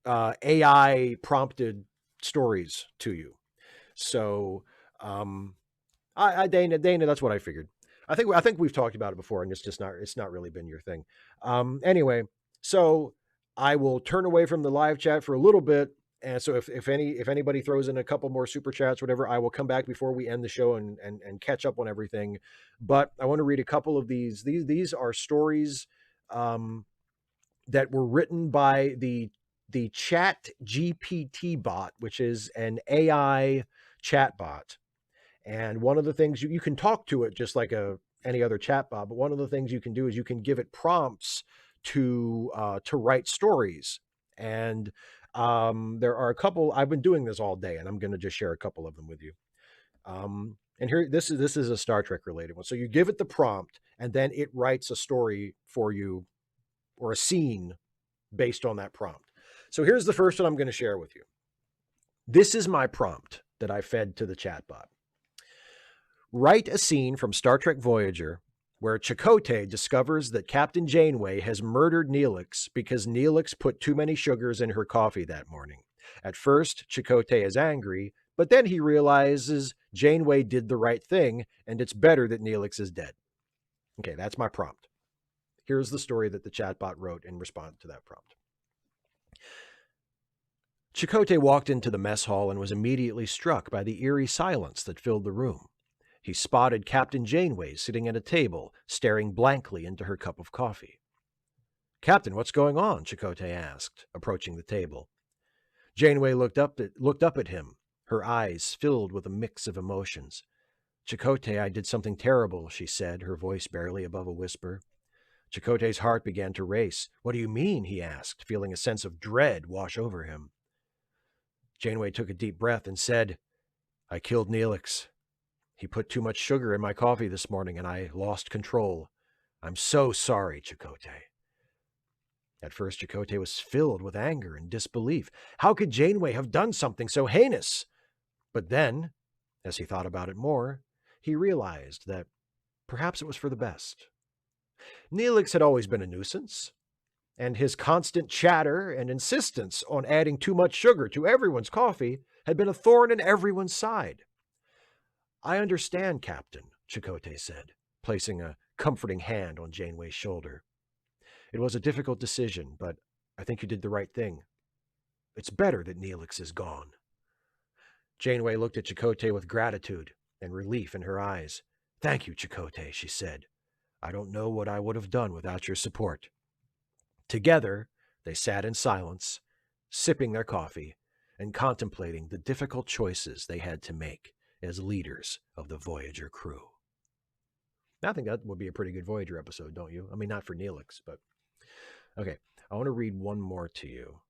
A: AI prompted stories to you. So, Dana, that's what I figured. I think we've talked about it before, and it's not really been your thing. Anyway, so I will turn away from the live chat for a little bit. And so if anybody throws in a couple more super chats, whatever, I will come back before we end the show and catch up on everything. But I want to read a couple of these. These are stories that were written by the Chat GPT bot, which is an AI chat bot. And one of the things you can talk to it just like any other chat bot, but one of the things you can do is you can give it prompts to write stories. And there are a couple. I've been doing this all day, and I'm going to just share a couple of them with you. And here, this is a Star Trek related one. So you give it the prompt, and then it writes a story for you or a scene based on that prompt. So here's the first one I'm going to share with you. This is my prompt that I fed to the chatbot. Write a scene from Star Trek Voyager where Chakotay discovers that Captain Janeway has murdered Neelix because Neelix put too many sugars in her coffee that morning. At first, Chakotay is angry, but then he realizes Janeway did the right thing, and it's better that Neelix is dead. Okay, that's my prompt. Here's the story that the chatbot wrote in response to that prompt. Chakotay walked into the mess hall and was immediately struck by the eerie silence that filled the room. He spotted Captain Janeway sitting at a table, staring blankly into her cup of coffee. "Captain, what's going on?" Chakotay asked, approaching the table. Janeway looked up at him, her eyes filled with a mix of emotions. "Chakotay, I did something terrible," she said, her voice barely above a whisper. Chakotay's heart began to race. "What do you mean?" he asked, feeling a sense of dread wash over him. Janeway took a deep breath and said, "I killed Neelix. He put too much sugar in my coffee this morning and I lost control. I'm so sorry, Chakotay." At first, Chakotay was filled with anger and disbelief. How could Janeway have done something so heinous? But then, as he thought about it more, he realized that perhaps it was for the best. Neelix had always been a nuisance, and his constant chatter and insistence on adding too much sugar to everyone's coffee had been a thorn in everyone's side. "I understand, Captain," Chakotay said, placing a comforting hand on Janeway's shoulder. "It was a difficult decision, but I think you did the right thing. It's better that Neelix is gone." Janeway looked at Chakotay with gratitude. and relief in her eyes. "Thank you, Chakotay," she said. "I don't know what I would have done without your support." Together, they sat in silence, sipping their coffee and contemplating the difficult choices they had to make as leaders of the Voyager crew. I think that would be a pretty good Voyager episode, don't you? I mean, not for Neelix, but... Okay, I want to read one more to you.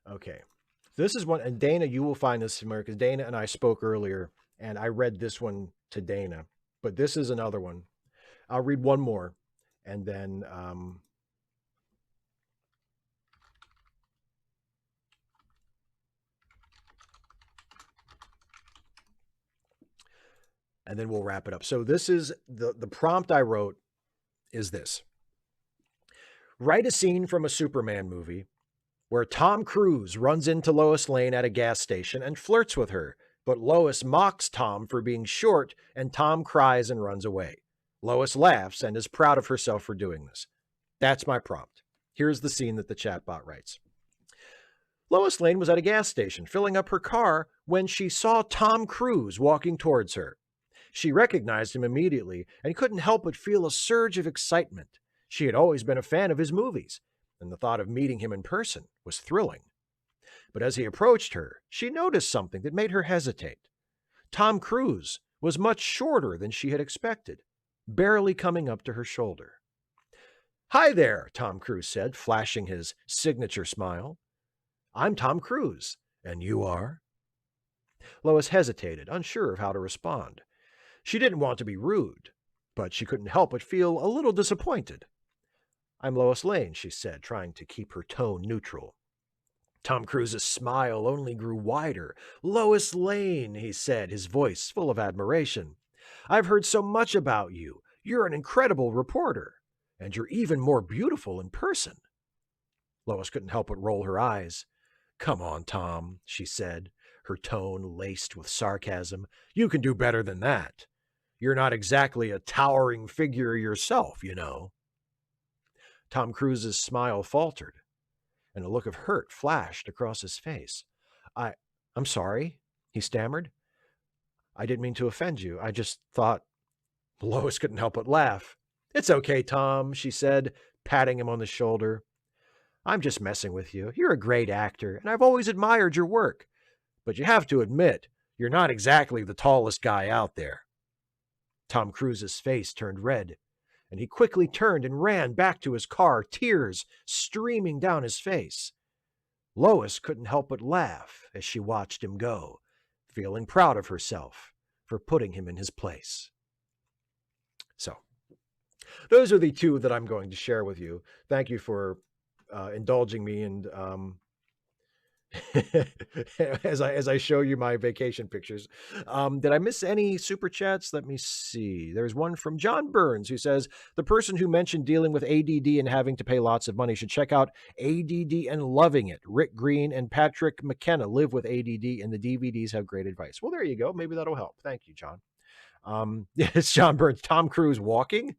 A: Okay, this is one, and Dana, you will find this familiar because Dana and I spoke earlier, and I read this one to Dana, but this is another one. I'll read one more, and then we'll wrap it up. So this is the prompt I wrote is this. Write a scene from a Superman movie where Tom Cruise runs into Lois Lane at a gas station and flirts with her, but Lois mocks Tom for being short and Tom cries and runs away. Lois laughs and is proud of herself for doing this. That's my prompt. Here's the scene that the chatbot writes. Lois Lane was at a gas station filling up her car when she saw Tom Cruise walking towards her. She recognized him immediately and couldn't help but feel a surge of excitement. She had always been a fan of his movies, and the thought of meeting him in person was thrilling. But as he approached her, she noticed something that made her hesitate. Tom Cruise was much shorter than she had expected, barely coming up to her shoulder. "Hi there," Tom Cruise said, flashing his signature smile. "I'm Tom Cruise, and you are?" Lois hesitated, unsure of how to respond. She didn't want to be rude, but she couldn't help but feel a little disappointed. "I'm Lois Lane," she said, trying to keep her tone neutral. Tom Cruise's smile only grew wider. "Lois Lane," he said, his voice full of admiration. "I've heard so much about you. You're an incredible reporter, and you're even more beautiful in person." Lois couldn't help but roll her eyes. "Come on, Tom," she said, her tone laced with sarcasm. "You can do better than that. You're not exactly a towering figure yourself, you know." Tom Cruise's smile faltered, and a look of hurt flashed across his face. I'm sorry," he stammered. "I didn't mean to offend you. I just thought..." Lois couldn't help but laugh. "It's okay, Tom," she said, patting him on the shoulder. "I'm just messing with you. You're a great actor, and I've always admired your work. But you have to admit, you're not exactly the tallest guy out there." Tom Cruise's face turned red, and he quickly turned and ran back to his car, tears streaming down his face. Lois couldn't help but laugh as she watched him go, feeling proud of herself for putting him in his place. So, those are the two that I'm going to share with you. Thank you for indulging me and as I show you my vacation pictures. Did I miss any super chats? Let me see. There's one from John Burns who says, "The person who mentioned dealing with ADD and having to pay lots of money should check out ADD and Loving It. Rick Green and Patrick McKenna live with ADD and the DVDs have great advice." Well, there you go. Maybe that'll help. Thank you, John. It's John Burns. Tom Cruise walking?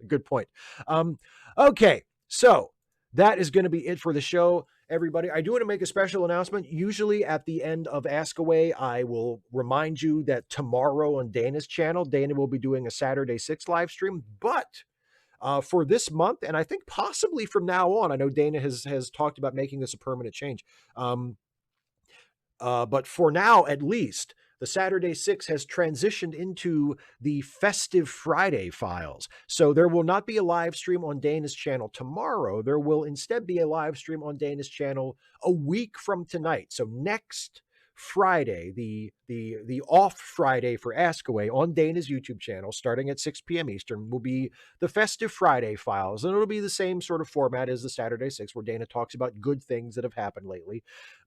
A: Good point. Okay, so that is going to be it for the show, everybody. I do want to make a special announcement. Usually at the end of Ask Away, I will remind you that tomorrow on Dana's channel, Dana will be doing a Saturday 6 live stream. But for this month, and I think possibly from now on, I know Dana has talked about making this a permanent change. But for now, at least, the Saturday 6 has transitioned into the Festive Friday files. So there will not be a live stream on Dana's channel tomorrow. There will instead be a live stream on Dana's channel a week from tonight. So next Friday, the off Friday for Ask Away on Dana's YouTube channel, starting at 6 p.m. Eastern, will be the Festive Friday files. And it'll be the same sort of format as the Saturday 6, where Dana talks about good things that have happened lately.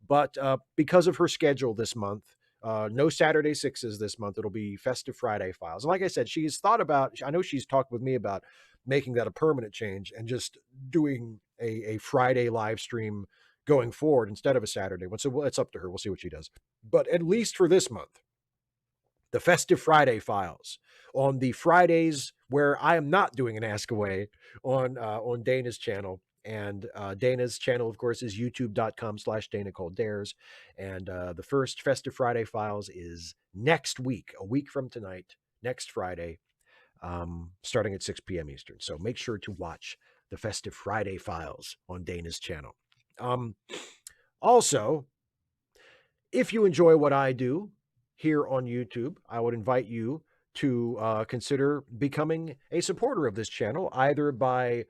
A: But because of her schedule this month, no Saturday 6s this month. It'll be Festive Friday files. And like I said, she's thought about, I know she's talked with me about making that a permanent change and just doing a Friday live stream going forward instead of a Saturday one. So it's up to her. We'll see what she does. But at least for this month, the Festive Friday Files on the Fridays where I am not doing an Ask Away on Dana's channel. And Dana's channel, of course, is youtube.com/Dana Called Dares. And the first Festive Friday Files is next week, a week from tonight, next Friday, starting at 6 p.m. Eastern. So make sure to watch the Festive Friday Files on Dana's channel. Also, if you enjoy what I do here on YouTube, I would invite you to consider becoming a supporter of this channel, either by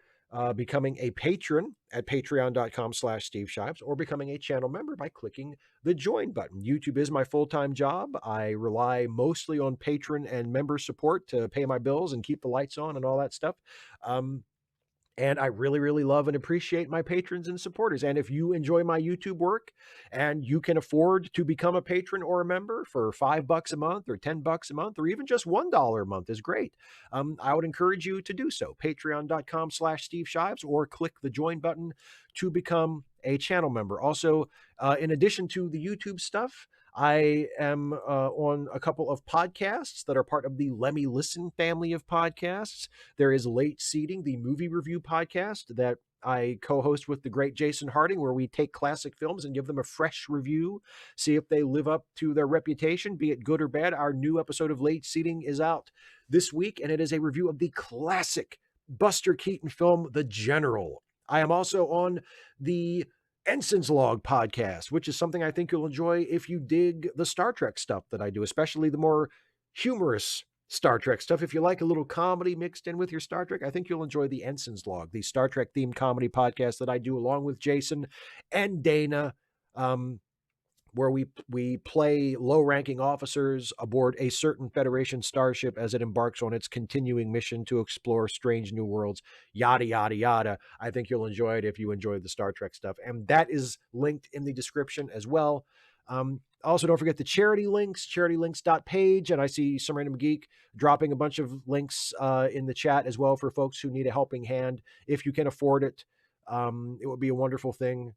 A: becoming a patron at patreon.com/Steve Shives, or becoming a channel member by clicking the join button. YouTube is my full-time job. I rely mostly on patron and member support to pay my bills and keep the lights on and all that stuff. And I really, really love and appreciate my patrons and supporters. And if you enjoy my YouTube work and you can afford to become a patron or a member for $5 a month or $10 a month, or even just $1 a month is great, I would encourage you to do so. Patreon.com/Steve Shives, or click the join button to become a channel member. Also, in addition to the YouTube stuff, I am on a couple of podcasts that are part of the Lemmy Listen family of podcasts. There is Late Seating, the movie review podcast that I co-host with the great Jason Harding, where we take classic films and give them a fresh review, see if they live up to their reputation, be it good or bad. Our new episode of Late Seating is out this week, and it is a review of the classic Buster Keaton film, The General. I am also on the Ensign's Log podcast, which is something I think you'll enjoy if you dig the Star Trek stuff that I do, especially the more humorous Star Trek stuff. If you like a little comedy mixed in with your Star Trek, I think you'll enjoy the Ensign's Log, the Star Trek themed comedy podcast that I do along with Jason and Dana, where we play low-ranking officers aboard a certain Federation starship as it embarks on its continuing mission to explore strange new worlds, yada, yada, yada. I think you'll enjoy it if you enjoy the Star Trek stuff. And that is linked in the description as well. Also, don't forget the charity links, charitylinks.page. And I see some random geek dropping a bunch of links in the chat as well for folks who need a helping hand. If you can afford it, it would be a wonderful thing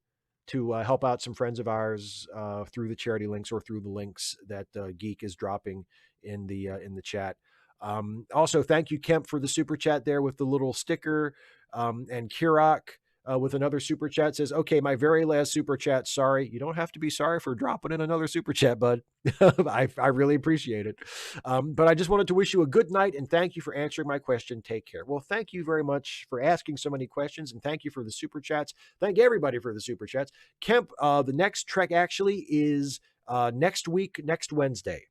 A: to help out some friends of ours through the charity links or through the links that Geek is dropping in the chat. Also, thank you, Kemp, for the super chat there with the little sticker, and Kirak with another super chat says, "Okay, my very last super chat. Sorry, you don't have to be sorry for dropping in another super chat, bud. I really appreciate it. But I just wanted to wish you a good night and thank you for answering my question. Take care." Well, thank you very much for asking so many questions, and thank you for the super chats. Thank everybody for the super chats. Kemp, the next Trek actually is next week, next Wednesday.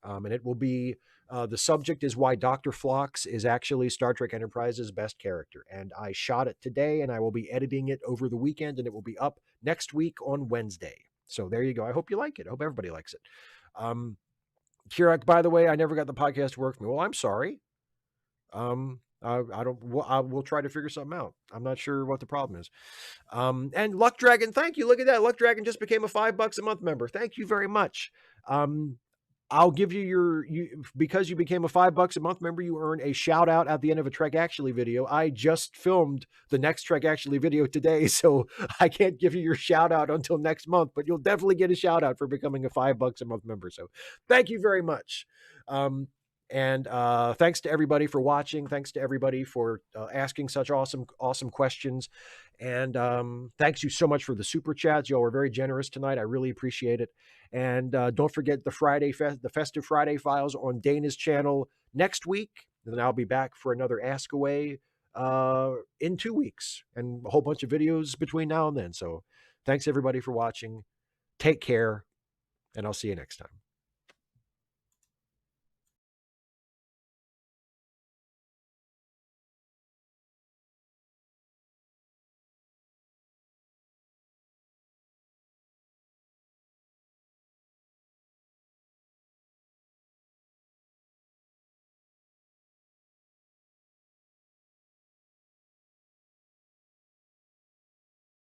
A: And it will be the subject is why Dr. Phlox is actually Star Trek Enterprise's best character. And I shot it today, and I will be editing it over the weekend, and it will be up next week on Wednesday. So there you go. I hope you like it. I hope everybody likes it. Kirak, by the way, I never got the podcast to work for me. Well, I'm sorry. I don't. We'll try to figure something out. I'm not sure what the problem is. And Luck Dragon, thank you. Look at that. Luck Dragon just became a $5 a month member. Thank you very much. I'll give you because you became a $5 a month member, you earn a shout out at the end of a Trek Actually video. I just filmed the next Trek Actually video today, so I can't give you your shout out until next month, but you'll definitely get a shout out for becoming a $5 a month member. So thank you very much. And thanks to everybody for watching. Thanks to everybody for asking such awesome questions. And thanks you so much for the super chats. Y'all were very generous tonight. I really appreciate it. And don't forget the Festive Friday Files on Dana's channel next week. And then I'll be back for another Ask Away in 2 weeks, and a whole bunch of videos between now and then. So thanks everybody for watching. Take care, and I'll see you next time.